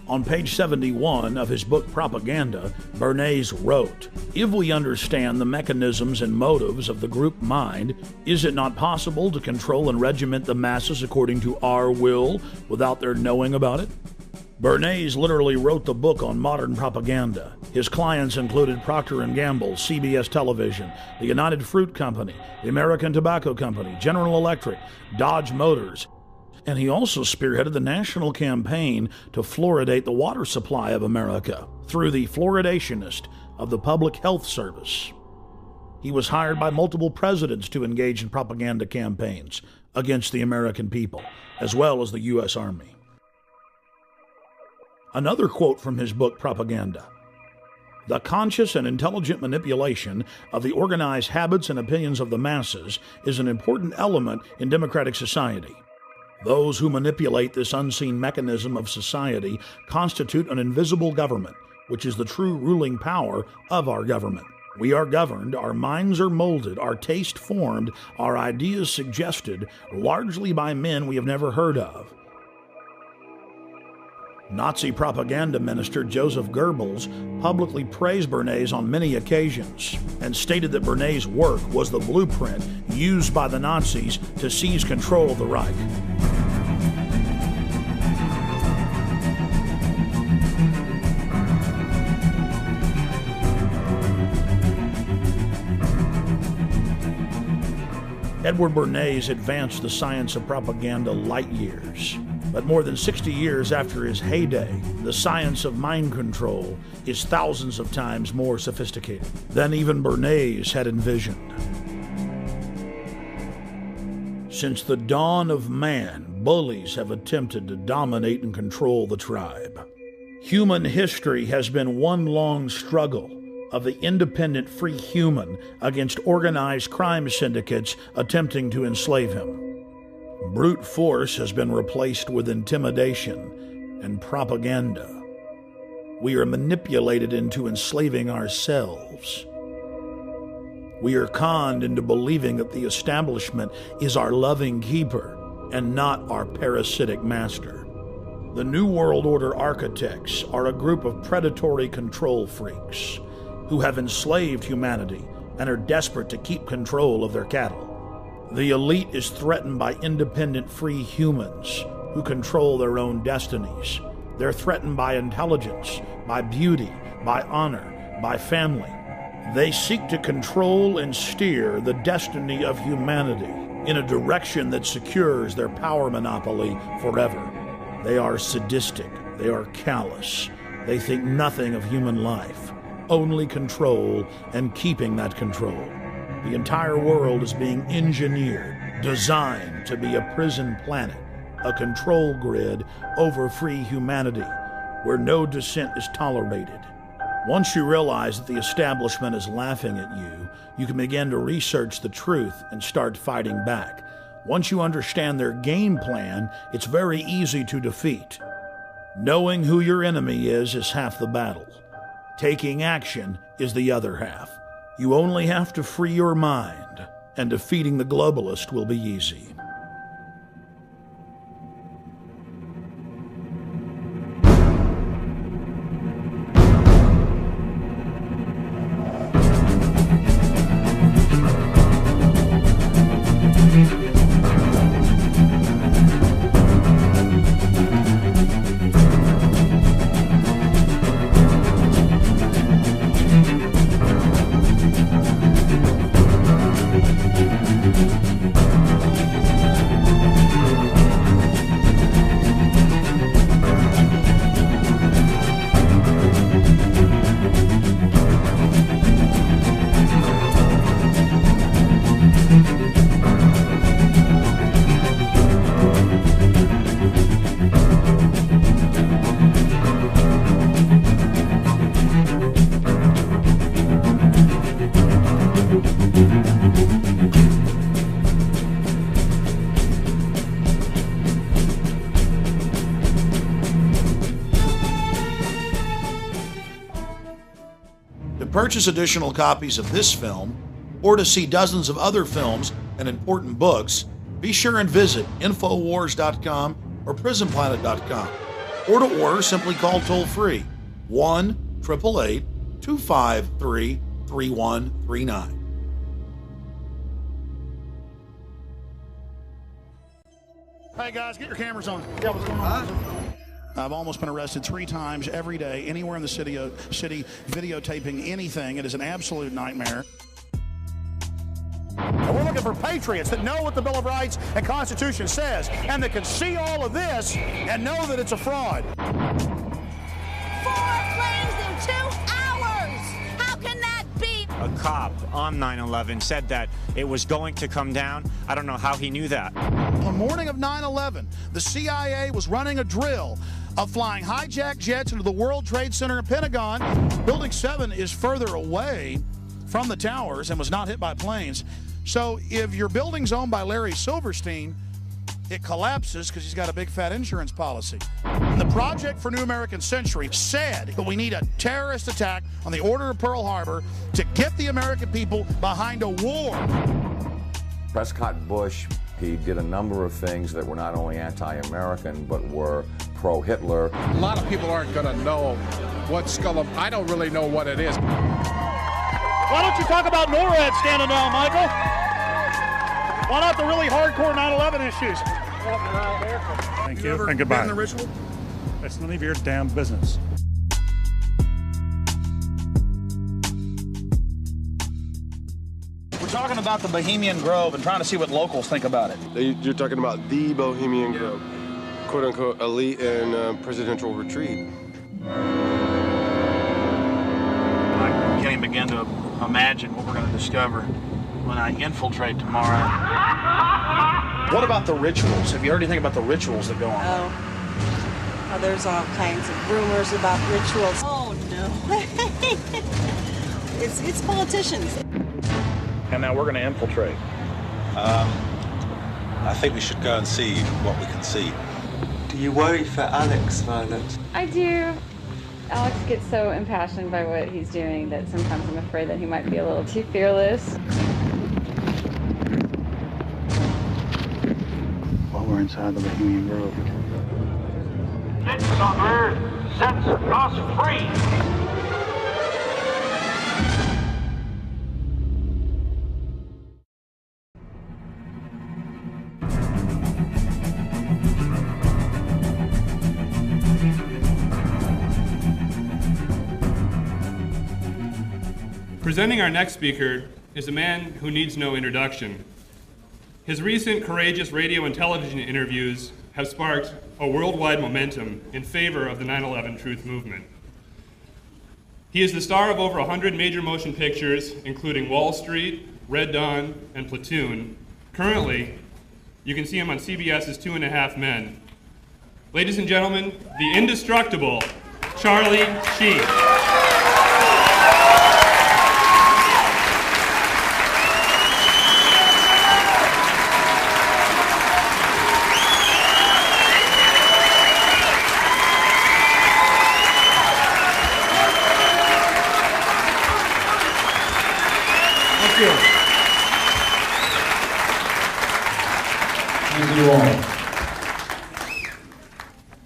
On page 71 of his book Propaganda, Bernays wrote, "If we understand the mechanisms and motives of the group mind, is it not possible to control and regiment the masses according to our will without their knowing about it?" Bernays literally wrote the book on modern propaganda. His clients included Procter & Gamble, CBS Television, the United Fruit Company, the American Tobacco Company, General Electric, Dodge Motors, and he also spearheaded the national campaign to fluoridate the water supply of America through the fluoridationist of the Public Health Service. He was hired by multiple presidents to engage in propaganda campaigns against the American people, as well as the U.S. Army. Another quote from his book Propaganda: "The conscious and intelligent manipulation of the organized habits and opinions of the masses is an important element in democratic society. Those who manipulate this unseen mechanism of society constitute an invisible government, which is the true ruling power of our government. We are governed, our minds are molded, our taste formed, our ideas suggested, largely by men we have never heard of." Nazi propaganda minister Joseph Goebbels publicly praised Bernays on many occasions and stated that Bernays' work was the blueprint used by the Nazis to seize control of the Reich. Edward Bernays advanced the science of propaganda light years. But more than 60 years after his heyday, the science of mind control is thousands of times more sophisticated than even Bernays had envisioned. Since the dawn of man, bullies have attempted to dominate and control the tribe. Human history has been one long struggle of the independent free human against organized crime syndicates attempting to enslave him. Brute force has been replaced with intimidation and propaganda. We are manipulated into enslaving ourselves. We are conned into believing that the establishment is our loving keeper and not our parasitic master. The New World Order architects are a group of predatory control freaks who have enslaved humanity and are desperate to keep control of their cattle. The elite is threatened by independent free humans who control their own destinies. They're threatened by intelligence, by beauty, by honor, by family. They seek to control and steer the destiny of humanity in a direction that secures their power monopoly forever. They are sadistic. They are callous. They think nothing of human life, only control and keeping that control. The entire world is being engineered, designed to be a prison planet, a control grid over free humanity, where no dissent is tolerated. Once you realize that the establishment is laughing at you, you can begin to research the truth and start fighting back. Once you understand their game plan, it's very easy to defeat. Knowing who your enemy is half the battle. Taking action is the other half. You only have to free your mind, and defeating the globalist will be easy. purchase additional copies of this film, or to see dozens of other films and important books, be sure and visit Infowars.com or PrisonPlanet.com. Or to order, simply call toll-free 1-888-253-3139. Hey guys, get your cameras on. Yeah, what's going on? I've almost been arrested 3 times every day, anywhere in the city, videotaping anything. It is an absolute nightmare. And we're looking for patriots that know what the Bill of Rights and Constitution says, and that can see all of this and know that it's a fraud. 4 planes in 2 hours! How can that be? A cop on 9/11 said that it was going to come down. I don't know how he knew that. On the morning of 9/11, the CIA was running a drill of flying hijacked jets into the World Trade Center and Pentagon. Building 7 is further away from the towers and was not hit by planes. So if your building's owned by Larry Silverstein, it collapses because he's got a big fat insurance policy. And the Project for New American Century said that we need a terrorist attack on the Order of Pearl Harbor to get the American people behind a war. Prescott Bush, he did a number of things that were not only anti-American, but were pro-Hitler. A lot of people aren't going to know what Skull. I don't really know what it is. Why don't you talk about NORAD standing down, Michael? Why not the really hardcore 9/11 issues? Thank you, and goodbye. The ritual? That's none of your damn business. We're talking about the Bohemian Grove and trying to see what locals think about it. You're talking about the Bohemian Grove, quote-unquote elite and presidential retreat. I can't even begin to imagine what we're going to discover when I infiltrate tomorrow. What about the rituals? Have you heard anything about the rituals that go on? Oh, there's all kinds of rumors about rituals. Oh no, it's politicians. And now we're going to infiltrate. I think we should go and see what we can see. Do you worry for Alex, Violet? I do. Alex gets so impassioned by what he's doing that sometimes I'm afraid that he might be a little too fearless. While we're inside the Bohemian Grove. Citizens on Earth sets us free. Presenting our next speaker is a man who needs no introduction. His recent courageous radio and television interviews have sparked a worldwide momentum in favor of the 9/11 truth movement. He is the star of over 100 major motion pictures, including Wall Street, Red Dawn, and Platoon. Currently, you can see him on CBS's 2.5 Men. Ladies and gentlemen, the indestructible Charlie Sheen. Thank you all.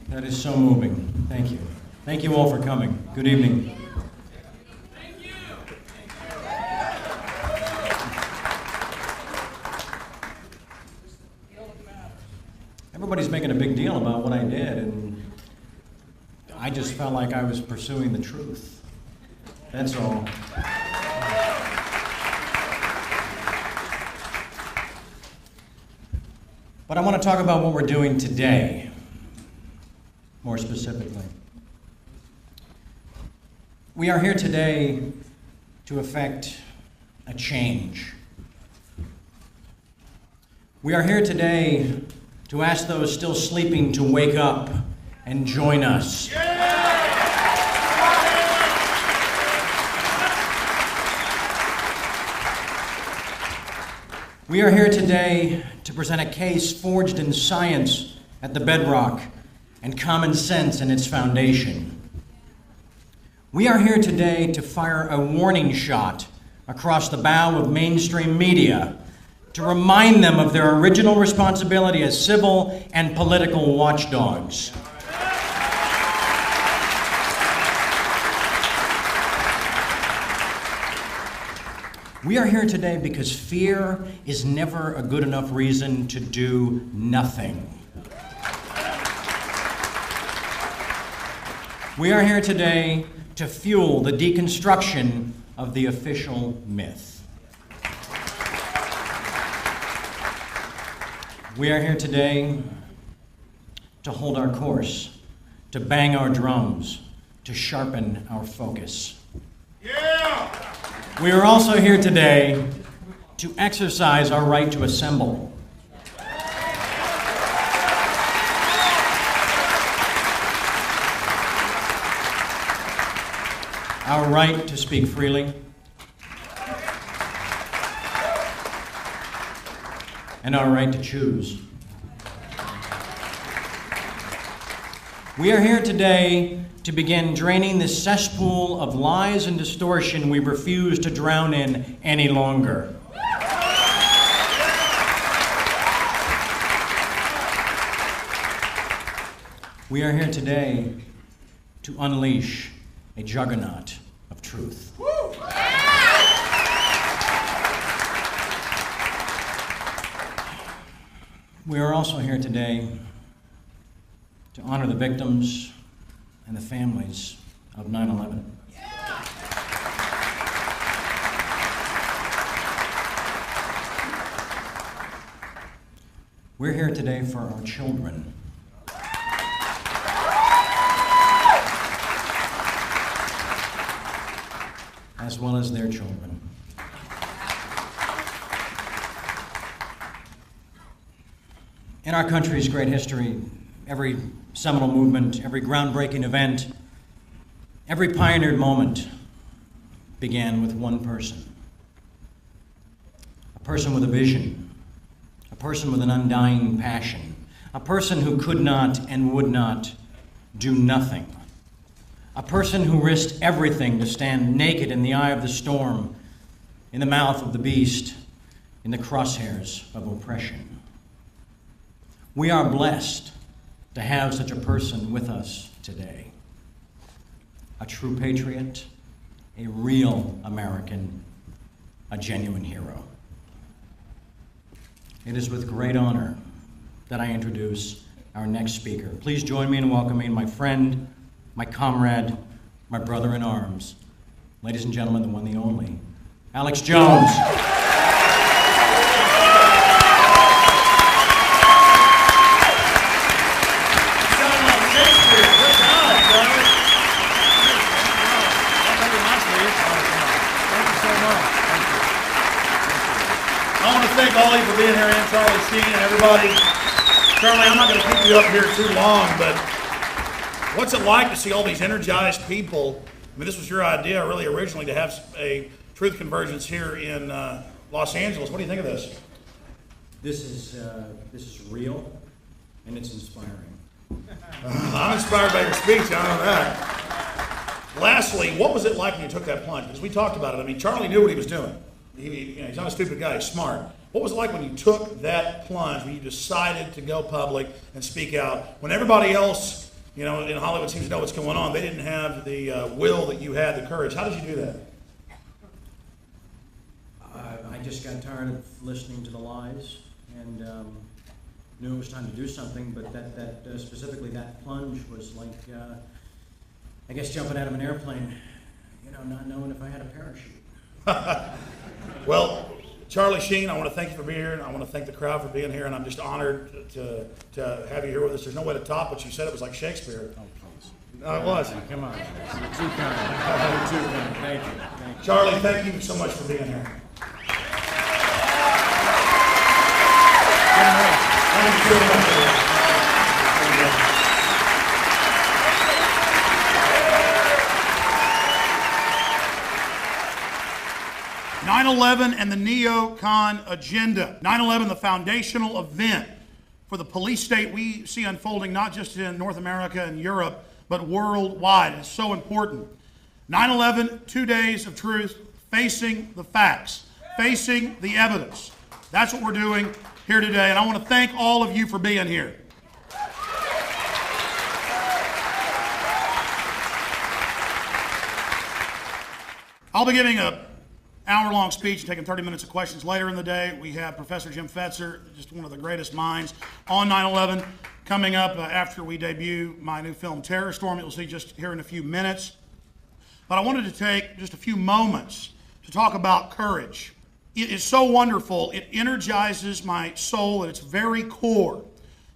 That is so moving. Thank you. Thank you all for coming. Good evening. Everybody's making a big deal about what I did, and I just felt like I was pursuing the truth. That's all. But I want to talk about what we're doing today, more specifically. We are here today to effect a change. We are here today to ask those still sleeping to wake up and join us. We are here today to present a case forged in science at the bedrock and common sense in its foundation. We are here today to fire a warning shot across the bow of mainstream media to remind them of their original responsibility as civil and political watchdogs. We are here today because fear is never a good enough reason to do nothing. We are here today to fuel the deconstruction of the official myth. We are here today to hold our course, to bang our drums, to sharpen our focus. Yeah! We are also here today to exercise our right to assemble. Our right to speak freely, and our right to choose. We are here today to begin draining the cesspool of lies and distortion we refuse to drown in any longer. We are here today to unleash a juggernaut of truth. We are also here today to honor the victims and the families of 9/11. We're here today for our children. As well as their children. In our country's great history, every seminal movement, every groundbreaking event, every pioneered moment began with one person. A person with a vision, a person with an undying passion, a person who could not and would not do nothing. A person who risked everything to stand naked in the eye of the storm, in the mouth of the beast, in the crosshairs of oppression. We are blessed to have such a person with us today. A true patriot, a real American, a genuine hero. It is with great honor that I introduce our next speaker. Please join me in welcoming my friend, my comrade, my brother in arms, ladies and gentlemen, the one, the only, Alex Jones. I want to thank all of you for being here, and Charlie Sheen and everybody. Charlie, I'm not going to keep you up here too long, but what's it like to see all these energized people? I mean, this was your idea, really, originally, to have a Truth Convergence here in Los Angeles. What do you think of this? This is real, and it's inspiring. I'm inspired by your speech, I know that. Lastly, what was it like when you took that plunge? Because we talked about it. I mean, Charlie knew what he was doing. He's not a stupid guy, he's smart. What was it like when you took that plunge, when you decided to go public and speak out? When everybody else, in Hollywood seems to know what's going on, they didn't have the will that you had, the courage. How did you do that? I just got tired of listening to the lies and knew it was time to do something, but that specifically that plunge was like, I guess jumping out of an airplane, not knowing if I had a parachute. Well, Charlie Sheen, I want to thank you for being here, and I want to thank the crowd for being here, and I'm just honored to have you here with us. There's no way to top what you said. It was like Shakespeare. Oh, please. No, it was. Come on. You're too kind. You're too kind. Thank you. Charlie, thank you so much for being here. Thank you so much. 9/11 and the neocon agenda. 9/11, the foundational event for the police state we see unfolding not just in North America and Europe, but worldwide. It's so important. 9/11, 2 days of truth, facing the facts, facing the evidence. That's what we're doing here today, and I want to thank all of you for being here. I'll be giving an hour-long speech and taking 30 minutes of questions later in the day. We have Professor Jim Fetzer, just one of the greatest minds on 9/11, coming up after we debut my new film, Terrorstorm. You'll see just here in a few minutes. But I wanted to take just a few moments to talk about courage. It is so wonderful. It energizes my soul at its very core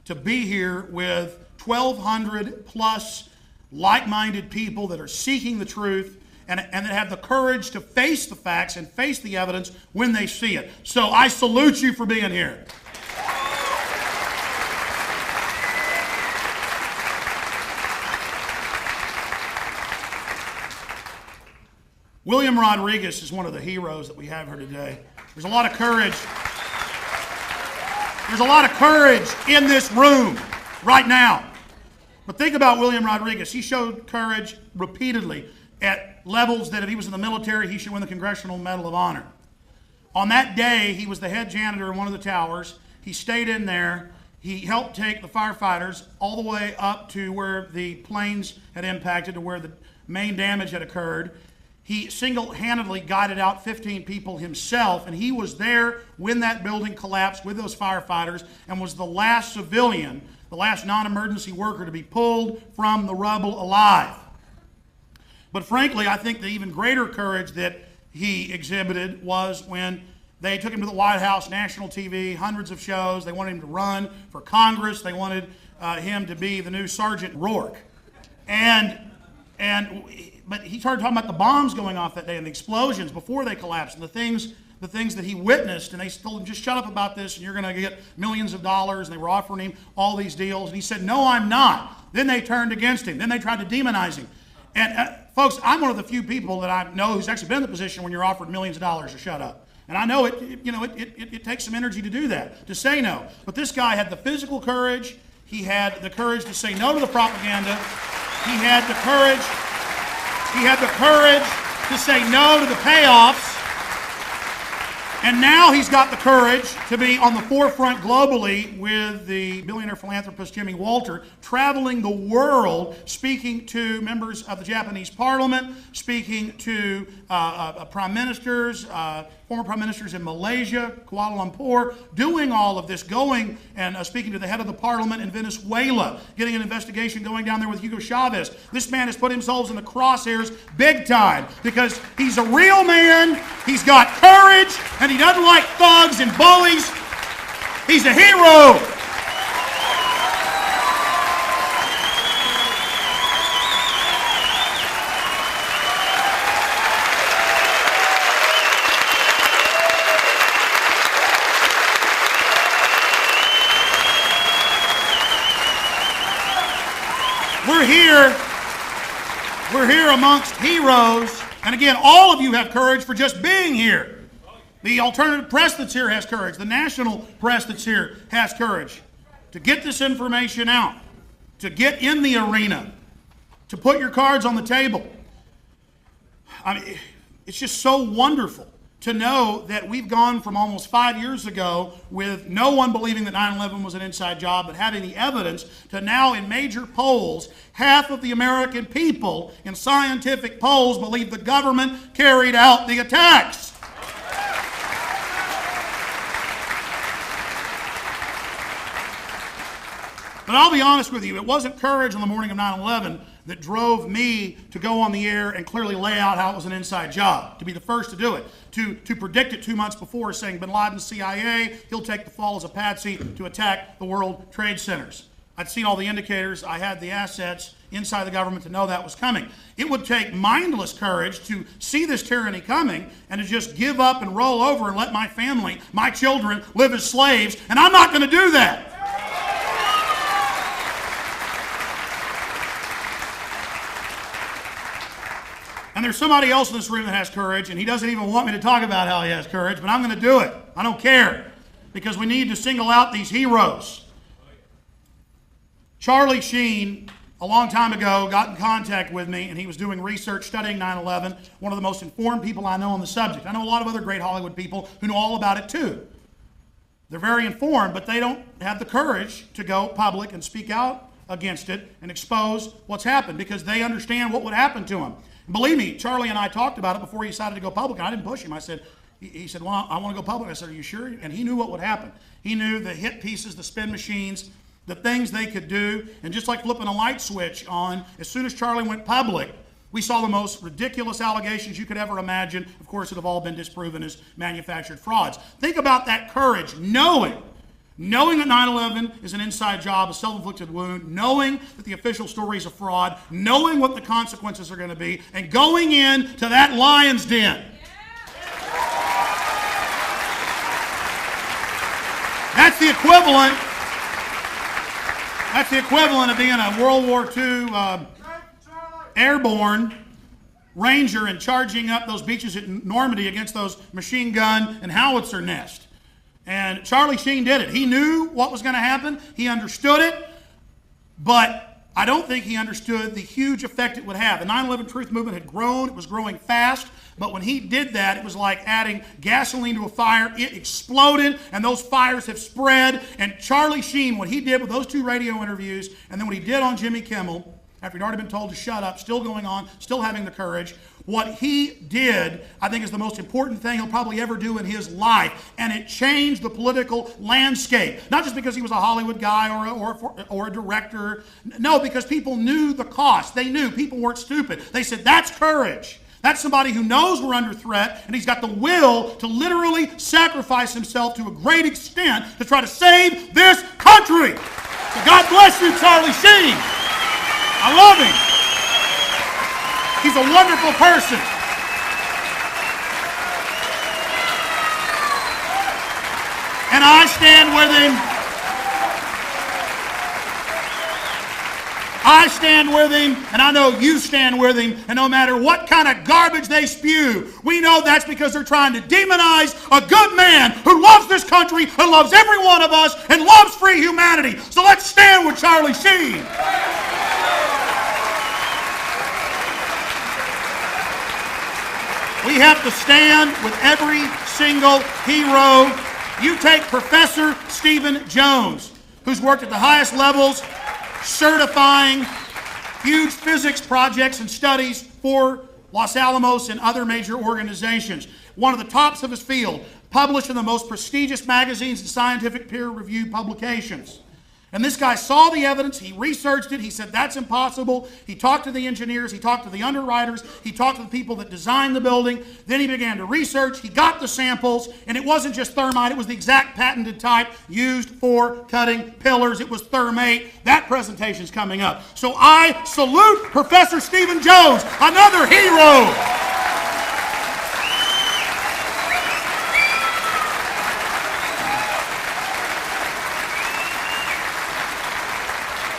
to be here with 1,200 plus like-minded people that are seeking the truth and that have the courage to face the facts and face the evidence when they see it. So I salute you for being here. William Rodriguez is one of the heroes that we have here today. There's a lot of courage. There's a lot of courage in this room right now. But think about William Rodriguez. He showed courage repeatedly at levels that if he was in the military, he should win the Congressional Medal of Honor. On that day, he was the head janitor in one of the towers. He stayed in there. He helped take the firefighters all the way up to where the planes had impacted, to where the main damage had occurred. He single-handedly guided out 15 people himself, and he was there when that building collapsed with those firefighters and was the last civilian, the last non-emergency worker to be pulled from the rubble alive. But frankly, I think the even greater courage that he exhibited was when they took him to the White House, national TV, hundreds of shows. They wanted him to run for Congress. They wanted him to be the new Sergeant Rourke. But he started talking about the bombs going off that day and the explosions before they collapsed and the things that he witnessed. And they told him, just shut up about this and you're going to get millions of dollars. And they were offering him all these deals. And he said, no, I'm not. Then they turned against him. Then they tried to demonize him. And folks, I'm one of the few people that I know who's actually been in the position when you're offered millions of dollars to shut up. And I know it takes some energy to do that, to say no. But this guy had the physical courage. He had the courage to say no to the propaganda. He had the courage to say no to the payoffs. And now he's got the courage to be on the forefront globally with the billionaire philanthropist Jimmy Walter, traveling the world, speaking to members of the Japanese parliament, speaking to prime ministers, former prime ministers in Malaysia, Kuala Lumpur, doing all of this, going and speaking to the head of the parliament in Venezuela, getting an investigation going down there with Hugo Chavez. This man has put himself in the crosshairs big time because he's a real man, he's got courage, and he doesn't like thugs and bullies. He's a hero. We're here amongst heroes, and again, all of you have courage for just being here. The alternative press that's here has courage. The national press that's here has courage to get this information out, to get in the arena, to put your cards on the table. I mean, it's just so wonderful to know that we've gone from almost 5 years ago with no one believing that 9/11 was an inside job, but having the evidence, to now in major polls, half of the American people in scientific polls believe the government carried out the attacks. But I'll be honest with you, it wasn't courage on the morning of 9/11 that drove me to go on the air and clearly lay out how it was an inside job, to be the first to do it, to predict it 2 months before, saying bin Laden's CIA, he'll take the fall as a patsy to attack the World Trade Centers. I'd seen all the indicators. I had the assets inside the government to know that was coming. It would take mindless courage to see this tyranny coming and to just give up and roll over and let my family, my children, live as slaves, and I'm not going to do that. And there's somebody else in this room that has courage, and he doesn't even want me to talk about how he has courage, but I'm going to do it. I don't care, because we need to single out these heroes. Charlie Sheen a long time ago, got in contact with me, and he was doing research studying 9/11, one of the most informed people I know on the subject. I know a lot of other great Hollywood people who know all about it too. They're very informed, but they don't have the courage to go public and speak out against it and expose what's happened because they understand what would happen to him. And believe me, Charlie and I talked about it before he decided to go public, and I didn't push him. I said, he said, well, I want to go public. I said, are you sure? And he knew what would happen. He knew the hit pieces, the spin machines, the things they could do, and just like flipping a light switch on, as soon as Charlie went public, we saw the most ridiculous allegations you could ever imagine, of course, that have all been disproven as manufactured frauds. Think about that courage, knowing that 9/11 is an inside job, a self-inflicted wound, knowing that the official story is a fraud, knowing what the consequences are going to be, and going into that lion's den. That's the equivalent. That's the equivalent of being a World War II airborne ranger and charging up those beaches at Normandy against those machine gun and howitzer nests. And Charlie Sheen did it. He knew what was going to happen. He understood it. But I don't think he understood the huge effect it would have. The 9/11 truth movement had grown. It was growing fast. But when he did that, it was like adding gasoline to a fire. It exploded, and those fires have spread. And Charlie Sheen, what he did with those 2 radio interviews, and then what he did on Jimmy Kimmel, after he'd already been told to shut up, still going on, still having the courage, what he did, I think, is the most important thing he'll probably ever do in his life. And it changed the political landscape. Not just because he was a Hollywood guy or a director. No, because people knew the cost. They knew. People weren't stupid. They said, that's courage. That's somebody who knows we're under threat, and he's got the will to literally sacrifice himself to a great extent to try to save this country. So God bless you, Charlie Sheen. I love him. He's a wonderful person. And I stand with him. I stand with him, and I know you stand with him, and no matter what kind of garbage they spew, we know that's because they're trying to demonize a good man who loves this country, who loves every one of us, and loves free humanity. So let's stand with Charlie Sheen. We have to stand with every single hero. You take Professor Stephen Jones, who's worked at the highest levels, certifying huge physics projects and studies for Los Alamos and other major organizations. One of the tops of his field, published in the most prestigious magazines and scientific peer-reviewed publications. And this guy saw the evidence, he researched it, he said that's impossible. He talked to the engineers, he talked to the underwriters, he talked to the people that designed the building. Then he began to research, he got the samples, and it wasn't just thermite, it was the exact patented type used for cutting pillars. It was thermate. That presentation's coming up. So I salute Professor Stephen Jones, another hero.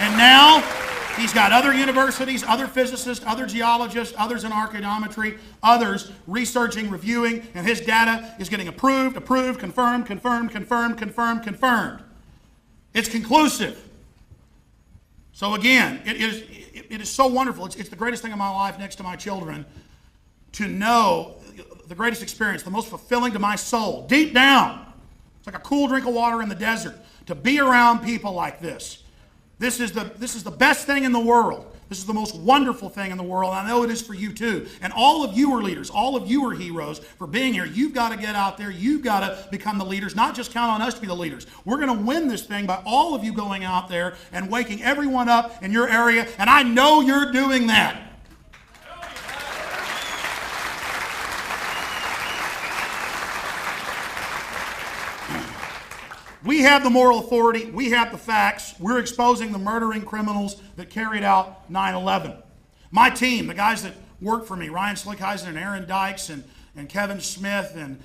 And now he's got other universities, other physicists, other geologists, others in archaeometry, others researching, reviewing, and his data is getting approved, confirmed. It's conclusive. So again, it is so wonderful. It's the greatest thing in my life next to my children to know the greatest experience, the most fulfilling to my soul, deep down. It's like a cool drink of water in the desert to be around people like this. This is the best thing in the world. This is the most wonderful thing in the world. And I know it is for you too. And all of you are leaders. All of you are heroes for being here. You've got to get out there. You've got to become the leaders, not just count on us to be the leaders. We're going to win this thing by all of you going out there and waking everyone up in your area. And I know you're doing that. We have the moral authority. We have the facts. We're exposing the murdering criminals that carried out 9/11. My team, the guys that work for me, Ryan Slickheiser and Aaron Dykes and Kevin Smith and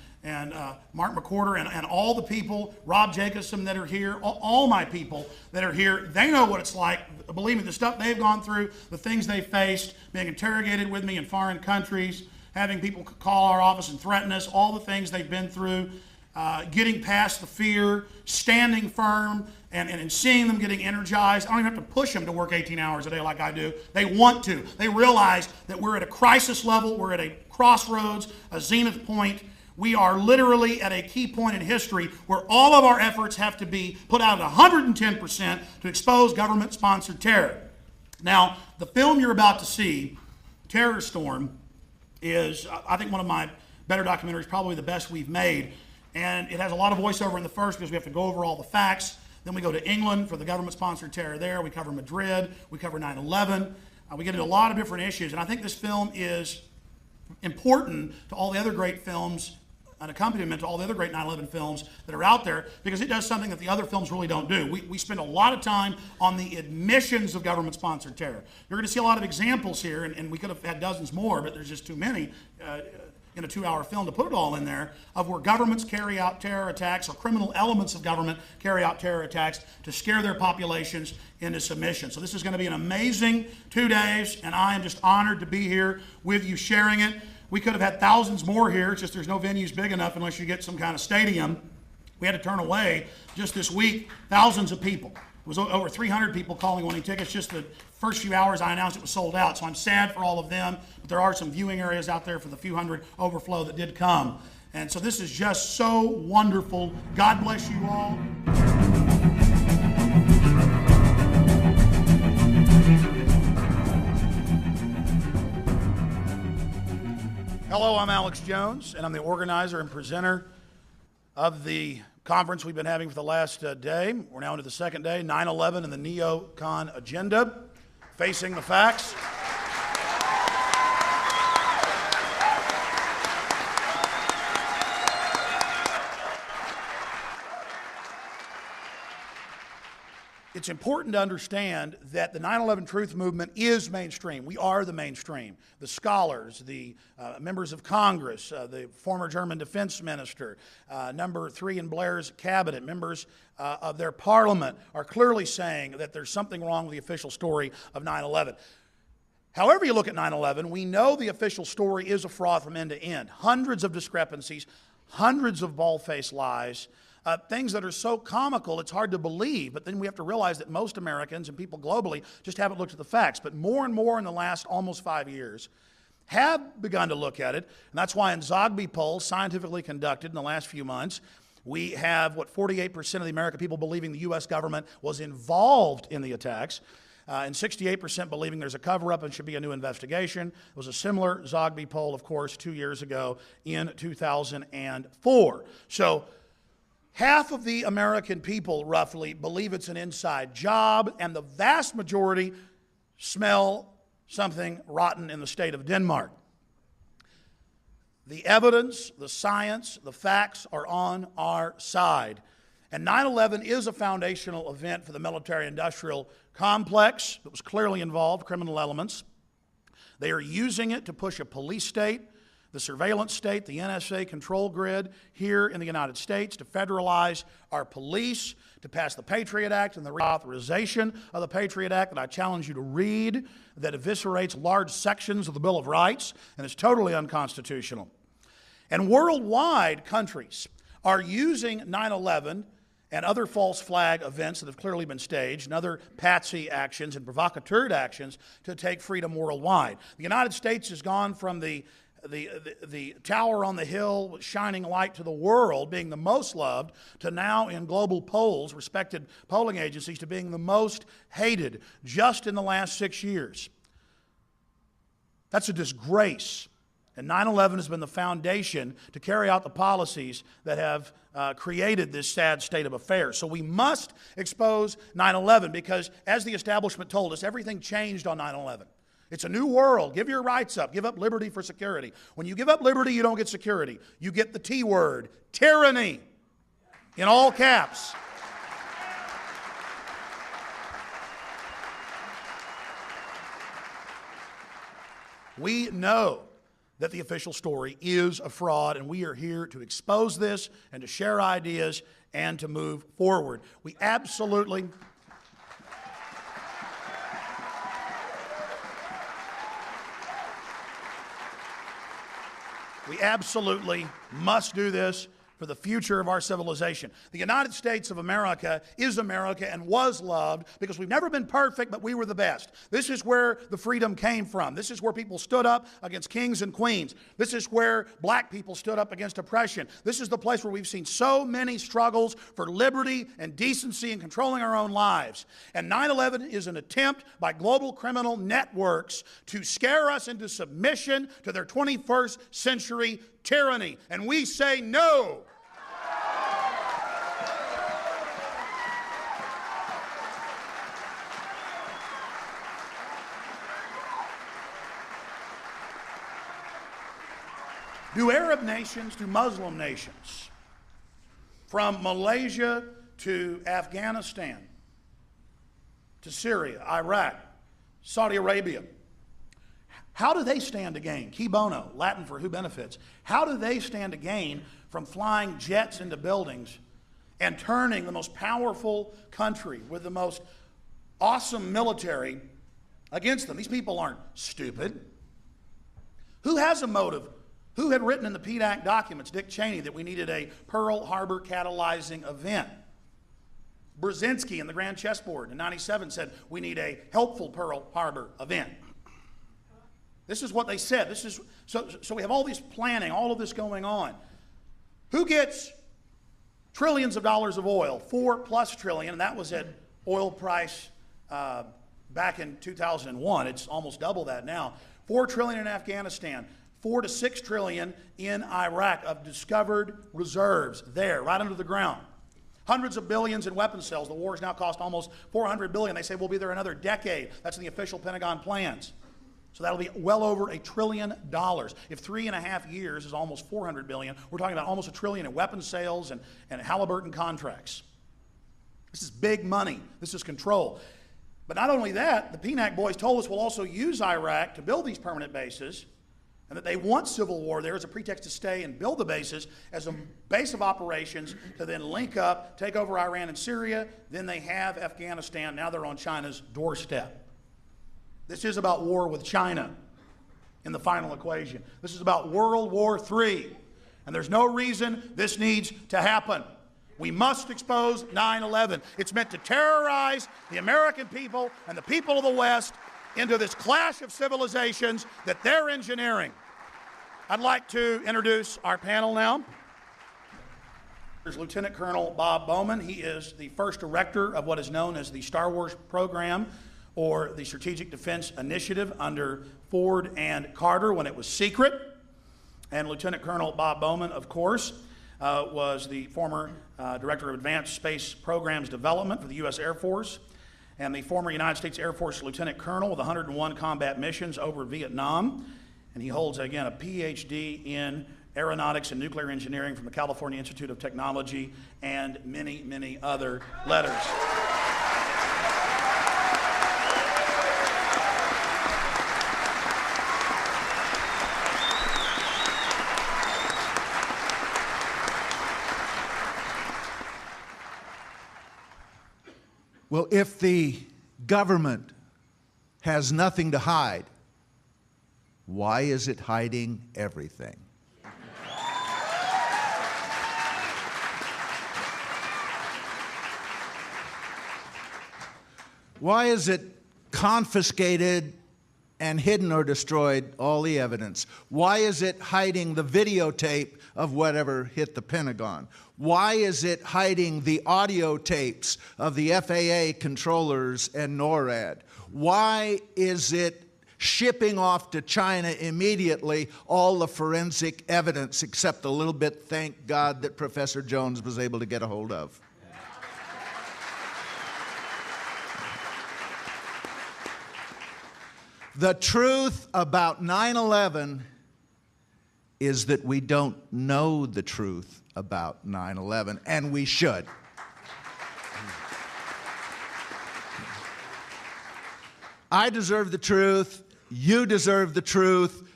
Mark McCorder and all the people, Rob Jacobson that are here, all my people that are here, they know what it's like. Believe me, the stuff they've gone through, the things they faced, being interrogated with me in foreign countries, having people call our office and threaten us, all the things they've been through. getting past the fear, standing firm, and seeing them getting energized. I don't even have to push them to work 18 hours a day like I do. They want to. They realize that we're at a crisis level, we're at a crossroads, a zenith point. We are literally at a key point in history where all of our efforts have to be put out at 110% to expose government-sponsored terror. Now, the film you're about to see, Terrorstorm, is, I think, one of my better documentaries, probably the best we've made. And it has a lot of voiceover in the first because we have to go over all the facts. Then we go to England for the government-sponsored terror there. We cover Madrid. We cover 9/11. We get into a lot of different issues. And I think this film is important to all the other great films, an accompaniment to all the other great 9/11 films that are out there, because it does something that the other films really don't do. We spend a lot of time on the admissions of government-sponsored terror. You're going to see a lot of examples here, and we could have had dozens more, but there's just too many in a 2-hour film to put it all in there, of where governments carry out terror attacks, or criminal elements of government carry out terror attacks to scare their populations into submission. So this is going to be an amazing 2 days, and I am just honored to be here with you sharing it. We could have had thousands more here, it's just there's no venues big enough unless you get some kind of stadium. We had to turn away just this week thousands of people. It was over 300 people calling, wanting tickets. Just the first few hours I announced it was sold out, so I'm sad for all of them, but there are some viewing areas out there for the few hundred overflow that did come. And so this is just so wonderful. God bless you all. Hello, I'm Alex Jones, and I'm the organizer and presenter of the conference we've been having for the last day. We're now into the second day, 9/11 and the neocon agenda, facing the facts. It's important to understand that the 9/11 truth movement is mainstream. We are the mainstream. The scholars, the members of Congress, the former German defense minister, number 3 in Blair's cabinet, members of their parliament are clearly saying that there's something wrong with the official story of 9/11. However you look at 9/11, we know the official story is a fraud from end to end. Hundreds of discrepancies, hundreds of bald-faced lies, things that are so comical it's hard to believe, but then we have to realize that most Americans and people globally just haven't looked at the facts. But more and more in the last almost 5 years have begun to look at it, and that's why in Zogby polls, scientifically conducted in the last few months, we have, 48% of the American people believing the U.S. government was involved in the attacks, and 68% believing there's a cover-up and should be a new investigation. It was a similar Zogby poll, of course, 2 years ago in 2004. So half of the American people, roughly, believe it's an inside job, and the vast majority smell something rotten in the state of Denmark. The evidence, the science, the facts are on our side. And 9/11 is a foundational event for the military-industrial complex that was clearly involved, criminal elements. They are using it to push a police state, the surveillance state, the NSA control grid here in the United States, to federalize our police, to pass the Patriot Act and the reauthorization of the Patriot Act that I challenge you to read, that eviscerates large sections of the Bill of Rights and is totally unconstitutional. And worldwide, countries are using 9/11 and other false flag events that have clearly been staged, and other patsy actions and provocateur actions to take freedom worldwide. The United States has gone from the tower on the hill shining light to the world, being the most loved, to now in global polls, respected polling agencies, to being the most hated just in the last 6 years. That's a disgrace. And 9/11 has been the foundation to carry out the policies that have created this sad state of affairs. So we must expose 9/11 because, as the establishment told us, everything changed on 9/11. It's a new world. Give your rights up. Give up liberty for security. When you give up liberty, you don't get security. You get the T word, tyranny, in all caps. We know that the official story is a fraud, and we are here to expose this and to share ideas and to move forward. We absolutely must do this for the future of our civilization. The United States of America is America and was loved because we've never been perfect, but we were the best. This is where the freedom came from. This is where people stood up against kings and queens. This is where black people stood up against oppression. This is the place where we've seen so many struggles for liberty and decency and controlling our own lives. And 9/11 is an attempt by global criminal networks to scare us into submission to their 21st century tyranny. And we say no. Do Arab nations, do Muslim nations, from Malaysia to Afghanistan, to Syria, Iraq, Saudi Arabia, how do they stand to gain? Qui bono, Latin for who benefits. How do they stand to gain from flying jets into buildings and turning the most powerful country with the most awesome military against them? These people aren't stupid. Who has a motive? Who had written in the PDAC documents, Dick Cheney, that we needed a Pearl Harbor catalyzing event? Brzezinski in the Grand Chessboard in '97 said we need a helpful Pearl Harbor event. This is what they said. So we have all this planning, all of this going on. Who gets trillions of dollars of oil? $4+ trillion, and that was at oil price back in 2001. It's almost double that now. $4 trillion in Afghanistan. $4 to $6 trillion in Iraq of discovered reserves there, right under the ground. Hundreds of billions in weapon sales. The war has now cost almost $400 billion. They say we'll be there another decade. That's in the official Pentagon plans. So that'll be well over $1 trillion. If 3.5 years is almost $400 billion, we're talking about almost $1 trillion in weapon sales and Halliburton contracts. This is big money. This is control. But not only that, the PNAC boys told us we'll also use Iraq to build these permanent bases, and that they want civil war there as a pretext to stay and build the bases as a base of operations to then link up, take over Iran and Syria. Then they have Afghanistan. Now they're on China's doorstep. This is about war with China in the final equation. This is about World War III. And there's no reason this needs to happen. We must expose 9/11. It's meant to terrorize the American people and the people of the West into this clash of civilizations that they're engineering. I'd like to introduce our panel now. There's Lieutenant Colonel Bob Bowman. He is the first director of what is known as the Star Wars program, or the Strategic Defense Initiative under Ford and Carter when it was secret. And Lieutenant Colonel Bob Bowman, of course, was the former Director of Advanced Space Programs Development for the U.S. Air Force, and the former United States Air Force Lieutenant Colonel with 101 combat missions over Vietnam. And he holds, again, a PhD in aeronautics and nuclear engineering from the California Institute of Technology, and many, many other letters. Well, if the government has nothing to hide, why is it hiding everything? Why is it confiscated and hidden or destroyed all the evidence? Why is it hiding the videotape of whatever hit the Pentagon? Why is it hiding the audio tapes of the FAA controllers and NORAD? Why is it shipping off to China immediately all the forensic evidence except a little bit, thank God, that Professor Jones was able to get a hold of? The truth about 9/11 is that we don't know the truth about 9/11, and we should. I deserve the truth. You deserve the truth.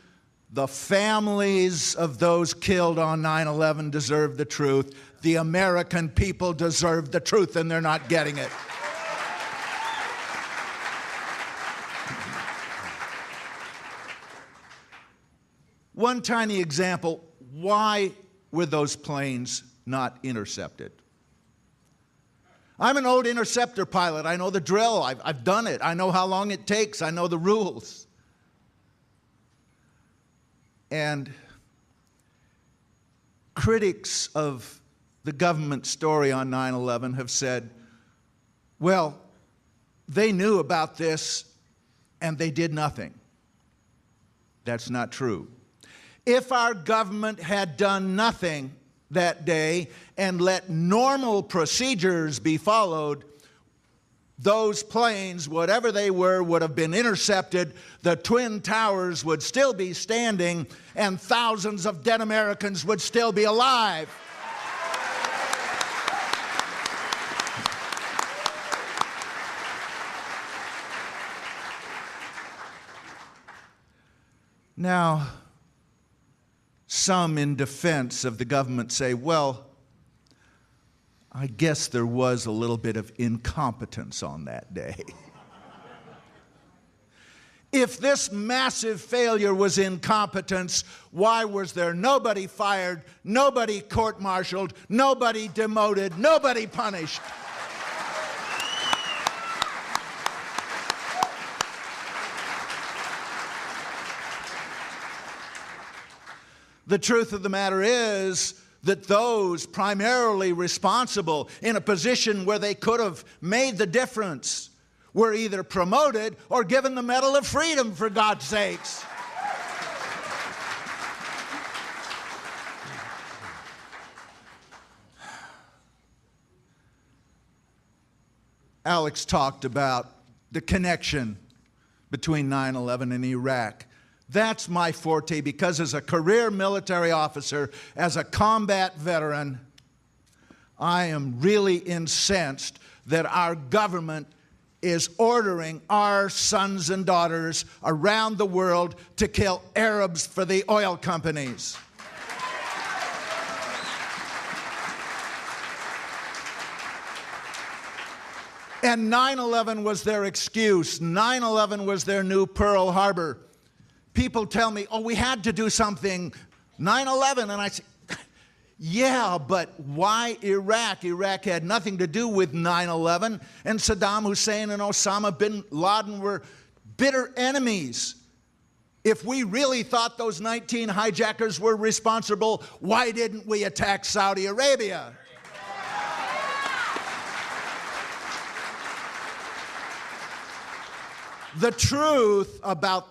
The families of those killed on 9/11 deserve the truth. The American people deserve the truth, and they're not getting it. One tiny example, why were those planes not intercepted. I'm an old interceptor pilot. I know the drill. I've done it. I know how long it takes. I know the rules. And critics of the government story on 9/11 have said, well, they knew about this and they did nothing. That's not true. If our government had done nothing that day and let normal procedures be followed, those planes, whatever they were, would have been intercepted, the Twin Towers would still be standing, and thousands of dead Americans would still be alive. Now, some in defense of the government say, well, I guess there was a little bit of incompetence on that day. If this massive failure was incompetence, why was there nobody fired, nobody court-martialed, nobody demoted, nobody punished? The truth of the matter is that those primarily responsible in a position where they could have made the difference were either promoted or given the Medal of Freedom, for God's sakes. Alex talked about the connection between 9/11 and Iraq. That's my forte, because as a career military officer, as a combat veteran, I am really incensed that our government is ordering our sons and daughters around the world to kill Arabs for the oil companies. And 9/11 was their excuse. 9/11 was their new Pearl Harbor. People tell me, oh, we had to do something, 9/11, and I say, yeah, but why Iraq? Iraq had nothing to do with 9/11, and Saddam Hussein and Osama bin Laden were bitter enemies. If we really thought those 19 hijackers were responsible, why didn't we attack Saudi Arabia? The truth about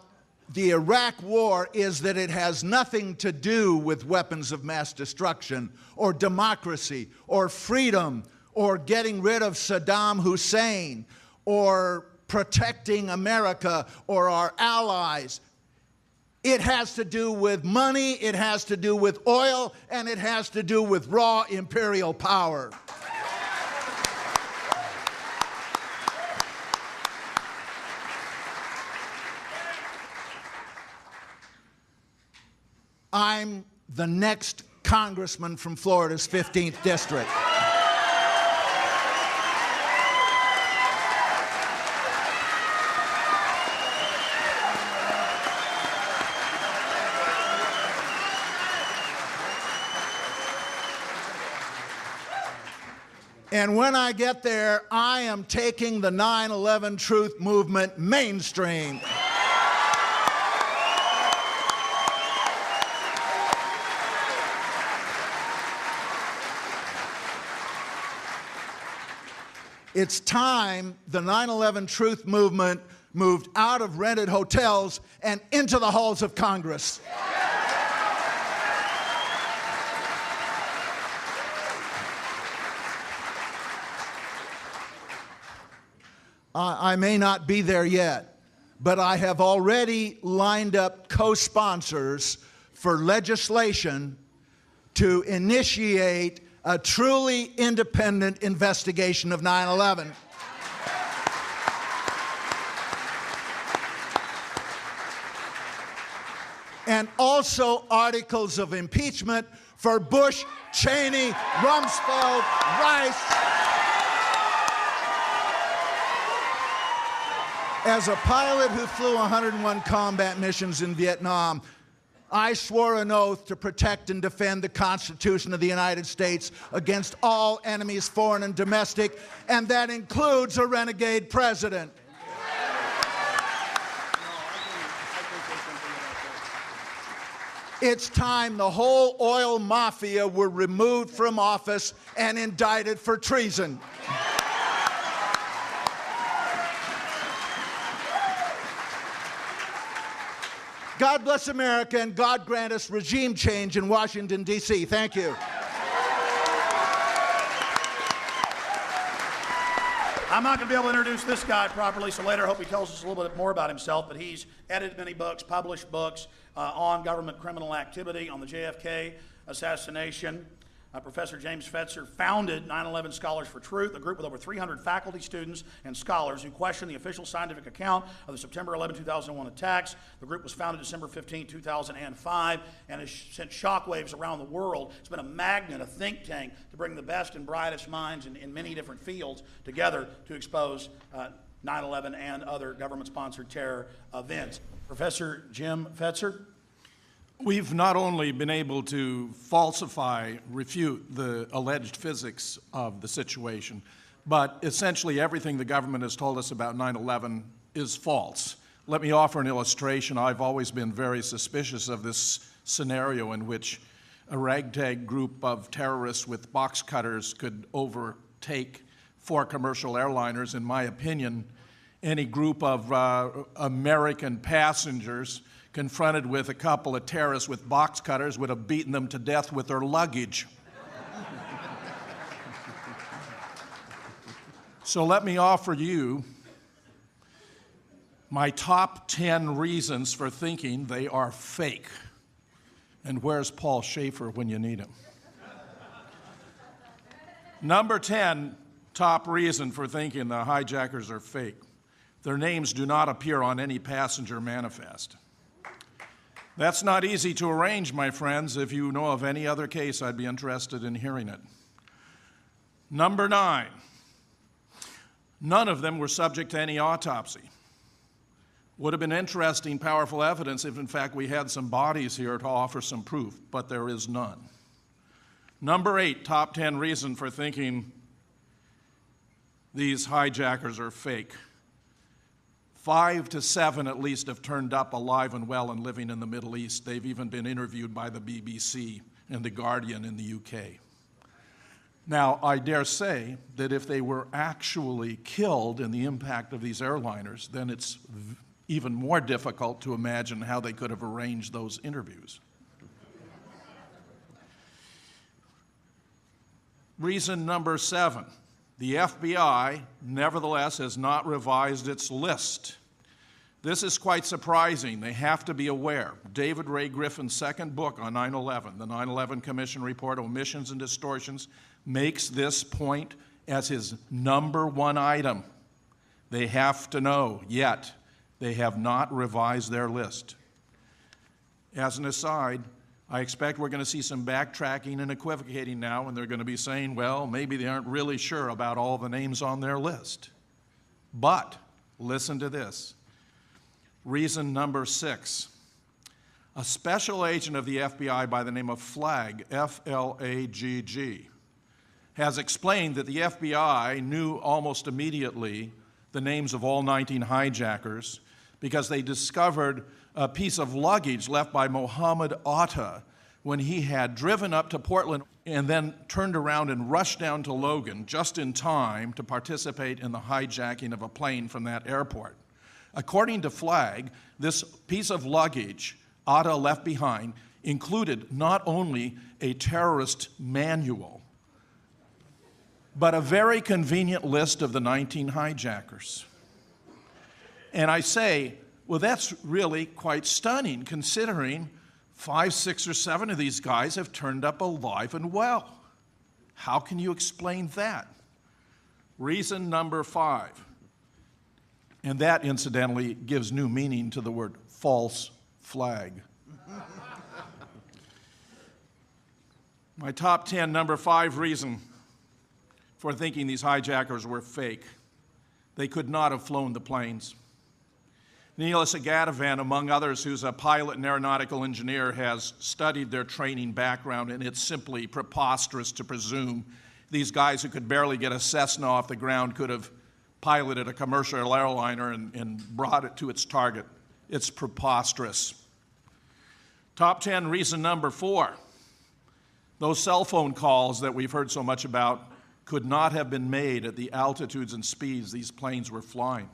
the Iraq War is that it has nothing to do with weapons of mass destruction or democracy or freedom or getting rid of Saddam Hussein or protecting America or our allies. It has to do with money, it has to do with oil, and it has to do with raw imperial power. I'm the next congressman from Florida's 15th district. And when I get there, I am taking the 9/11 truth movement mainstream. It's time the 9/11 truth movement moved out of rented hotels and into the halls of Congress. I may not be there yet, but I have already lined up co-sponsors for legislation to initiate a truly independent investigation of 9/11. And also articles of impeachment for Bush, Cheney, Rumsfeld, Rice. As a pilot who flew 101 combat missions in Vietnam, I swore an oath to protect and defend the Constitution of the United States against all enemies, foreign and domestic, and that includes a renegade president. It's time the whole oil mafia were removed from office and indicted for treason. God bless America, and God grant us regime change in Washington, D.C. Thank you. I'm not going to be able to introduce this guy properly, so later I hope he tells us a little bit more about himself, but he's edited many books, published books on government criminal activity, on the JFK assassination. Professor James Fetzer founded 9/11 Scholars for Truth, a group with over 300 faculty, students, and scholars who question the official scientific account of the September 11, 2001 attacks. The group was founded December 15, 2005, and has sent shockwaves around the world. It's been a magnet, a think tank, to bring the best and brightest minds in many different fields together to expose 9/11 and other government-sponsored terror events. Professor Jim Fetzer. We've not only been able to falsify, refute the alleged physics of the situation, but essentially everything the government has told us about 9/11 is false. Let me offer an illustration. I've always been very suspicious of this scenario in which a ragtag group of terrorists with box cutters could overtake 4 commercial airliners. In my opinion, any group of American passengers confronted with a couple of terrorists with box cutters would have beaten them to death with their luggage. So let me offer you my top 10 reasons for thinking they are fake. And where's Paul Schaefer when you need him? Number 10 top reason for thinking the hijackers are fake. Their names do not appear on any passenger manifest. That's not easy to arrange, my friends. If you know of any other case, I'd be interested in hearing it. Number 9, none of them were subject to any autopsy. Would have been interesting, powerful evidence if, in fact, we had some bodies here to offer some proof, but there is none. Number 8, top 10 reason for thinking these hijackers are fake. 5 to 7 at least have turned up alive and well and living in the Middle East. They've even been interviewed by the BBC and The Guardian in the UK. Now, I dare say that if they were actually killed in the impact of these airliners, then it's even more difficult to imagine how they could have arranged those interviews. Reason number 7. The FBI, nevertheless, has not revised its list. This is quite surprising. They have to be aware. David Ray Griffin's second book on 9/11, the 9/11 Commission Report, Omissions and Distortions, makes this point as his number 1 item. They have to know, yet they have not revised their list. As an aside, I expect we're going to see some backtracking and equivocating now, and they're going to be saying, well, maybe they aren't really sure about all the names on their list. But listen to this. Reason number 6. A special agent of the FBI by the name of Flagg, F-L-A-G-G, has explained that the FBI knew almost immediately the names of all 19 hijackers because they discovered a piece of luggage left by Mohammed Atta when he had driven up to Portland and then turned around and rushed down to Logan just in time to participate in the hijacking of a plane from that airport. According to Flagg, this piece of luggage Atta left behind included not only a terrorist manual, but a very convenient list of the 19 hijackers. And I say, well, that's really quite stunning, considering 5, 6, or 7 of these guys have turned up alive and well. How can you explain that? Reason number 5, and that, incidentally, gives new meaning to the word false flag. My top 10, number 5 reason for thinking these hijackers were fake. They could not have flown the planes. Neil Sagatavan, among others, who's a pilot and aeronautical engineer, has studied their training background, and it's simply preposterous to presume these guys who could barely get a Cessna off the ground could have piloted a commercial airliner and brought it to its target. It's preposterous. Top 10 reason number 4. Those cell phone calls that we've heard so much about could not have been made at the altitudes and speeds these planes were flying.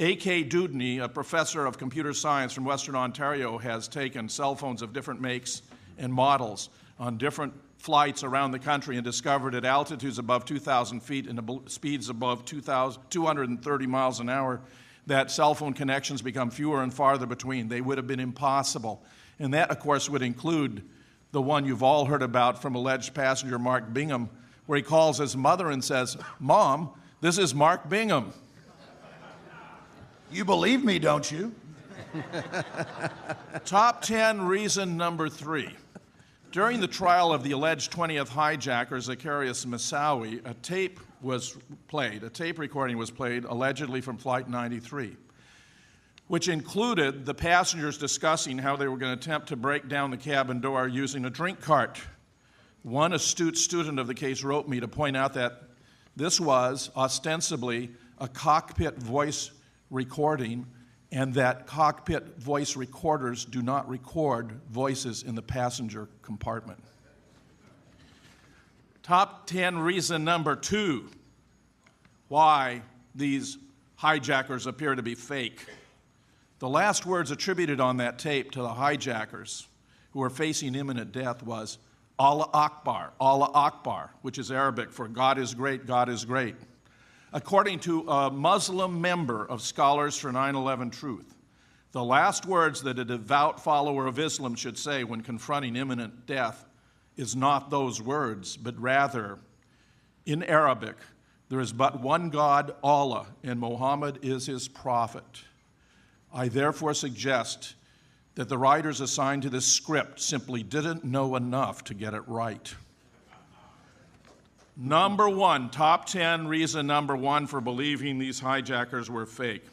A.K. Dudney, a professor of computer science from Western Ontario, has taken cell phones of different makes and models on different flights around the country and discovered at altitudes above 2,000 feet and speeds above 230 miles an hour that cell phone connections become fewer and farther between. They would have been impossible. And that, of course, would include the one you've all heard about from alleged passenger Mark Bingham, where he calls his mother and says, "Mom, this is Mark Bingham." You believe me, don't you? Top 10 reason number 3. During the trial of the alleged 20th hijacker, Zacarias Moussaoui, a tape recording was played, allegedly from Flight 93, which included the passengers discussing how they were going to attempt to break down the cabin door using a drink cart. One astute student of the case wrote me to point out that this was ostensibly a cockpit voice recording, and that cockpit voice recorders do not record voices in the passenger compartment. Top 10 reason number 2 why these hijackers appear to be fake. The last words attributed on that tape to the hijackers who were facing imminent death was Allah Akbar, which is Arabic for God is great, God is great. According to a Muslim member of Scholars for 9/11 Truth, the last words that a devout follower of Islam should say when confronting imminent death is not those words, but rather, in Arabic, there is but one God, Allah, and Muhammad is his prophet. I therefore suggest that the writers assigned to this script simply didn't know enough to get it right. Number 1, top 10 reason number 1 for believing these hijackers were fake.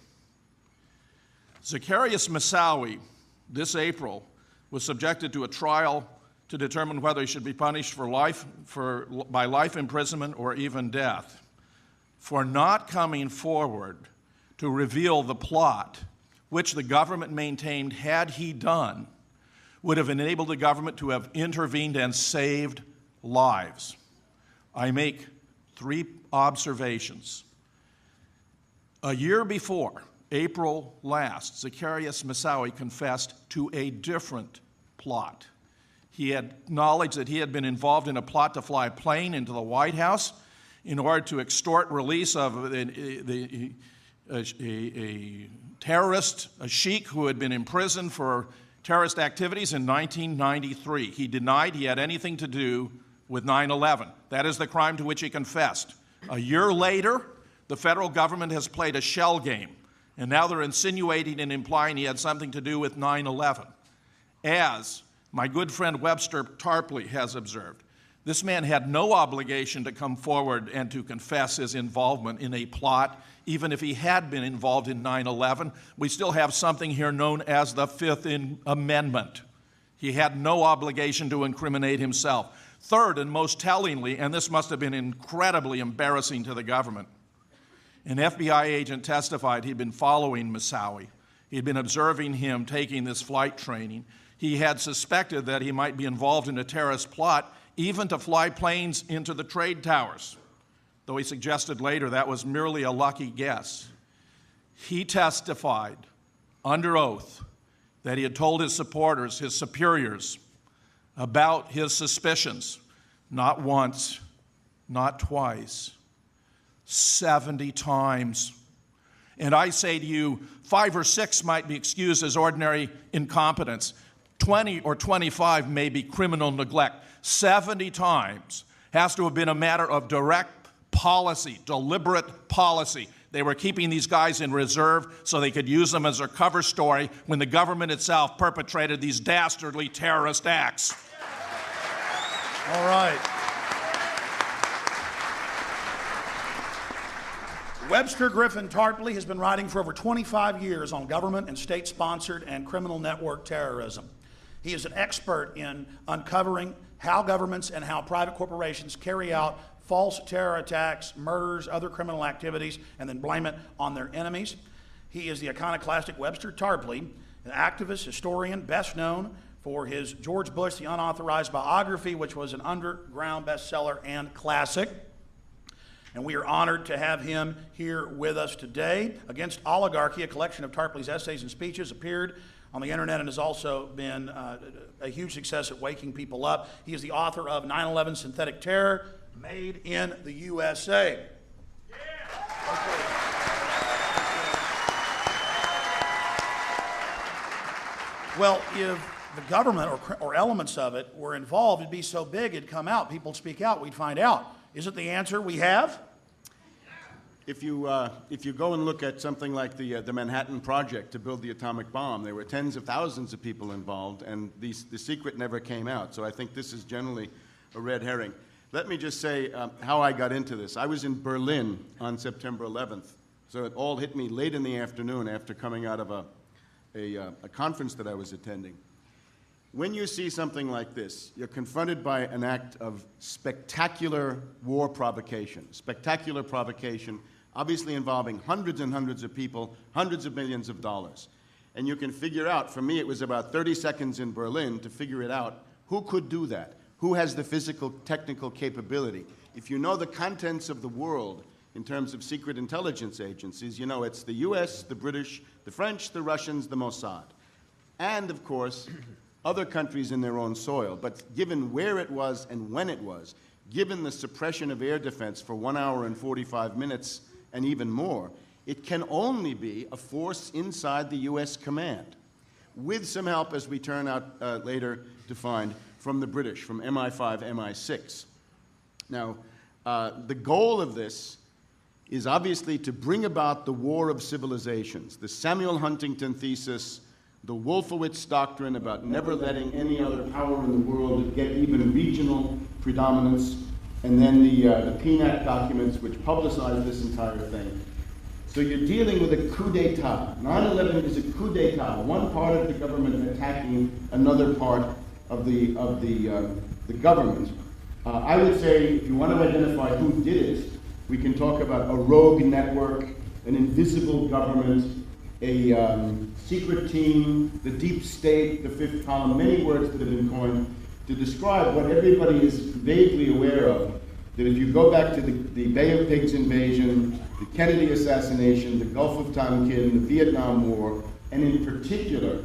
Zacarias Moussaoui, this April, was subjected to a trial to determine whether he should be punished by life imprisonment or even death for not coming forward to reveal the plot, which the government maintained, had he done, would have enabled the government to have intervened and saved lives. I make 3 observations. A year before, April last, Zacarias Moussaoui confessed to a different plot. He had acknowledged that he had been involved in a plot to fly a plane into the White House in order to extort release of a terrorist, a sheik who had been imprisoned for terrorist activities in 1993. He denied he had anything to do with 9/11. That is the crime to which he confessed. A year later, the federal government has played a shell game, and now they're insinuating and implying he had something to do with 9/11. As my good friend Webster Tarpley has observed, this man had no obligation to come forward and to confess his involvement in a plot. Even if he had been involved in 9/11, we still have something here known as the Fifth Amendment. He had no obligation to incriminate himself. Third, and most tellingly, and this must have been incredibly embarrassing to the government, an FBI agent testified he'd been following Moussaoui. He'd been observing him taking this flight training. He had suspected that he might be involved in a terrorist plot, even to fly planes into the trade towers, though he suggested later that was merely a lucky guess. He testified under oath that he had told his supporters, his superiors, about his suspicions, not once, not twice, 70 times. And I say to you, 5 or 6 might be excused as ordinary incompetence. 20 or 25 may be criminal neglect. 70 times has to have been a matter of direct policy, deliberate policy. They were keeping these guys in reserve so they could use them as their cover story when the government itself perpetrated these dastardly terrorist acts. All right. Webster Griffin Tarpley has been writing for over 25 years on government and state-sponsored and criminal network terrorism. He is an expert in uncovering how governments and how private corporations carry out false terror attacks, murders, other criminal activities, and then blame it on their enemies. He is the iconoclastic Webster Tarpley, an activist, historian, best known for his George Bush, the Unauthorized Biography, which was an underground bestseller and classic. And we are honored to have him here with us today. Against Oligarchy, a collection of Tarpley's essays and speeches, appeared on the internet and has also been a huge success at waking people up. He is the author of 9/11 Synthetic Terror, Made in the USA. Yeah. Okay. Well, if the government or elements of it were involved, it'd be so big it'd come out. People would speak out, we'd find out. Is it the answer we have? If you go and look at something like the Manhattan Project to build the atomic bomb, there were tens of thousands of people involved, and the secret never came out. So I think this is generally a red herring. Let me just say how I got into this. I was in Berlin on September 11th, so it all hit me late in the afternoon after coming out of a conference that I was attending. When you see something like this, you're confronted by an act of spectacular war provocation, obviously involving hundreds and hundreds of people, hundreds of millions of dollars. And you can figure out, for me it was about 30 seconds in Berlin to figure it out, who could do that? Who has the physical, technical capability? If you know the contents of the world in terms of secret intelligence agencies, you know it's the US, the British, the French, the Russians, the Mossad. And of course, other countries in their own soil. But given where it was and when it was, given the suppression of air defense for 1 hour and 45 minutes and even more, it can only be a force inside the US command, with some help, as we turn out later to find, from the British, from MI5, MI6. Now, the goal of this is obviously to bring about the war of civilizations, the Samuel Huntington thesis, the Wolfowitz doctrine about never letting any other power in the world get even regional predominance, and then the PNAC documents which publicize this entire thing. So you're dealing with a coup d'etat. 9/11 is a coup d'etat, one part of the government attacking another part of the government. I would say, if you want to identify who did it, we can talk about a rogue network, an invisible government, a secret team, the deep state, the fifth column, many words that have been coined to describe what everybody is vaguely aware of, that if you go back to the Bay of Pigs invasion, the Kennedy assassination, the Gulf of Tonkin, the Vietnam War, and in particular,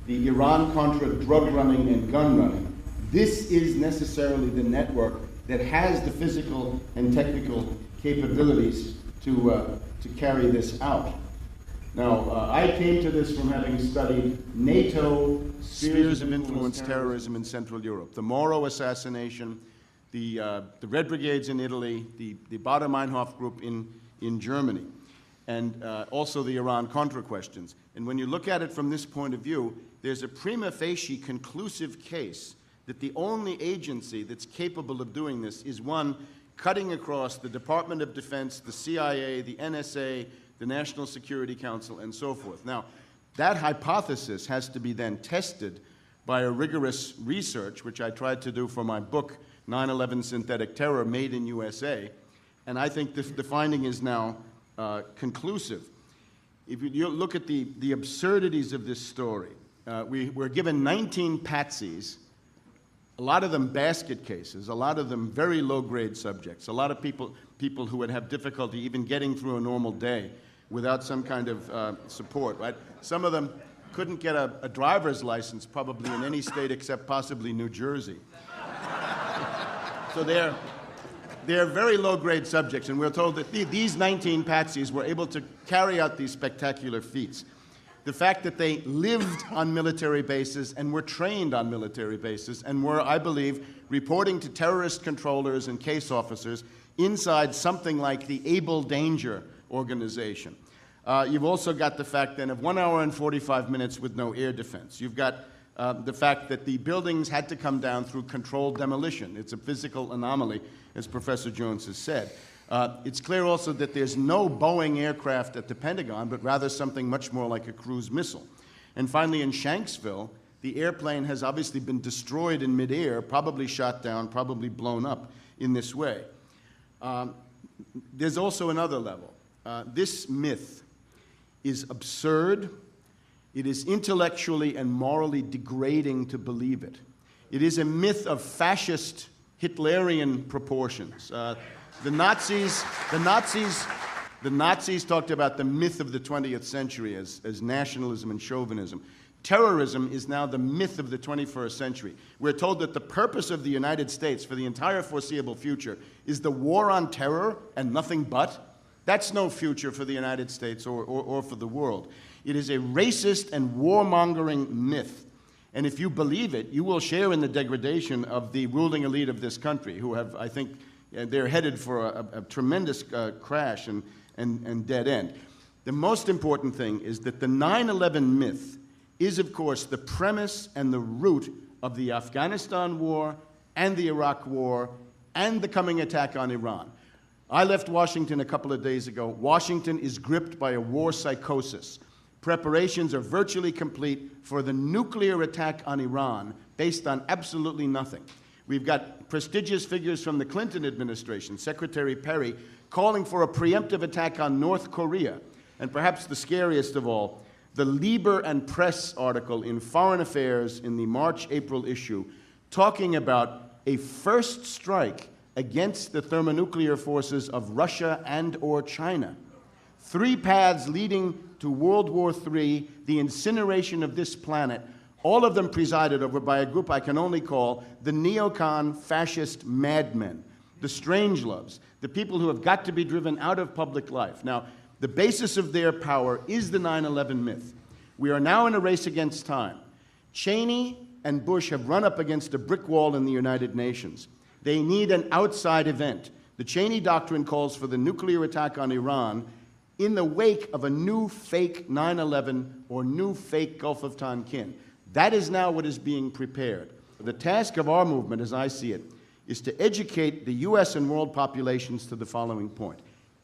the Iran-Contra drug running and gun running, this is necessarily the network that has the physical and technical capabilities to carry this out. Now, I came to this from having studied NATO spheres of influence terrorism in Central Europe, the Moro assassination, the Red Brigades in Italy, the Baader-Meinhof group in Germany, and also the Iran-Contra questions. And when you look at it from this point of view, there's a prima facie conclusive case that the only agency that's capable of doing this is one cutting across the Department of Defense, the CIA, the NSA, the National Security Council, and so forth. Now, that hypothesis has to be then tested by a rigorous research, which I tried to do for my book, 9/11 Synthetic Terror, Made in USA, and I think the finding is now conclusive. If you look at the absurdities of this story, we're given 19 patsies, a lot of them basket cases, a lot of them very low-grade subjects, a lot of people who would have difficulty even getting through a normal day without some kind of support, right? Some of them couldn't get a driver's license probably in any state except possibly New Jersey. So they're very low-grade subjects, and we're told that these 19 patsies were able to carry out these spectacular feats. The fact that they lived on military bases and were trained on military bases and were, I believe, reporting to terrorist controllers and case officers inside something like the Able Danger organization. You've also got the fact then of 1 hour and 45 minutes with no air defense. You've got the fact that the buildings had to come down through controlled demolition. It's a physical anomaly, as Professor Jones has said. It's clear also that there's no Boeing aircraft at the Pentagon, but rather something much more like a cruise missile. And finally, in Shanksville, the airplane has obviously been destroyed in midair, probably shot down, probably blown up in this way. There's also another level. This myth is absurd. It is intellectually and morally degrading to believe it. It is a myth of fascist Hitlerian proportions. The Nazis talked about the myth of the 20th century as nationalism and chauvinism. Terrorism is now the myth of the 21st century. We're told that the purpose of the United States for the entire foreseeable future is the war on terror and nothing but. That's no future for the United States or for the world. It is a racist and warmongering myth. And if you believe it, you will share in the degradation of the ruling elite of this country, who have, I think, they're headed for a tremendous crash and dead end. The most important thing is that the 9/11 myth is, of course, the premise and the root of the Afghanistan war and the Iraq war and the coming attack on Iran. I left Washington a couple of days ago. Washington is gripped by a war psychosis. Preparations are virtually complete for the nuclear attack on Iran based on absolutely nothing. We've got prestigious figures from the Clinton administration, Secretary Perry, calling for a preemptive attack on North Korea. And perhaps the scariest of all, the Lieber and Press article in Foreign Affairs in the March-April issue, talking about a first strike against the thermonuclear forces of Russia and or China. 3 paths leading to World War III, the incineration of this planet, all of them presided over by a group I can only call the neocon fascist madmen, the Strangeloves, the people who have got to be driven out of public life. Now, the basis of their power is the 9/11 myth. We are now in a race against time. Cheney and Bush have run up against a brick wall in the United Nations. They need an outside event. The Cheney Doctrine calls for the nuclear attack on Iran in the wake of a new fake 9/11 or new fake Gulf of Tonkin. That is now what is being prepared. The task of our movement, as I see it, is to educate the U.S. and world populations to the following point.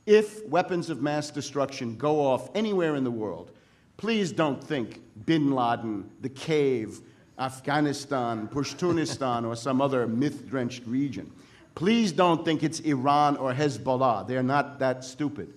If weapons of mass destruction go off anywhere in the world, please don't think Bin Laden, the cave, Afghanistan, Pashtunistan, or some other myth-drenched region. Please don't think it's Iran or Hezbollah. They're not that stupid.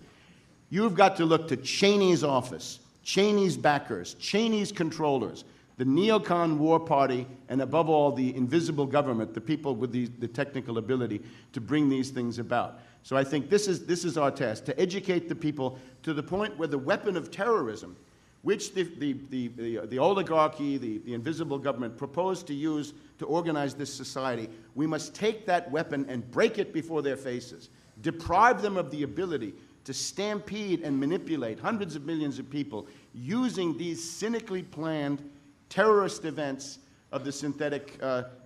You've got to look to Cheney's office, Cheney's backers, Cheney's controllers, the neocon war party, and above all, the invisible government, the people with the technical ability to bring these things about. So I think this is our task, to educate the people to the point where the weapon of terrorism, which the oligarchy, the invisible government proposed to use to organize this society, we must take that weapon and break it before their faces, deprive them of the ability to stampede and manipulate hundreds of millions of people using these cynically planned terrorist events of the synthetic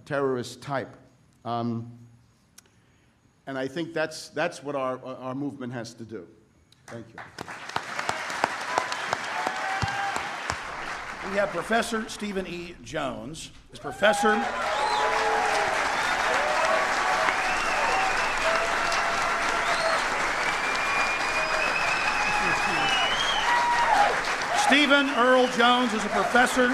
terrorist type. And I think that's what our movement has to do. Thank you. We have Professor Stephen E. Jones. Is Professor... Stephen Earl Jones is a professor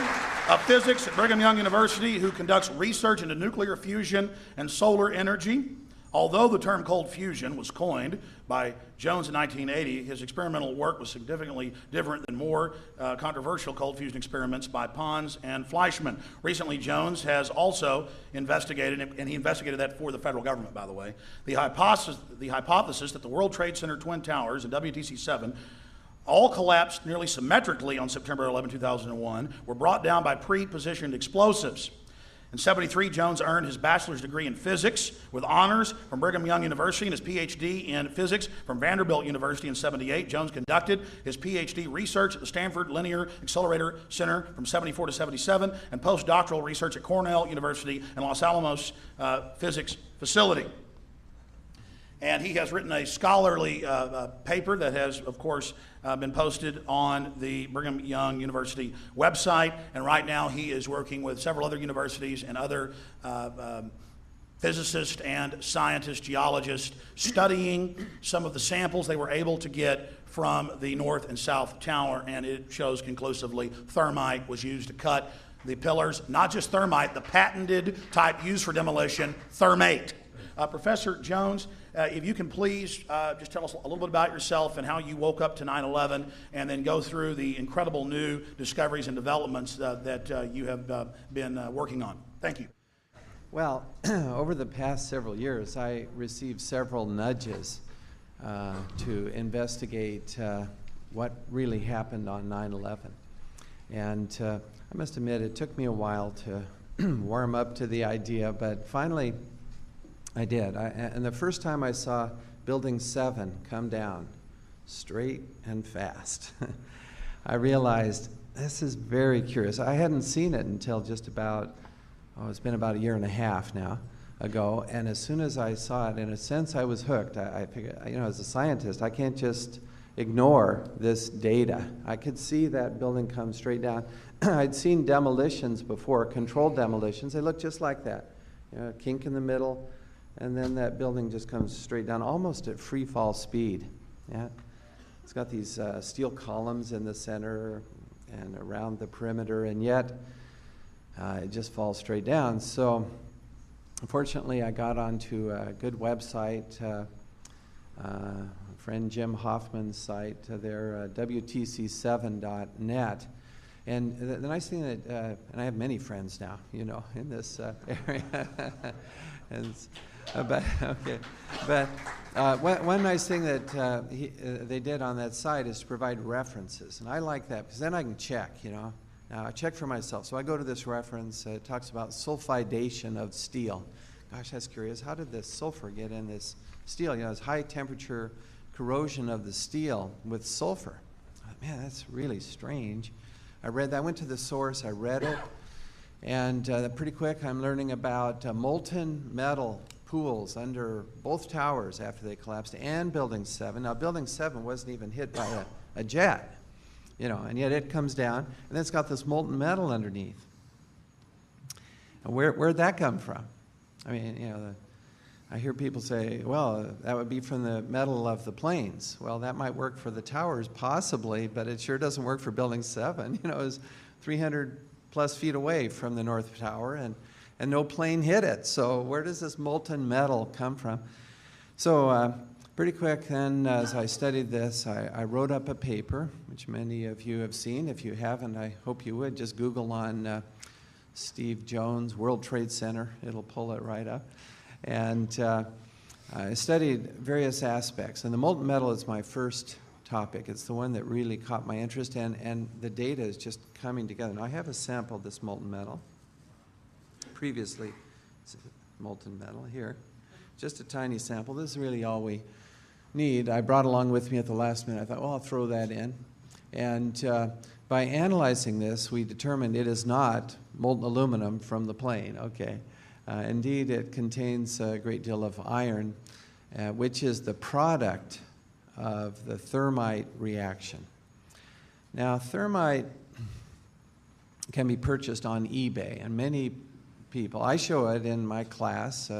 of physics at Brigham Young University who conducts research into nuclear fusion and solar energy. Although the term cold fusion was coined by Jones in 1980, his experimental work was significantly different than more controversial cold fusion experiments by Pons and Fleischmann. Recently, Jones has also investigated, and he investigated that for the federal government, by the way, the hypothesis that the World Trade Center Twin Towers and WTC-7 all collapsed nearly symmetrically on September 11, 2001, were brought down by pre-positioned explosives. In 1973, Jones earned his bachelor's degree in physics with honors from Brigham Young University and his PhD in physics from Vanderbilt University in 1978. Jones conducted his PhD research at the Stanford Linear Accelerator Center from 1974 to 1977 and postdoctoral research at Cornell University and Los Alamos Physics Facility. And he has written a scholarly paper that has, of course, been posted on the Brigham Young University website. And right now he is working with several other universities and other physicists and scientists, geologists, studying some of the samples they were able to get from the North and South Tower, and it shows conclusively thermite was used to cut the pillars. Not just thermite, the patented type used for demolition, thermate. Professor Jones, if you can please just tell us a little bit about yourself and how you woke up to 9/11, and then go through the incredible new discoveries and developments that you have been working on. Thank you. Well, over the past several years, I received several nudges to investigate what really happened on 9/11. And I must admit, it took me a while to warm up to the idea, but finally I did. And the first time I saw Building 7 come down straight and fast, I realized this is very curious. I hadn't seen it until just about, it's been about 1.5 years now ago, and as soon as I saw it, in a sense I was hooked. I figured, as a scientist, I can't just ignore this data. I could see that building come straight down. I'd seen demolitions before, controlled demolitions. They look just like that. A kink in the middle, and then that building just comes straight down, almost at free fall speed. Yeah, it's got these steel columns in the center and around the perimeter, and yet it just falls straight down. So unfortunately, I got onto a good website, friend Jim Hoffman's site, their WTC7.net. And the nice thing that, and I have many friends now, in this area. One nice thing that they did on that site is to provide references. And I like that because then I can check, Now, I check for myself. So I go to this reference. It talks about sulfidation of steel. Gosh, that's curious. How did this sulfur get in this steel? It's high temperature corrosion of the steel with sulfur. Man, that's really strange. I read that. I went to the source. I read it. And pretty quick, I'm learning about molten metal pools under both towers after they collapsed, and Building 7. Now, Building 7 wasn't even hit by a jet, and yet it comes down, and then it's got this molten metal underneath. And where'd that come from? I mean, I hear people say, well, that would be from the metal of the planes. Well, that might work for the towers, possibly, but it sure doesn't work for Building 7. It was 300 plus feet away from the North Tower, and no plane hit it. So where does this molten metal come from? So pretty quick then, as I studied this, I wrote up a paper, which many of you have seen. If you haven't, I hope you would. Just Google on Steve Jones, World Trade Center. It'll pull it right up. And I studied various aspects. And the molten metal is my first topic. It's the one that really caught my interest, and the data is just coming together. Now, I have a sample of this molten metal. Previously, molten metal here. Just a tiny sample. This is really all we need. I brought along with me at the last minute. I thought, well, I'll throw that in. And by analyzing this, we determined it is not molten aluminum from the plane. Okay. Indeed, it contains a great deal of iron, which is the product of the thermite reaction. Now, thermite can be purchased on eBay, and many people, I show it in my class,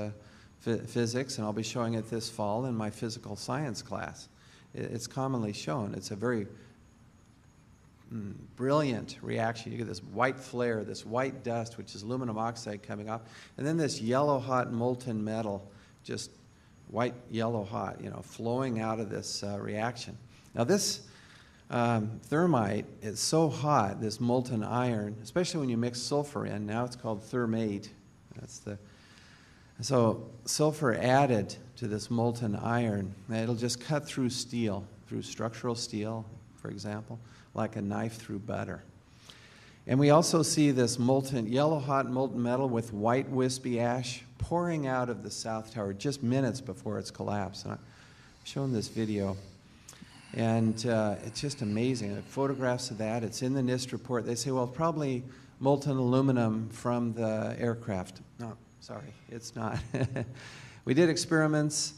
physics, and I'll be showing it this fall in my physical science class. It's commonly shown. It's a very brilliant reaction. You get this white flare, this white dust, which is aluminum oxide coming off, and then this yellow hot molten metal, just white yellow hot, flowing out of this reaction. Now this thermite is so hot, this molten iron, especially when you mix sulfur in. Now it's called thermate. So sulfur added to this molten iron, it'll just cut through steel, through structural steel, for example, like a knife through butter. And we also see this molten, yellow hot molten metal with white wispy ash pouring out of the South Tower just minutes before its collapse. And I've shown this video, and it's just amazing. Photographs of that. It's in the NIST report. They say, well, probably molten aluminum from the aircraft. No, sorry, it's not. We did experiments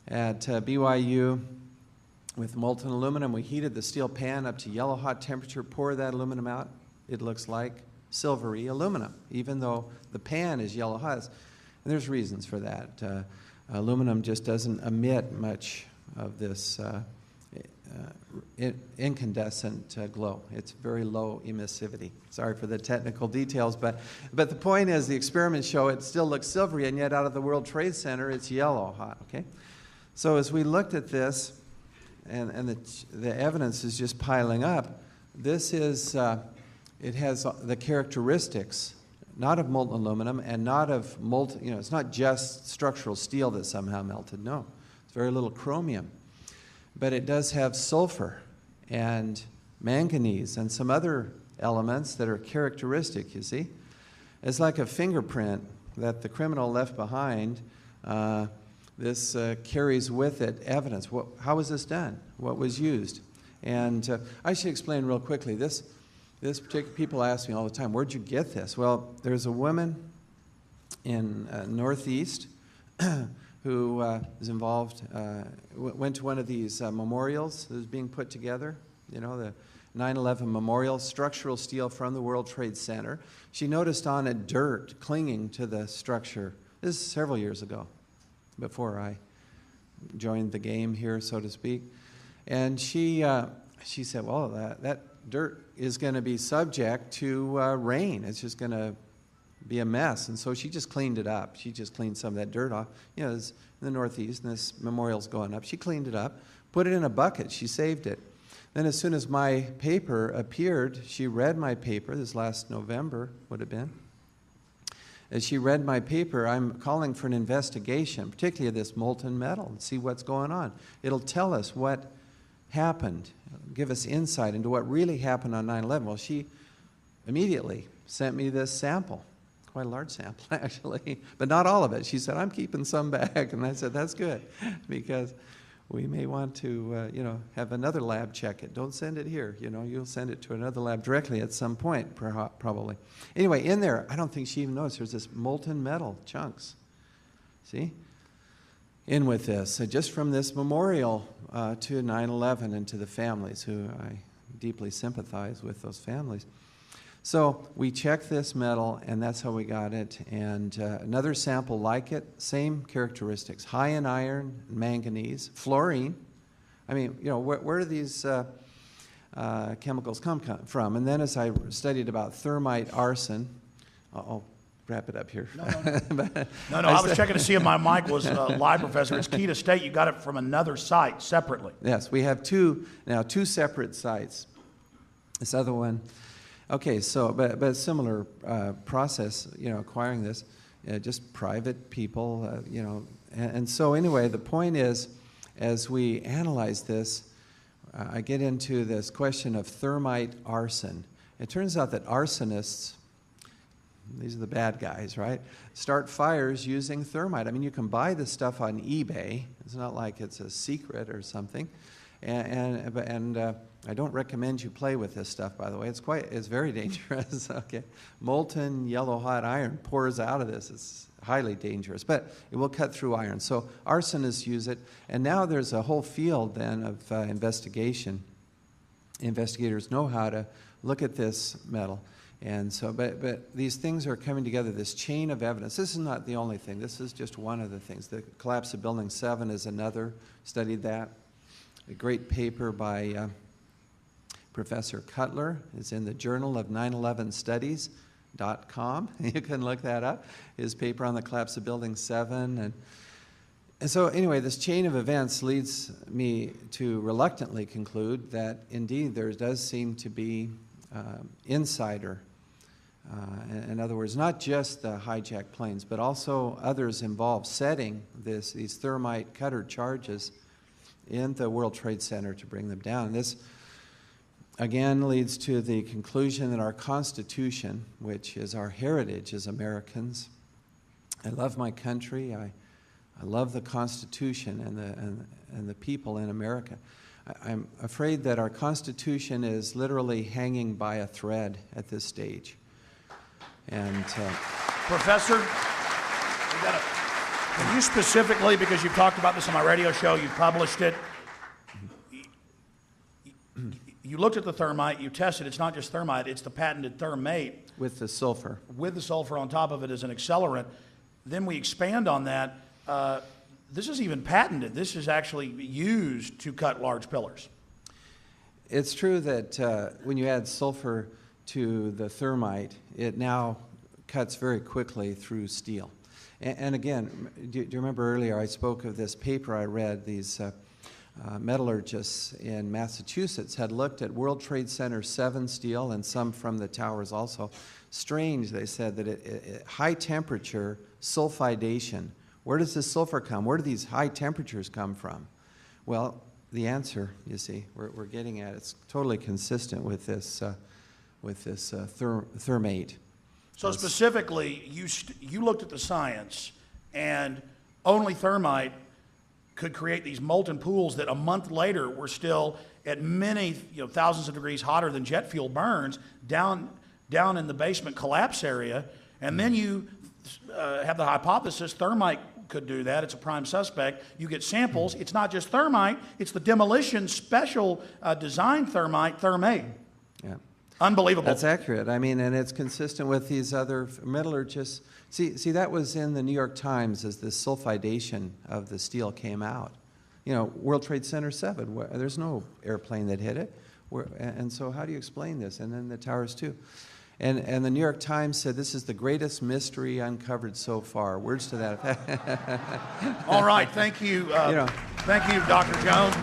at BYU with molten aluminum. We heated the steel pan up to yellow hot temperature, pour that aluminum out. It looks like silvery aluminum, even though the pan is yellow hot. And there's reasons for that. Aluminum just doesn't emit much of this incandescent glow. It's very low emissivity. Sorry for the technical details, but the point is the experiments show it still looks silvery, and yet out of the World Trade Center it's yellow hot, okay? So as we looked at this, and the evidence is just piling up, this is, it has the characteristics not of molten aluminum and not of molten, you know, it's not just structural steel that somehow melted, no. It's very little chromium. But it does have sulfur and manganese and some other elements that are characteristic, you see. It's like a fingerprint that the criminal left behind. This carries with it evidence. How was this done? What was used? And I should explain real quickly. This particular, people ask me all the time, where'd you get this? Well, there's a woman in Northeast who is involved, went to one of these memorials that was being put together, you know, the 9/11 memorial, structural steel from the World Trade Center. She noticed on it dirt clinging to the structure. This is several years ago, before I joined the game here, so to speak. And she said, well, that dirt is going to be subject to rain. It's just going to be a mess. And so she just cleaned it up. She just cleaned some of that dirt off. You know, it's in the Northeast, and this memorial's going up. She cleaned it up, put it in a bucket. She saved it. Then as soon as my paper appeared, she read my paper. This last November would have been. As she read my paper, I'm calling for an investigation, particularly of this molten metal, and see what's going on. It'll tell us what happened, give us insight into what really happened on 9/11. Well, she immediately sent me this sample, quite a large sample actually, but not all of it. She said, I'm keeping some back, and I said, that's good, because we may want to, you know, have another lab check it. Don't send it here, you know, you'll send it to another lab directly at some point, probably. Anyway, in there, I don't think she even noticed, there's this molten metal chunks, see? In with this, just from this memorial to 9/11 and to the families, who I deeply sympathize with those families. So we checked this metal, and that's how we got it. And another sample like it, same characteristics, high in iron, manganese, fluorine. I mean, you know, where do these chemicals come from? And then as I studied about thermite, arson, I'll wrap it up here. No, I was checking to see if my mic was live, Professor. It's key to state you got it from another site separately. Yes, we have two separate sites. This other one, okay, so, but similar process, you know, acquiring this, just private people, you know. And so anyway, the point is, as we analyze this, I get into this question of thermite arson. It turns out that arsonists, these are the bad guys, right? Start fires using thermite. I mean, you can buy this stuff on eBay. It's not like it's a secret or something. And I don't recommend you play with this stuff, by the way. It's very dangerous. Okay, molten yellow hot iron pours out of this. It's highly dangerous, but it will cut through iron. So arsonists use it, and now there's a whole field then of investigation. Investigators know how to look at this metal. And so, but these things are coming together, this chain of evidence. This is not the only thing. This is just one of the things. The collapse of Building 7 is another. Studied that. A great paper by Professor Cutler. It's in the Journal of 9/11studies.com. You can look that up. His paper on the collapse of Building 7. And so anyway, this chain of events leads me to reluctantly conclude that indeed there does seem to be insider. In other words, not just the hijacked planes, but also others involved setting these thermite cutter charges in the World Trade Center to bring them down. This, again, leads to the conclusion that our Constitution, which is our heritage as Americans, I love my country, I love the Constitution and the people in America. I'm afraid that our Constitution is literally hanging by a thread at this stage. And Professor, can you specifically, because you've talked about this on my radio show, you published it, you looked at the thermite, you tested, it's not just thermite, it's the patented thermate. With the sulfur. With the sulfur on top of it as an accelerant. then we expand on that. This is even patented. This is actually used to cut large pillars. It's true that when you add sulfur to the thermite, it now cuts very quickly through steel. And again, do you remember earlier I spoke of this paper I read? These metallurgists in Massachusetts had looked at World Trade Center 7 steel and some from the towers also. Strange, they said, that high temperature sulfidation, where does this sulfur come? Where do these high temperatures come from? Well, the answer, you see, we're getting at, it's totally consistent with this thermate. So specifically, you looked at the science, and only thermite could create these molten pools that a month later were still at many thousands of degrees hotter than jet fuel burns down in the basement collapse area. And then you have the hypothesis thermite could do that. It's a prime suspect. You get samples. It's not just thermite. It's the demolition special design thermate. Yeah. Unbelievable. That's accurate. I mean, and it's consistent with these other metallurgists. See, that was in the New York Times as the sulfidation of the steel came out. You know, World Trade Center 7, there's no airplane that hit it. And so how do you explain this? And then the towers too. And the New York Times said this is the greatest mystery uncovered so far. Words to that effect. All right, thank you. Thank you, Dr. Jones.